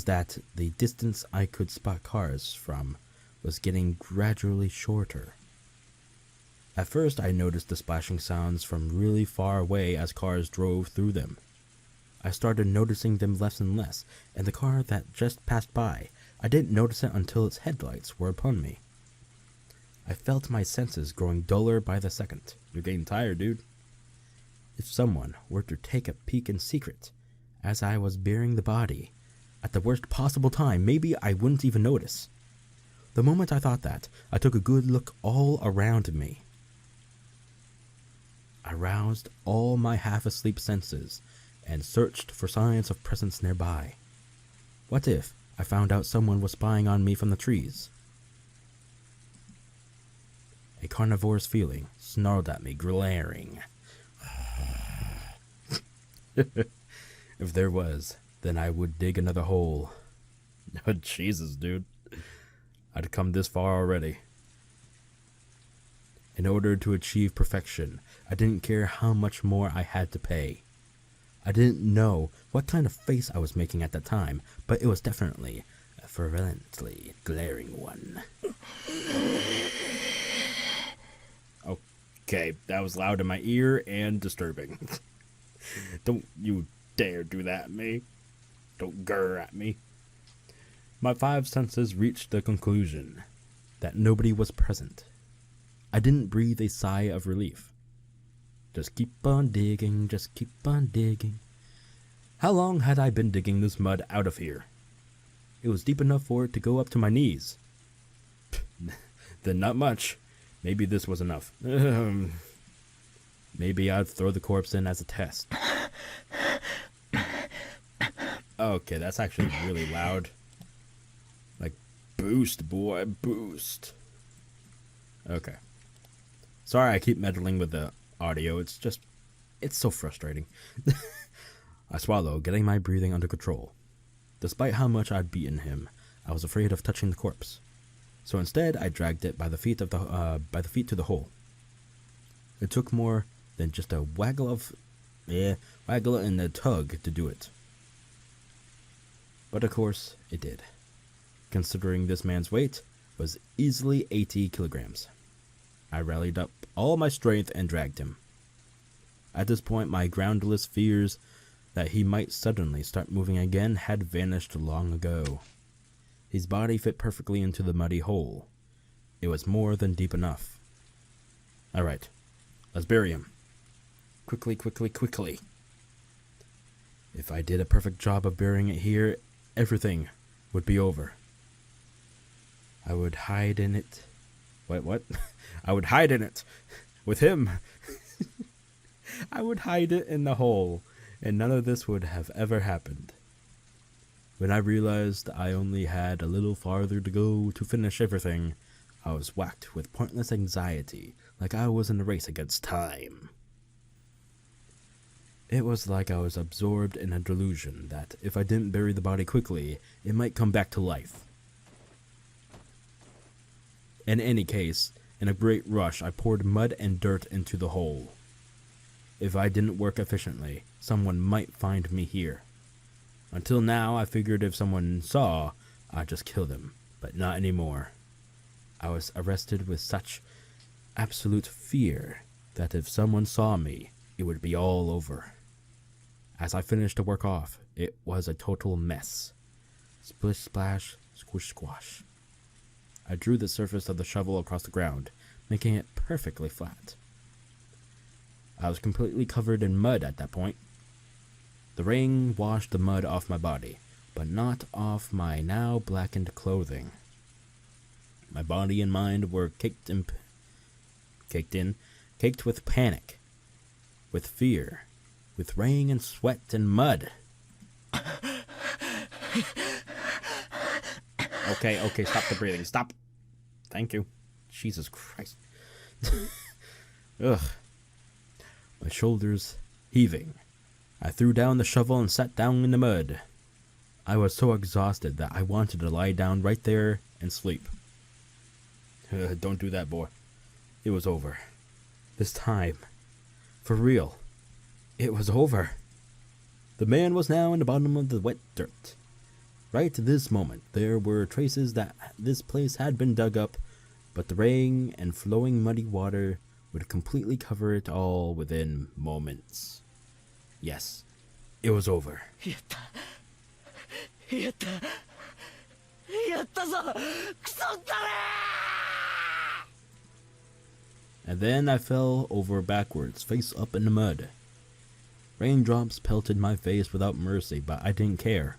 that the distance I could spot cars from was getting gradually shorter. At first, I noticed the splashing sounds from really far away as cars drove through them. I started noticing them less and less, and the car that just passed by, I didn't notice it until its headlights were upon me. I felt my senses growing duller by the second. You're getting tired, dude. If someone were to take a peek in secret, as I was burying the body, at the worst possible time, maybe I wouldn't even notice. The moment I thought that, I took a good look all around me. I roused all my half-asleep senses and searched for signs of presence nearby. What if I found out someone was spying on me from the trees. A carnivorous feeling snarled at me, glaring. If there was, then I would dig another hole. Oh, Jesus, dude. I'd come this far already. In order to achieve perfection, I didn't care how much more I had to pay. I didn't know what kind of face I was making at the time, but it was definitely a virulently glaring one. Okay, that was loud in my ear and disturbing. Don't you dare do that at me. Don't grr at me. My 5 senses reached the conclusion that nobody was present. I didn't breathe a sigh of relief. Just keep on digging, just keep on digging. How long had I been digging this mud out of here? It was deep enough for it to go up to my knees. Then not much. Maybe this was enough. Maybe I'd throw the corpse in as a test. Okay, that's actually really loud. Like, boost, boy, boost. Okay. Sorry I keep meddling with the audio. It's so frustrating. I swallow, getting my breathing under control. Despite how much I'd beaten him, I was afraid of touching the corpse. So instead, I dragged it by the feet to the hole. It took more than just a waggle and a tug to do it. But of course, it did. Considering this man's weight was easily 80 kilograms. I rallied up all my strength and dragged him. At this point, my groundless fears that he might suddenly start moving again had vanished long ago. His body fit perfectly into the muddy hole. It was more than deep enough. Alright, let's bury him. Quickly, quickly, quickly. If I did a perfect job of burying it here, everything would be over. I would hide in it. What? I would hide in it. With him. I would hide it in the hole, and none of this would have ever happened. When I realized I only had a little farther to go to finish everything, I was whacked with pointless anxiety, like I was in a race against time. It was like I was absorbed in a delusion that if I didn't bury the body quickly, it might come back to life. In any case, in a great rush, I poured mud and dirt into the hole. If I didn't work efficiently, someone might find me here. Until now, I figured if someone saw, I'd just kill them, but not anymore. I was arrested with such absolute fear that if someone saw me, it would be all over. As I finished the work off, it was a total mess. Splish splash, squish squash. I drew the surface of the shovel across the ground, making it perfectly flat. I was completely covered in mud at that point. The rain washed the mud off my body, but not off my now blackened clothing. My body and mind were caked with panic, with fear, with rain and sweat and mud. Okay, stop the breathing, stop. Thank you. Jesus Christ. Ugh. My shoulders heaving. I threw down the shovel and sat down in the mud. I was so exhausted that I wanted to lie down right there and sleep. Don't do that, boy. It was over. This time. For real. It was over. The man was now in the bottom of the wet dirt. Right this moment, there were traces that this place had been dug up, but the rain and flowing muddy water would completely cover it all within moments. Yes, it was over. And then I fell over backwards, face up in the mud. Raindrops pelted my face without mercy, but I didn't care.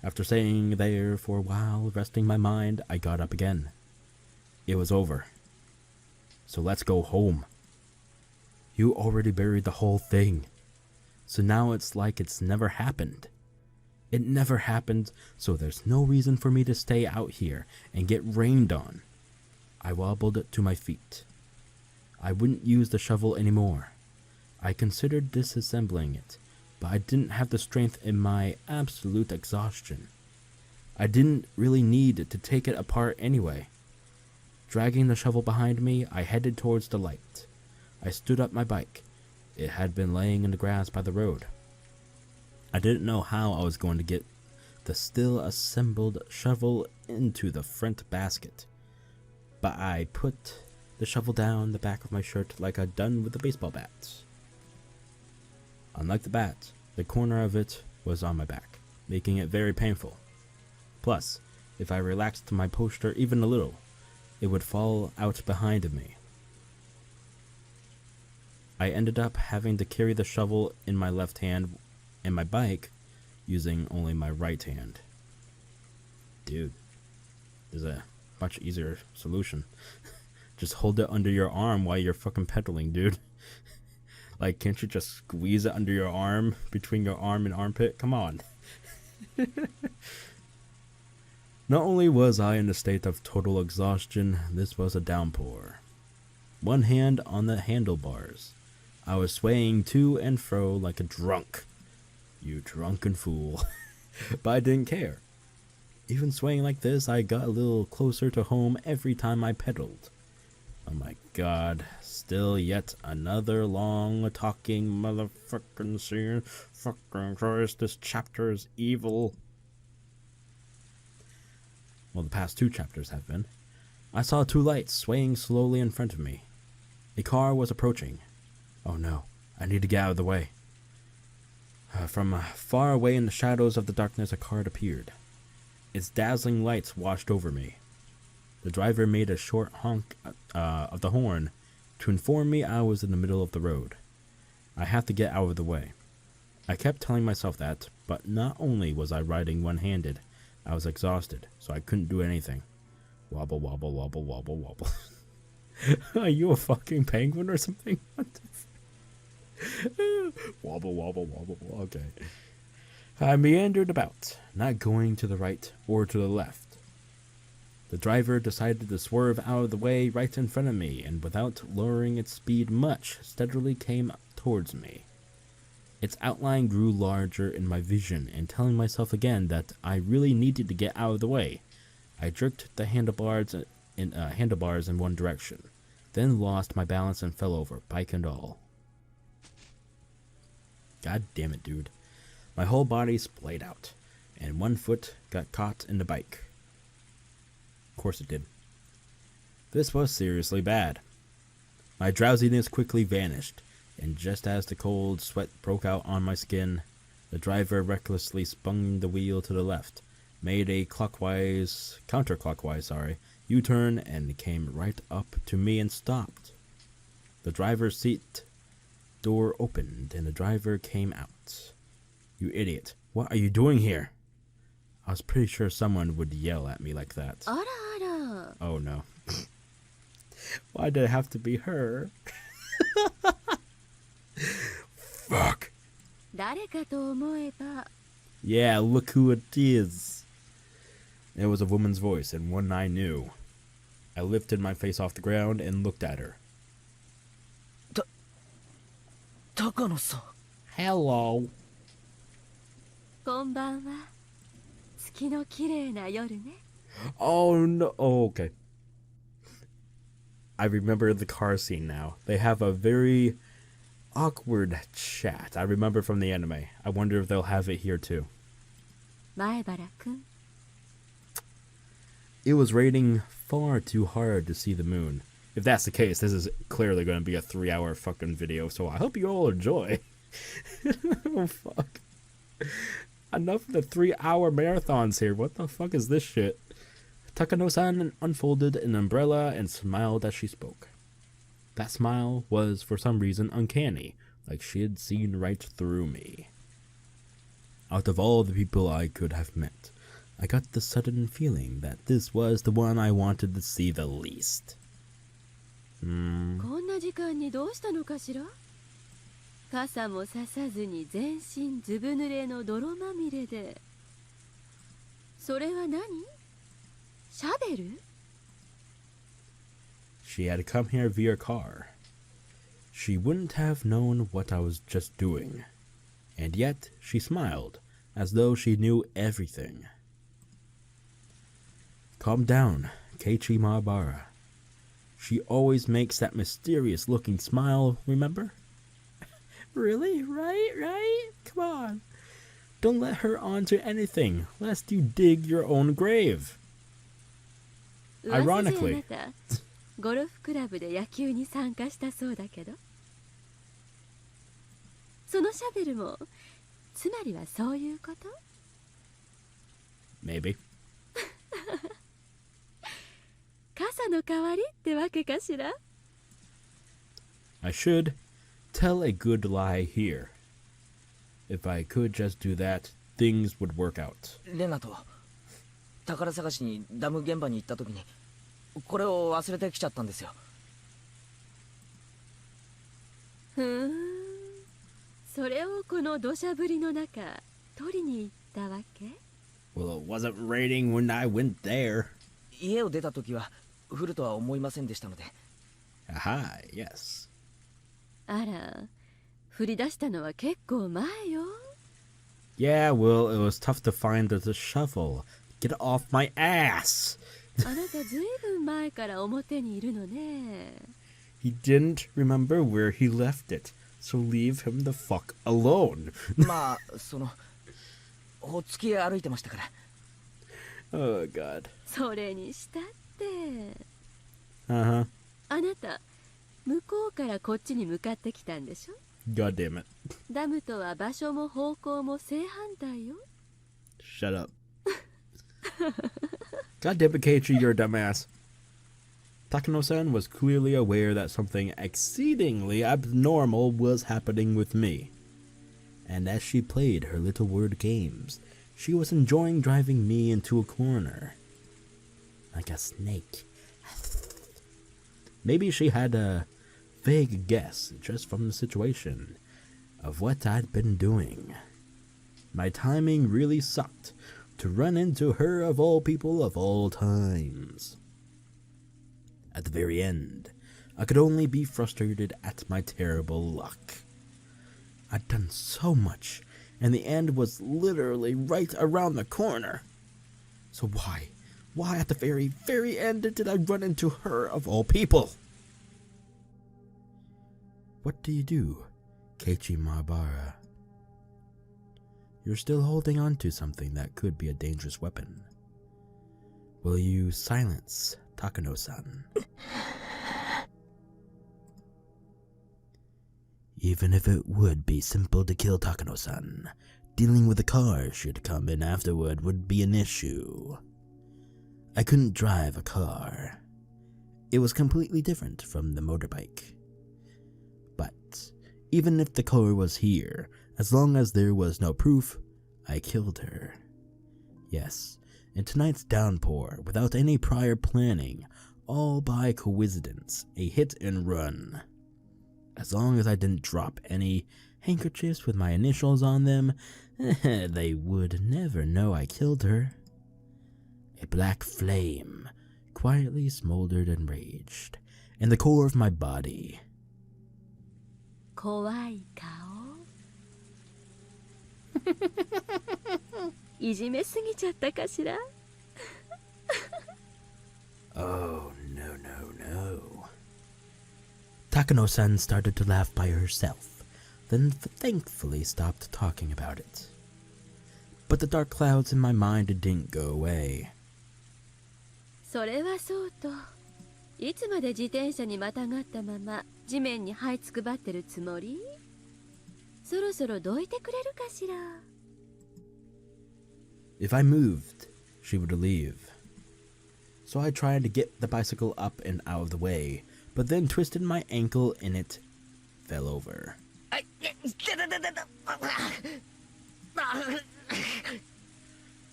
After staying there for a while, resting my mind, I got up again. It was over. So let's go home. You already buried the whole thing. So now it's like it's never happened. It never happened, so there's no reason for me to stay out here and get rained on. I wobbled to my feet. I wouldn't use the shovel anymore. I considered disassembling it, but I didn't have the strength in my absolute exhaustion. I didn't really need to take it apart anyway. Dragging the shovel behind me, I headed towards the light. I stood up my bike. It had been laying in the grass by the road. I didn't know how I was going to get the still assembled shovel into the front basket, but I put the shovel down the back of my shirt like I'd done with the baseball bats. Unlike the bat, the corner of it was on my back, making it very painful. Plus, if I relaxed my posture even a little, it would fall out behind me. I ended up having to carry the shovel in my left hand and my bike using only my right hand. Dude, there's a much easier solution. Just hold it under your arm while you're fucking pedaling, dude. Like, can't you just squeeze it under your arm, between your arm and armpit? Come on. Not only was I in a state of total exhaustion, this was a downpour. One hand on the handlebars. I was swaying to and fro like a drunk. You drunken fool. But I didn't care. Even swaying like this, I got a little closer to home every time I pedaled. Oh my god, still yet another long talking motherfucking scene. Fucking Christ, this chapter is evil. Well, the past 2 chapters have been. I saw 2 lights swaying slowly in front of me. A car was approaching. Oh no, I need to get out of the way. From far away in the shadows of the darkness, a car appeared. Its dazzling lights washed over me. The driver made a short honk of the horn to inform me I was in the middle of the road. I have to get out of the way. I kept telling myself that, but not only was I riding one-handed, I was exhausted, so I couldn't do anything. Wobble, wobble, wobble, wobble, wobble. Are you a fucking penguin or something? What the wobble, wobble, wobble. Okay. I meandered about, not going to the right or to the left. The driver decided to swerve out of the way right in front of me, and without lowering its speed much, steadily came towards me. Its outline grew larger in my vision, and telling myself again that I really needed to get out of the way, I jerked the handlebars in one direction, then lost my balance and fell over, bike and all. God damn it, dude. My whole body splayed out, and one foot got caught in the bike. Of course it did. This was seriously bad. My drowsiness quickly vanished, and just as the cold sweat broke out on my skin, the driver recklessly spun the wheel to the left, made a counterclockwise, U-turn, and came right up to me and stopped. The driver's seat door opened, and the driver came out. You idiot. What are you doing here? I was pretty sure someone would yell at me like that. Oh no. Why did it have to be her? Fuck. Yeah, look who it is. It was a woman's voice, and one I knew. I lifted my face off the ground and looked at her.
Takano-san.
Hello. Oh no. Oh, okay. I remember the car scene now. They have a very awkward chat. I remember from the anime. I wonder if they'll have it here too.
Maebara-kun.
It was raining far too hard to see the moon. If that's the case, this is clearly going to be a 3-hour fucking video, so I hope you all enjoy. Oh, fuck. Enough of the 3-hour marathons here. What the fuck is this shit? Takano-san unfolded an umbrella and smiled as she spoke. That smile was, for some reason, uncanny, like she had seen right through me. Out of all the people I could have met, I got the sudden feeling that this was the one I wanted to see the least.
それは何？シャベル？
She had come here via car. She wouldn't have known what I was just doing. And yet she smiled, as though she knew everything. Calm down, Keiichi Maebara. She always makes that mysterious-looking smile, remember? Really? Right? Come on. Don't let her onto anything, lest you dig your own grave. Ironically.
噂じゃあなた、ゴルフクラブで野球に参加したそうだけど。そのシャベルも、つまりはそういうこと？
Maybe.
傘の代わりってわけかしら？
I should tell a good lie here. If I could just do that, things would work out.
レナと宝探しにダム現場に行った時にこれを忘れてきちゃったんですよ。
それをこの土砂降りの中取りに行ったわけ？
Well, it wasn't raining when I went there.
家を出た時は降るとは思いませんでしたので。
Aha, yes.
あら、降り出したのは結構前よ。
Yeah, well, it was tough to find the shovel. Get off my ass!
あなたずいぶん前から表にいるのね。
He didn't remember where he left it, so leave him the fuck alone.
まあ、ほっつき歩いてましたから。
Oh, God.
それにしたって。
Uh-huh.
あなた、向こうからこっちに向かってきたんでしょ？
God damn it.
ダムとは場所も方向も正反対よ。
Shut up. God damn it, Keiichi, you're a dumbass. Takano-san was clearly aware that something exceedingly abnormal was happening with me. And as she played her little word games, she was enjoying driving me into a corner. Like a snake. Maybe she had a vague guess, just from the situation, of what I'd been doing. My timing really sucked to run into her of all people of all times. At the very end, I could only be frustrated at my terrible luck. I'd done so much, and the end was literally right around the corner. So why at the very, very end did I run into her of all people? What do you do, Keiichi Maebara? You're still holding on to something that could be a dangerous weapon. Will you silence Takano-san? Even if it would be simple to kill Takano-san, dealing with the car should come in afterward would be an issue. I couldn't drive a car. It was completely different from the motorbike. But even if the car was here, as long as there was no proof, I killed her. Yes, in tonight's downpour, without any prior planning, all by coincidence, a hit and run. As long as I didn't drop any handkerchiefs with my initials on them, they would never know I killed her. A black flame quietly smoldered and raged in the core of my body.
怖い顔。いじめすぎちゃったかしら？
Oh, no. Takano-san started to laugh by herself, then thankfully stopped talking about it. But the dark clouds in my mind didn't go away.
それはそうと、いつまで自転車にまたがったまま地面に這いつくばってるつもり？そろそろどいてくれるかしら？
If I moved, she would leave. So I tried to get the bicycle up and out of the way, but then twisted my ankle and it fell over.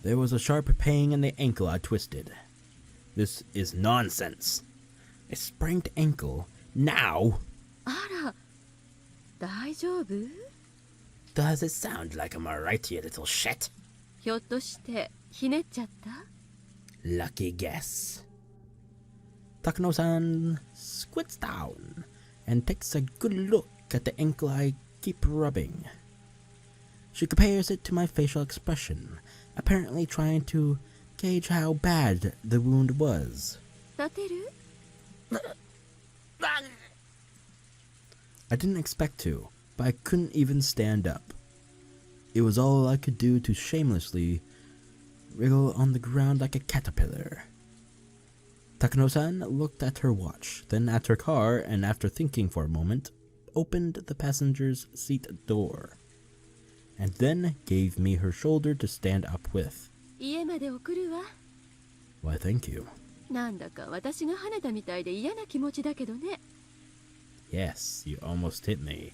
There was a sharp pain in the ankle I twisted. This is nonsense. A sprained ankle? Now?
あら、大丈夫？
Does it sound like I'm alright, you little shit?
ひょっとしてひねっちゃった？
Lucky guess. Takano-san squints down and takes a good look at the ankle I keep rubbing. She compares it to my facial expression, apparently trying to gauge how bad the wound was.
立てる？
I didn't expect to, but I couldn't even stand up. It was all I could do to shamelessly wriggle on the ground like a caterpillar. Takano-san looked at her watch, then at her car, and after thinking for a moment, opened the passenger's seat door, and then gave me her shoulder to stand up with.
家まで送るわ。
Why, thank you.
なんだか私が跳ねたみたいで嫌な気持ちだけどね。
Yes, you almost hit me,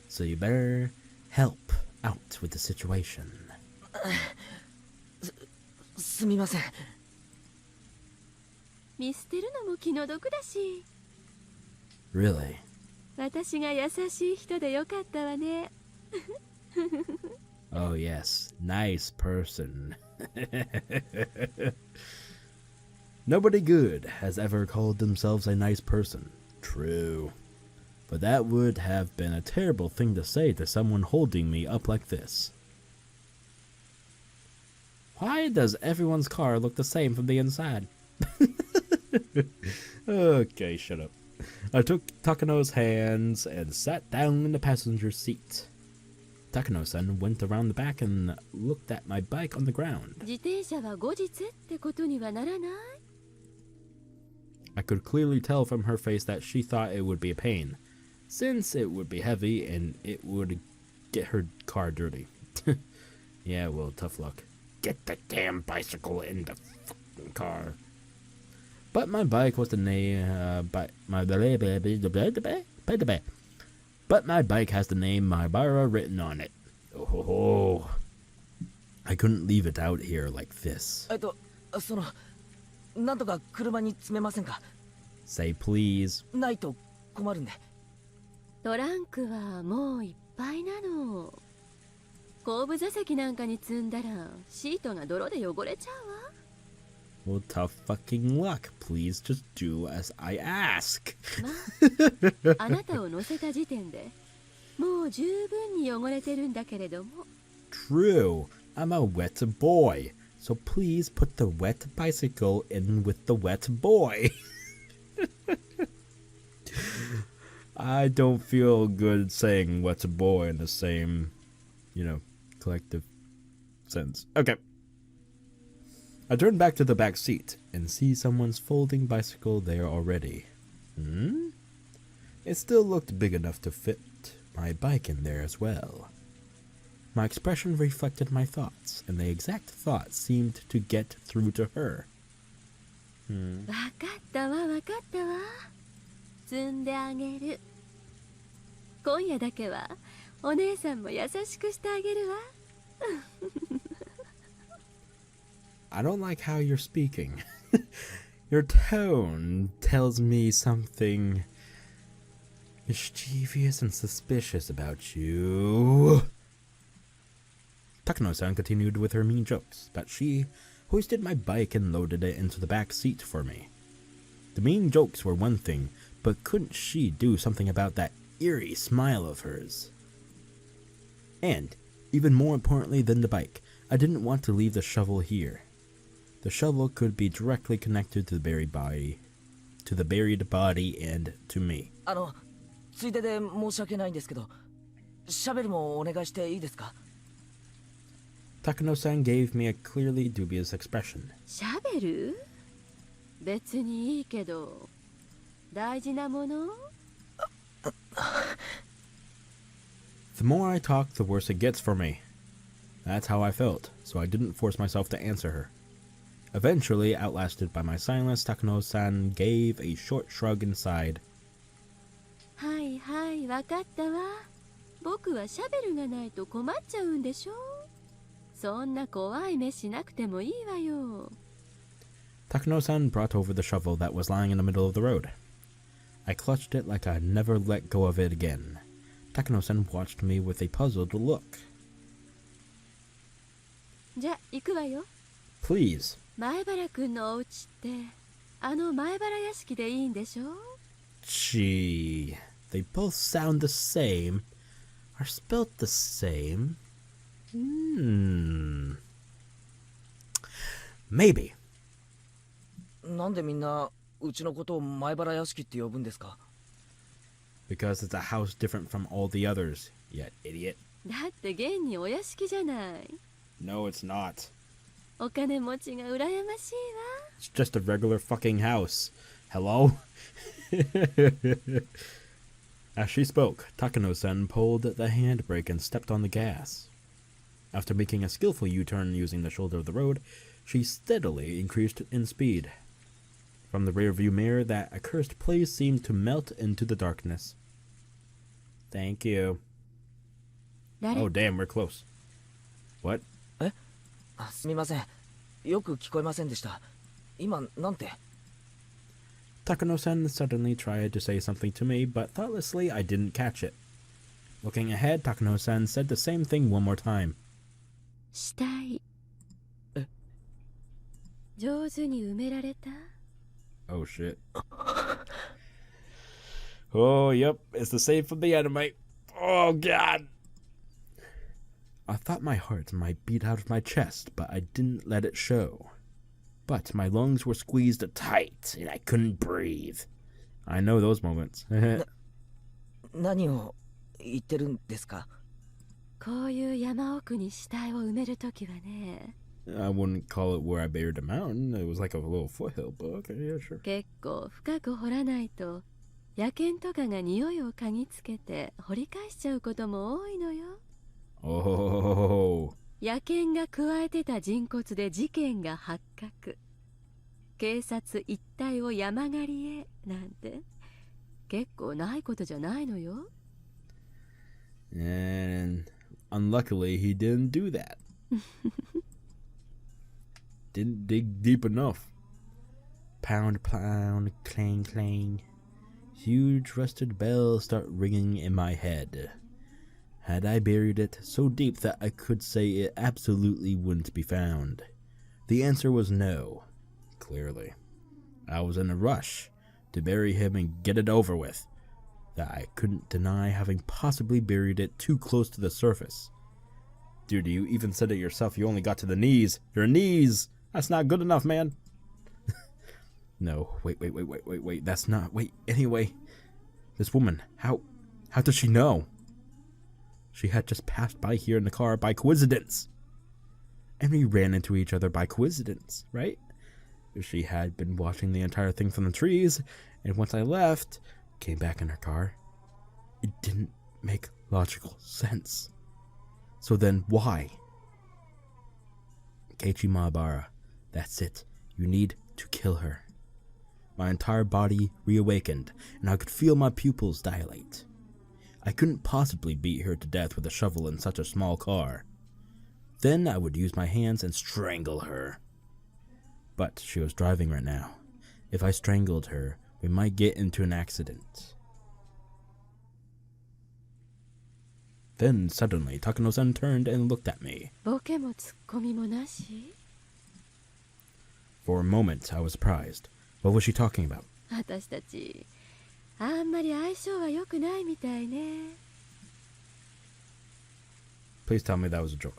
so you better help out with the situation.
すみません。
見捨てるのも気の毒だし。
Really?
私が優しい人でよかったわね。
Oh yes, nice person. Nobody good has ever called themselves a nice person. True. But that would have been a terrible thing to say to someone holding me up like this. Why does everyone's car look the same from the inside? Okay, shut up. I took Takano's hands and sat down in the passenger seat. Takano-san went around the back and looked at my bike on the ground.
自転車は後日ってことにはならない？
I could clearly tell from her face that she thought it would be a pain, since it would be heavy and it would get her car dirty. Yeah, well, tough luck. Get the damn bicycle in the fucking car. But my bike was the name, but my bike has the name Maebara written on it. Oh, I couldn't leave it out here like this.
なんとか車に詰めませんか？
Say please.
ないと困るんで。
トランクはもういっぱいなの。後部座席なんかに積んだらシートが泥で汚れちゃうわ。
Well, tough fucking luck. Please just do as I ask.
まあ、あなたを乗せた時点でもう十分に汚れてるんだけれども。
True. I'm a wet boy. So please put the wet bicycle in with the wet boy. I don't feel good saying wet boy in the same, collective sense. Okay. I turn back to the back seat and see someone's folding bicycle there already. It still looked big enough to fit my bike in there as well. My expression reflected my thoughts, and the exact thought seemed to get through to her.
わかったわわかったわ。積んであげる。今夜だけはお姉さんも優しくしてあげるわ。
I don't like how you're speaking. Your tone tells me something mischievous and suspicious about you. Takano-san continued with her mean jokes, but she hoisted my bike and loaded it into the back seat for me. The mean jokes were one thing, but couldn't she do something about that eerie smile of hers? And, even more importantly than the bike, I didn't want to leave the shovel here. The shovel could be directly connected to the buried body, and to me.
ついでで申し訳ないんですけど、シャベルもお願いしていいですか？
Takano-san gave me a clearly dubious expression.
シャベル？別にいいけど、大事なもの？
The more I talk, the worse it gets for me. That's how I felt, so I didn't force myself to answer her. Eventually, outlasted by my silence, Takano-san gave a short shrug and sighed.
はいはい、わかったわ。僕はシャベルがないと困っちゃうんでしょ。そんな怖い目しなくてもいいわよ。
Takano-san brought over the shovel that was lying in the middle of the road. I clutched it like I'd never let go of it again. Takano-san watched me with a puzzled look.
じゃ、行くわよ。
Please.
前原くんのお家ってあの前原屋敷でいいんでしょ？
Gee, they both sound the same, are spelt the same. Maybe.
なんでみんなうちのことを前原屋敷って呼ぶんですか？
Because it's a house different from all the others, you idiot.
だって現にお屋敷じゃない。
No, it's not.
お金持ちが羨ましいわ。
It's just a regular fucking house. Hello? As she spoke, Takano-san pulled the handbrake and stepped on the gas. After making a skillful U-turn using the shoulder of the road, she steadily increased in speed. From the rearview mirror, that accursed place seemed to melt into the darkness. Thank you.
誰？
Oh, damn, we're close. What?
あ、すみません。よく聞こえませんでした。今、なんて？
Takano-san suddenly tried to say something to me, but thoughtlessly I didn't catch it. Looking ahead, Takano-san said the same thing one more time.
死体。上手に埋められた？
Oh shit. Oh, yep, it's the same from the anime. Oh god. I thought my heart might beat out of my chest, but I didn't let it show. But my lungs were squeezed tight, and I couldn't breathe. I know those moments.
何を言ってるんですか？
こういう山奥に死体を埋めるときはね。
I wouldn't call it where I buried a mountain. It was like a little foothill, but okay, yeah, sure.
結構深く掘らないと野犬とかが匂いを嗅ぎつけて掘り返しちゃうことも多いのよ。
Oh.
野犬が加えてた人骨で事件が発覚。警察一帯を山狩りへなんて結構ないことじゃないのよ。
And unluckily, he didn't do that. Didn't dig deep enough. Pound, pound, clang, clang. Huge rusted bells start ringing in my head. Had I buried it so deep that I could say it absolutely wouldn't be found? The answer was no. Clearly. I was in a rush to bury him and get it over with, that I couldn't deny having possibly buried it too close to the surface. Dude, you even said it yourself, you only got to the knees. Your knees! That's not good enough, man. No, wait, that's not, anyway. This woman, how does she know? She had just passed by here in the car by coincidence. And we ran into each other by coincidence, right? She had been watching the entire thing from the trees, and once I left, came back in her car. It didn't make logical sense. So then why? Keiichi Maebara, that's it. You need to kill her. My entire body reawakened, and I could feel my pupils dilate. I couldn't possibly beat her to death with a shovel in such a small car. Then I would use my hands and strangle her. But she was driving right now. If I strangled her, we might get into an accident. Then suddenly Takano-san turned and looked at me.
ボケもツッコミもなし？
For a moment I was surprised. What was she talking about?
私たちあんまり相性は良くないみたいね。
Please tell me that was a joke.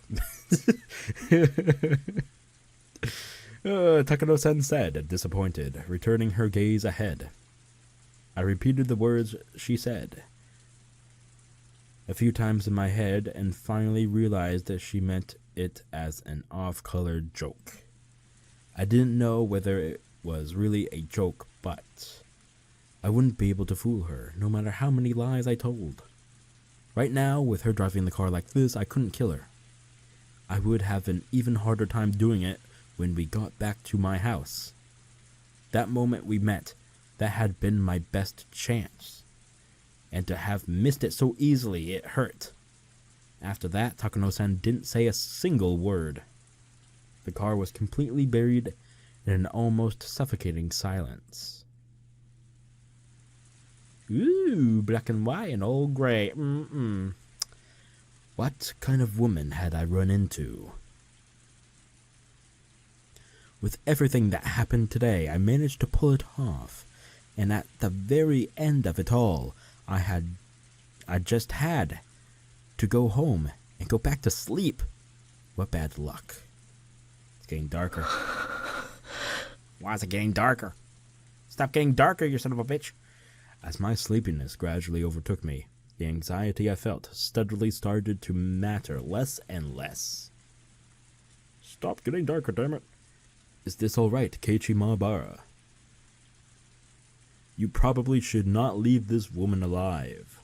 Takano-san said, disappointed, returning her gaze ahead. I repeated the words she said a few times in my head and finally realized that she meant it as an off-colored joke. I didn't know whether it was really a joke, but I wouldn't be able to fool her, no matter how many lies I told. Right now, with her driving the car like this, I couldn't kill her. I would have an even harder time doing it when we got back to my house. That moment we met, that had been my best chance. And to have missed it so easily, it hurt. After that, Takano-san didn't say a single word. The car was completely buried in an almost suffocating silence. Ooh, black and white and all gray. What kind of woman had I run into? With everything that happened today, I managed to pull it off. And at the very end of it all, I just had to go home and go back to sleep. What bad luck. It's getting darker. Why is it getting darker? Stop getting darker, you son of a bitch. As my sleepiness gradually overtook me, the anxiety I felt steadily started to matter less and less. Stop getting darker, damn it. Is this alright, Keiichi Maebara? You probably should not leave this woman alive.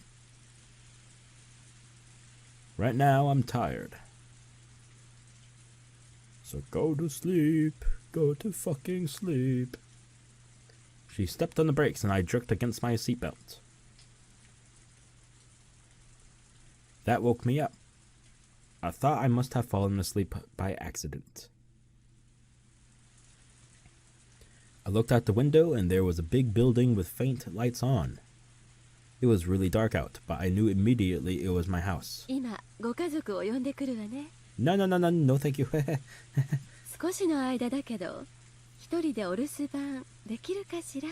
Right now, I'm tired. So go to sleep. Go to fucking sleep. She stepped on the brakes and I jerked against my seatbelt. That woke me up. I thought I must have fallen asleep by accident. I looked out the window and there was a big building with faint lights on. It was really dark out, but I knew immediately it was my house.
今ご家族を呼んでくるわね。
No, thank you.
少しの間だけど、一人でお留守番できるかしら。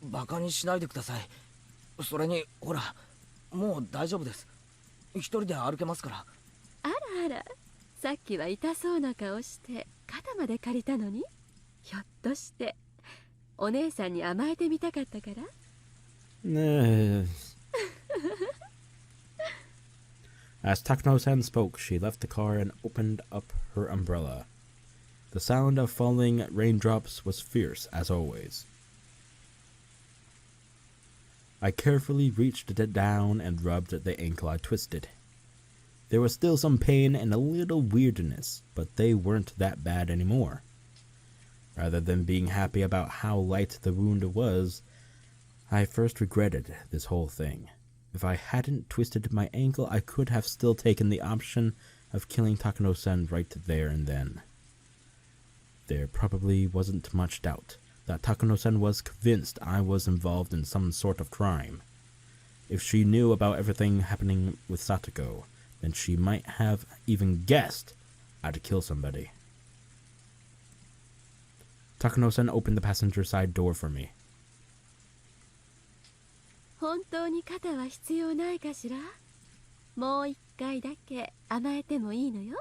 バカにしないでください。それにほら、もう大丈夫です。一人で歩けますから。
あらあら、さっきは痛そうな顔して肩まで借りたのに、ひょっとしてお姉さんに甘えてみたかったから。
As Takano-san spoke, she left the car and opened up her umbrella. The sound of falling raindrops was fierce, as always. I carefully reached it down and rubbed the ankle I twisted. There was still some pain and a little weirdness, but they weren't that bad anymore. Rather than being happy about how light the wound was, I first regretted this whole thing. If I hadn't twisted my ankle, I could have still taken the option of killing Takano-san right there and then. There probably wasn't much doubt that Takano-san was convinced I was involved in some sort of crime. If she knew about everything happening with Satoko, then she might have even guessed I'd kill somebody. Takano-san opened the passenger side door for me.
本当に肩は必要ないかしら。もう一回だけ甘えてもいいのよ。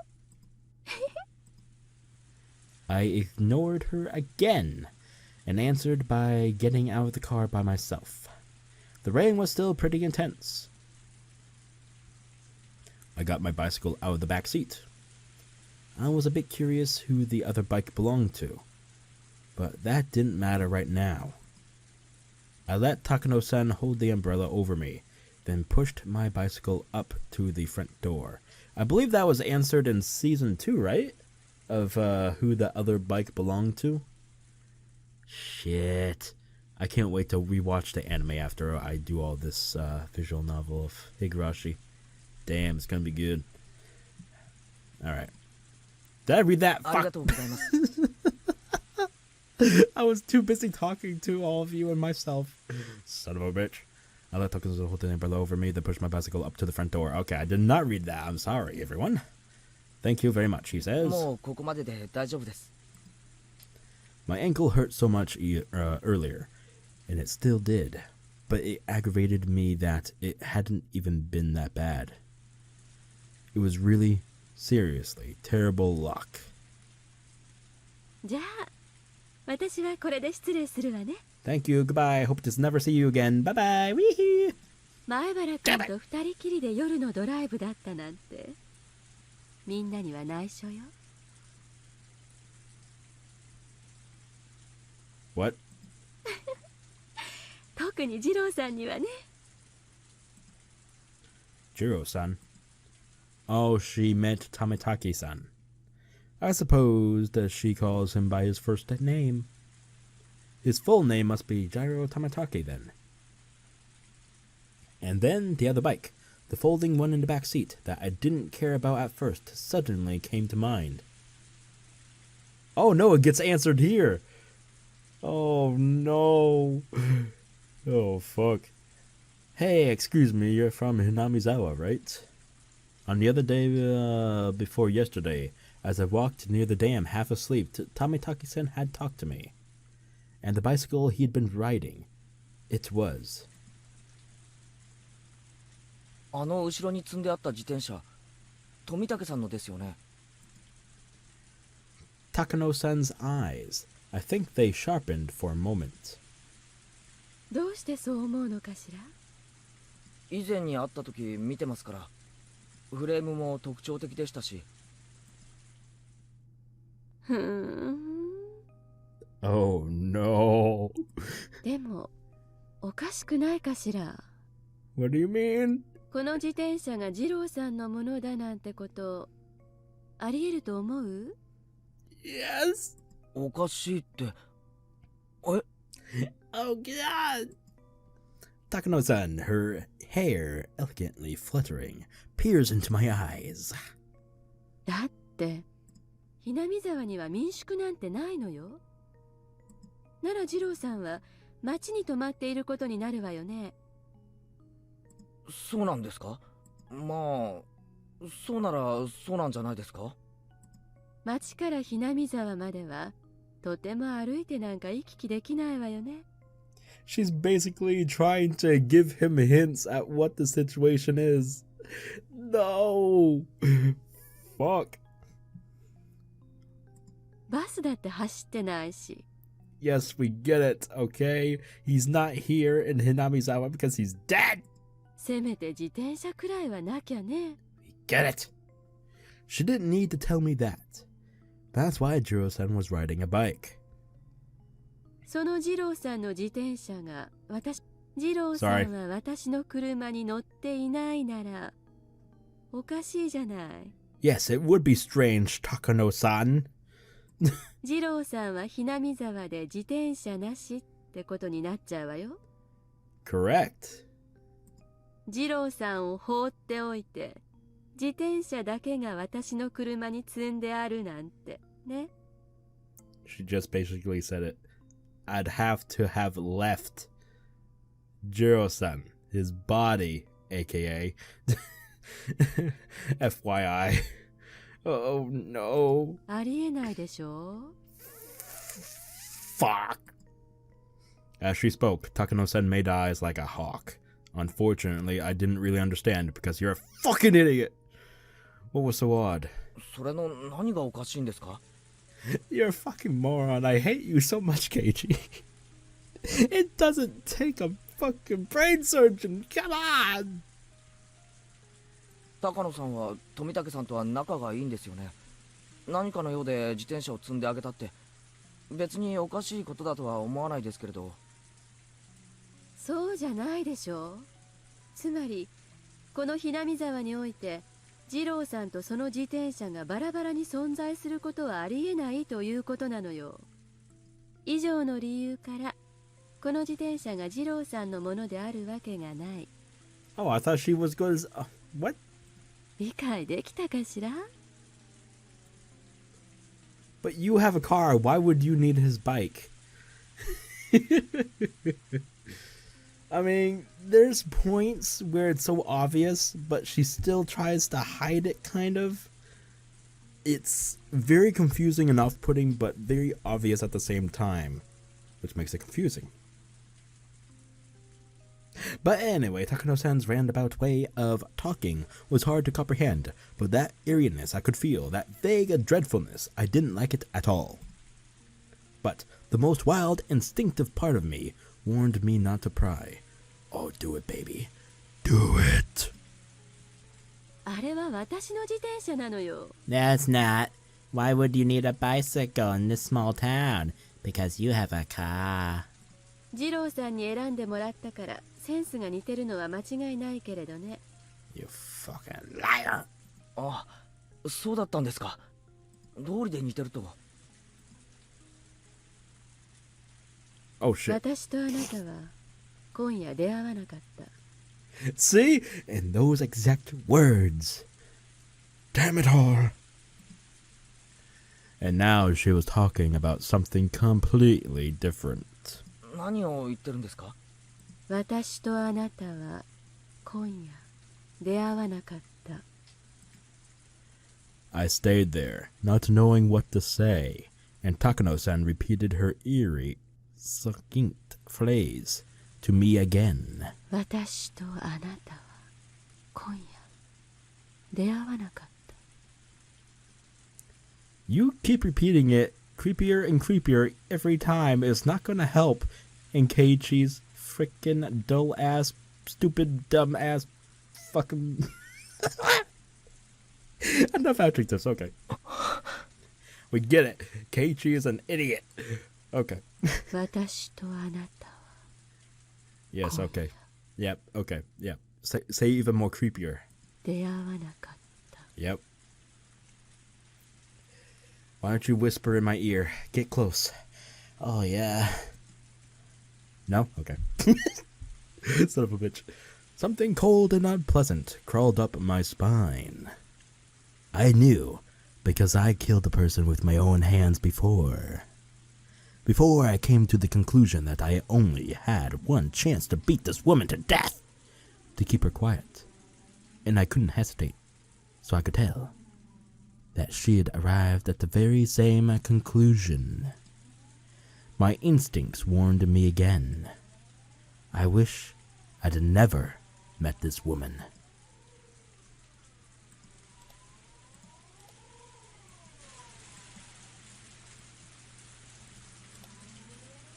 I ignored her again and answered by getting out of the car by myself. The rain was still pretty intense. I got my bicycle out of the back seat. I was a bit curious who the other bike belonged to, but that didn't matter right now. I let Takano-san hold the umbrella over me, then pushed my bicycle up to the front door. I believe that was answered in season 2, right? Of who the other bike belonged to. Shit. I can't wait to rewatch the anime after I do all this visual novel of Higurashi. Damn, it's gonna be good. Alright. Did I read that? Fuck. I was too busy talking to all of you and myself. Son of a bitch. I let Takano hold the umbrella over me, then pushed my bicycle up to the front door. Okay, I did not read that. I'm sorry, everyone. Thank you very much, he says. My ankle hurt so much earlier, and it still did, but it aggravated me that it hadn't even been that bad. It was really, seriously, terrible luck.
じゃあ、私はこれで失礼するわね。
Thank you, goodbye. Hope to never see you again. Bye bye. Weehee.
前原君と二人きりで夜のドライブだったなんて、みんなには内緒よ。
What?
特に二郎さんにはね。
Jiro-san? Oh, she meant Tamataki-san. I suppose that she calls him by his first name. His full name must be Jiro Tamataki then. And then the other bike, the folding one in the back seat that I didn't care about at first, suddenly came to mind. Oh no, it gets answered here! Oh no! Oh fuck. Hey, excuse me, you're from Hinamizawa, right? On the other day before yesterday, As I walked near the dam, half asleep, Tamitaki-san had talked to me. And the bicycle he'd been riding, it was.
あの後ろに積んであった自転車、富武さんのですよね。
Takano-san's eyes. I think they sharpened for a moment.
どうしてそう思うのかしら。
以前に会った時見てますから。フレームも特徴的でしたし。
ふーん。
Oh no.
でもおかしくないかしら。
What do you mean?
この自転車が二郎さんのものだなんてことありえると思う？
Yes.
おかしいって。
Oh god. Takano-san, her hair elegantly fluttering, peers into my eyes.
だってHinamizawaには民宿なんてないのよ。なら二郎さんは町に泊まっていることになるわよね。
そうなんですか？まあ、そうならそうなんじゃないですか？
町からHinamizawaまではとても歩いてなんか行き来できないわよね。
She's basically trying to give him hints at what the situation is. No. Fuck.
バスだって走ってないし。
Yes, we get it, okay? He's not here in Hinamizawa because he's dead.
せめて自転車くらいはなきゃね。
We get it. She didn't need to tell me that. That's why Jiro-san was riding a bike.
その二郎さんの自転車が二郎さんは私の車に乗っていないならおかしいじゃない。
Yes, it would be strange, Takano-san.
二郎さんはHinamizawaで自転車なしってことになっちゃうわよ。
Correct.
二郎さんを放っておいて自転車だけが私の車に積んであるなんてね。
She just basically said it. I'd have to have left Jiro-san, his body, aka FYI. Oh no.
ありえないでしょ。
Fuck. As she spoke, Takano-san made eyes like a hawk. Unfortunately, I didn't really understand because you're a fucking idiot. What was so odd?
それの何がおかしいんですか？
You're a fucking moron. I hate you so much, Keiichi. It doesn't take a fucking brain surgeon. Come on.
高野さんは富武さんとは仲がいいんですよね。何かのようで自転車を積んであげたって別におかしいことだとは思わないですけれど。
そうじゃないでしょ。つまりこのHinamizawaにおいて二郎さんとその自転車がバラバラに存在することはありえないということなのよ。以上の理由からこの自転車が二郎さんのものであるわけがない。
Oh, I thought she was good as... what?
理解できたかしら？
But you have a car. Why would you need his bike? I mean, there's points where it's so obvious, but she still tries to hide it, kind of. It's very confusing and off-putting, but very obvious at the same time, which makes it confusing. But anyway, Takano-san's roundabout way of talking was hard to comprehend, but that eeriness I could feel, that vague dreadfulness, I didn't like it at all. But the most wild, instinctive part of me warned me not to pry. Oh, do it, baby. Do it.
あれは私の自転車なのよ。
That's not. Why would you need a bicycle in this small town? Because you have a car.
二郎さんに選んでもらったからセンスが似てるのは間違いないけれどね。
You fucking liar.
あ、そうだったんですか。道理で似てると。
Oh, shit.
私とあなたは今夜出会わなかった。
See? In those exact words. Damn it all. And now she was talking about something completely different.
何を言ってるんですか？
私とあなたは今夜出会わなかった。
I stayed there, not knowing what to say, and Takano-san repeated her eerie, succinct phrase to me again.
私とあなたは今夜出会わなかった。
You keep repeating it creepier and creepier every time. It's not gonna help in Keiichi's frickin' dull ass, stupid, dumb ass, fucking. Enough adjectives, okay. We get it. Keiichi is an idiot. Okay.
私とあなたは
Yes, okay. Yep, okay, yep. Say even more creepier.
出会わなかった。
Yep. Why don't you whisper in my ear? Get close. Oh, yeah. No? Okay. Son of a bitch. Something cold and unpleasant crawled up my spine. I knew, because I killed a person with my own hands before. Before I came to the conclusion that I only had one chance to beat this woman to death, to keep her quiet. And I couldn't hesitate, so I could tell that she had arrived at the very same conclusion. My instincts warned me again. I wish I'd never met this woman.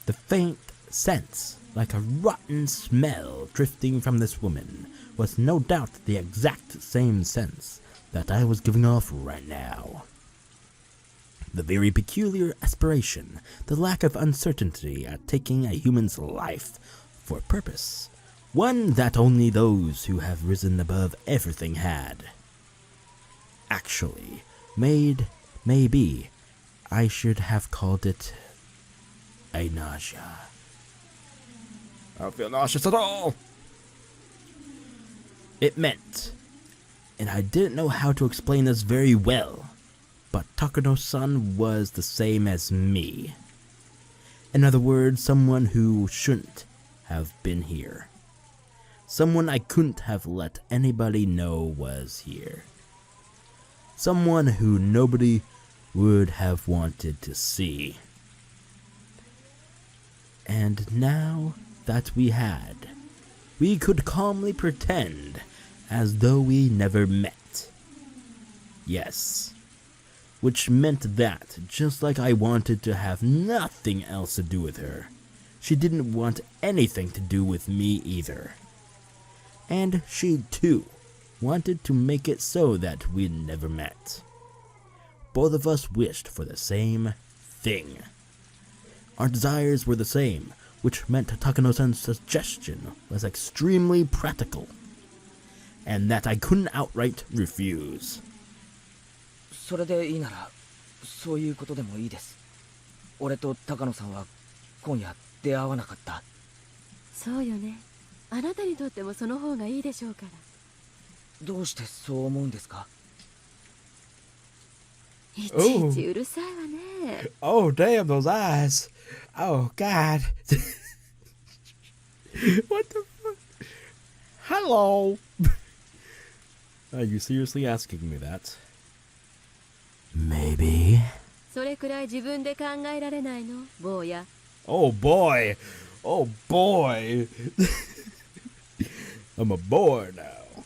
The faint sense, like a rotten smell drifting from this woman, was no doubt the exact same sense that I was giving off right now. The very peculiar aspiration, the lack of uncertainty at taking a human's life for a purpose, one that only those who have risen above everything had. Actually, maybe, I should have called it a nausea. I don't feel nauseous at all. It meant, and I didn't know how to explain this very well, but Takano-san was the same as me. In other words, someone who shouldn't have been here. Someone I couldn't have let anybody know was here. Someone who nobody would have wanted to see. And now that we could calmly pretend as though we never met. Yes. Which meant that, just like I wanted to have nothing else to do with her, she didn't want anything to do with me either. And she, too, wanted to make it so that we'd never met. Both of us wished for the same thing. Our desires were the same, which meant Takano-san's suggestion was extremely practical, and that I couldn't outright refuse.
それでいいならそういうことでもいいです。俺と高野さんは今夜出会わなかった。
そうよね。あなたにとってもその方がいいでしょうから。
どうしてそう思うんですか？
いちいちうるさいわね。
Oh, damn, those eyes. Oh, God. What the fuck? Hello. Are you seriously asking me that? Maybe.
それくらい自分で考えられないの、坊や。
Oh, boy. Oh, boy. I'm a boy now.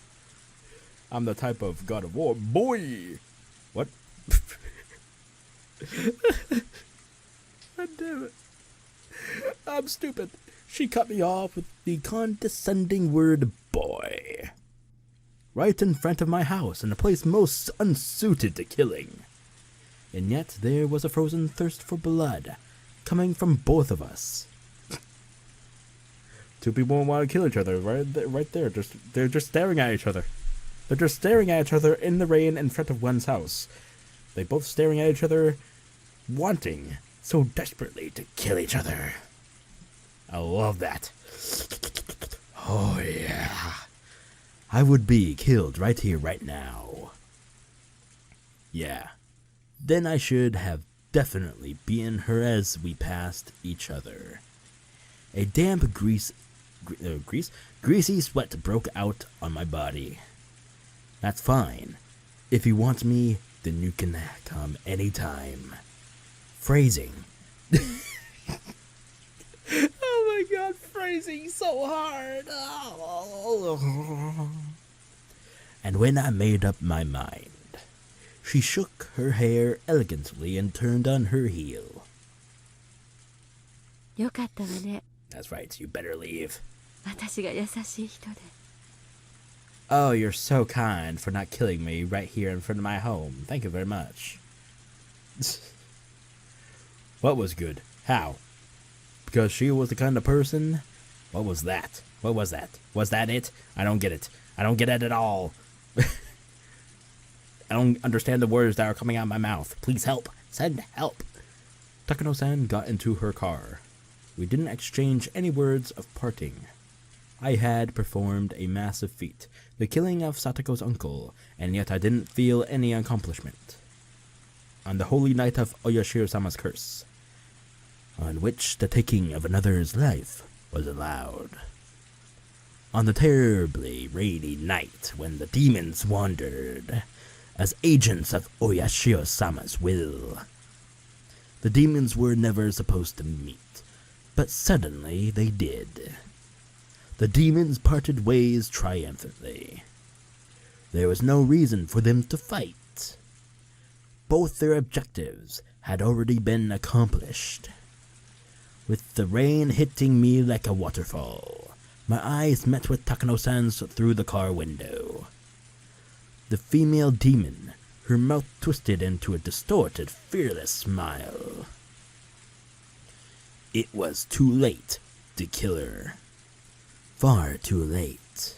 I'm the type of god of war. Boy. What? God damn it. I'm stupid. She cut me off with the condescending word boy. Right in front of my house, in a place most unsuited to killing. And yet there was a frozen thirst for blood coming from both of us. Two people want to kill each other right there. They're just staring at each other. They're just staring at each other in the rain in front of one's house. They both staring at each other, wanting so desperately to kill each other. I love that. Oh yeah. I would be killed right here, right now. Yeah. Then I should have definitely beaten her as we passed each other. A damp greasy sweat broke out on my body. That's fine. If you want me, then you can come anytime. Phrasing. Oh my god, phrasing so hard. And when I made up my mind, she shook her hair elegantly and turned on her heel.
よかったわね。
That's right, you better leave.
私が優しい人で。
Oh, you're so kind for not killing me right here in front of my home. Thank you very much. What was good? How? Because she was the kind of person? What was that? What was that? Was that it? I don't get it. I don't get it at all. I don't understand the words that are coming out of my mouth. Please help. Send help. Takano-san got into her car. We didn't exchange any words of parting. I had performed a massive feat, the killing of Satoko's uncle, and yet I didn't feel any accomplishment. On the holy night of Oyashiro-sama's curse, on which the taking of another's life was allowed. On the terribly rainy night when the demons wandered as agents of Oyashiro-sama's will. The demons were never supposed to meet, but suddenly they did. The demons parted ways triumphantly. There was no reason for them to fight. Both their objectives had already been accomplished. With the rain hitting me like a waterfall, my eyes met with Takano-san's through the car window. The female demon, her mouth twisted into a distorted, fearless smile. It was too late to kill her. Far too late.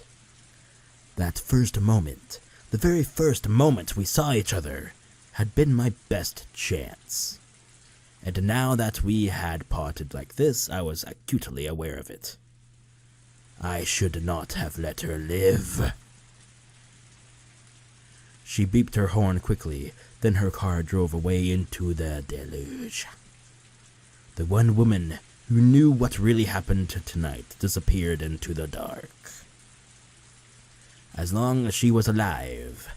That first moment, the very first moment we saw each other, had been my best chance. And now that we had parted like this, I was acutely aware of it. I should not have let her live. She beeped her horn quickly, then her car drove away into the deluge. The one woman who knew what really happened tonight disappeared into the dark. As long as she was alive,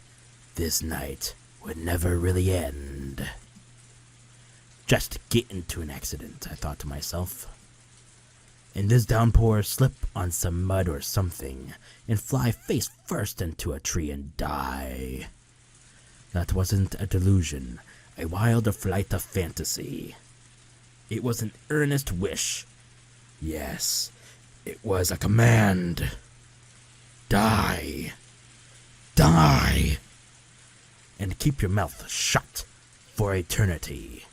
this night would never really end. Just get into an accident, I thought to myself. In this downpour, slip on some mud or something, and fly face first into a tree and die. That wasn't a delusion, a wild flight of fantasy. It was an earnest wish. Yes, it was a command. Die. Die. And keep your mouth shut for eternity.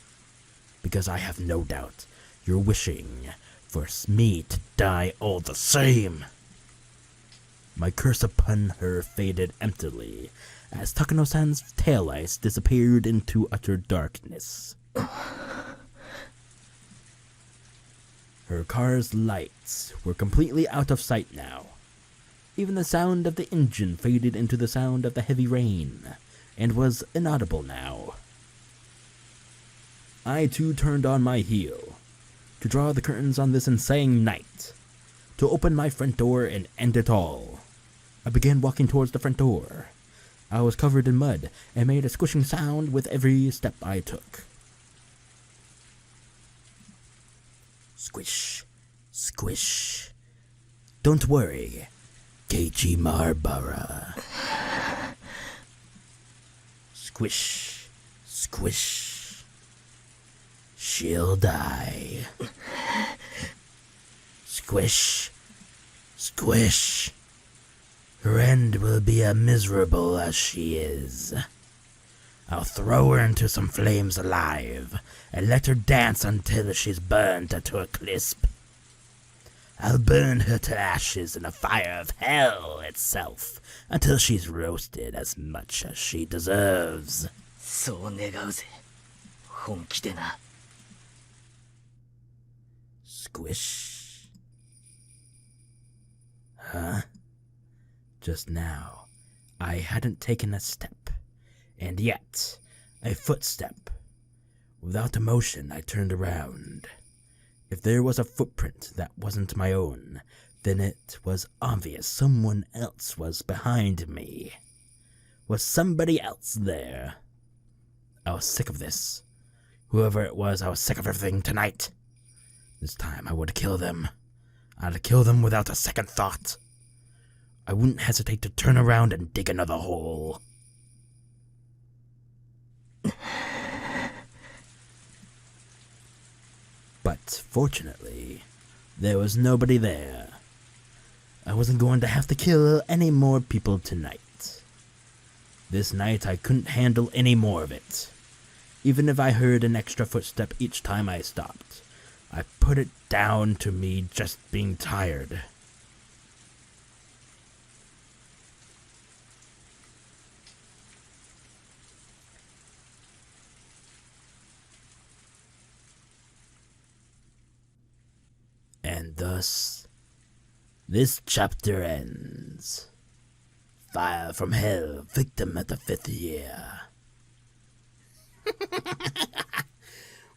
Because I have no doubt you're wishing for me to die all the same. My curse upon her faded emptily as Takano-san's taillights disappeared into utter darkness. Her car's lights were completely out of sight now. Even the sound of the engine faded into the sound of the heavy rain, and was inaudible now. I too turned on my heel, to draw the curtains on this insane night, to open my front door and end it all. I began walking towards the front door. I was covered in mud and made a squishing sound with every step I took. Squish, squish. Don't worry, Keiichi Maebara. Squish, squish. She'll die. Squish, squish. Her end will be as miserable as she is. I'll throw her into some flames alive, and let her dance until she's burned to a crisp. I'll burn her to ashes in the fire of hell itself, until she's roasted as much as she deserves.
そう願うぜ。本気でな。
Squish. Huh? Just now, I hadn't taken a step, and yet, a footstep. Without emotion, I turned around. If there was a footprint that wasn't my own, then it was obvious someone else was behind me. Was somebody else there? I was sick of this. Whoever it was, I was sick of everything tonight. This time I would kill them. I'd kill them without a second thought. I wouldn't hesitate to turn around and dig another hole. But fortunately, there was nobody there. I wasn't going to have to kill any more people tonight. This night I couldn't handle any more of it. Even if I heard an extra footstep each time I stopped, I put it down to me just being tired. And thus, this chapter ends. Fire from hell, victim at the 5th year.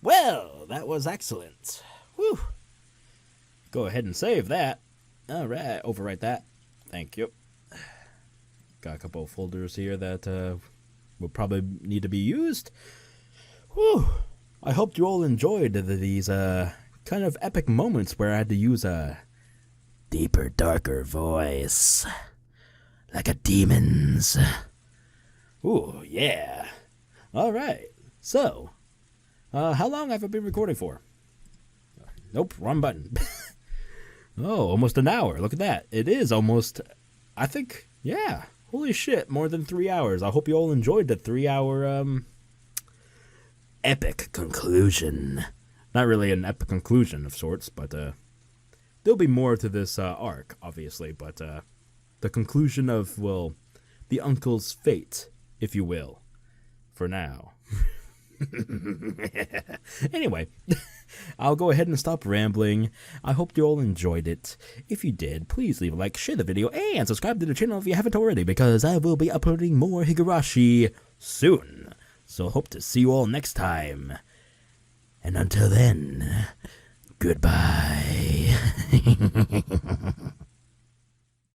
Well, that was excellent. Whew. Go ahead and save that. Alright, overwrite that. Thank you. Got a couple of folders here that will probably need to be used. Whew. I hope you all enjoyed these kind of epic moments where I had to use a deeper, darker voice. Like a demon's. Ooh, yeah. Alright, so, how long have I been recording for? Nope, wrong button. Oh, almost an hour. Look at that. It is almost, I think, yeah. Holy shit, more than 3 hours. I hope you all enjoyed the 3-hour, epic conclusion. Not really an epic conclusion of sorts, but, there'll be more to this, arc, obviously, but, the conclusion of, well, the uncle's fate, if you will, for now. Anyway, I'll go ahead and stop rambling. I hope you all enjoyed it. If you did, please leave a like, share the video, and subscribe to the channel if you haven't already, because I will be uploading more Higurashi soon. So hope to see you all next time. And until then, goodbye.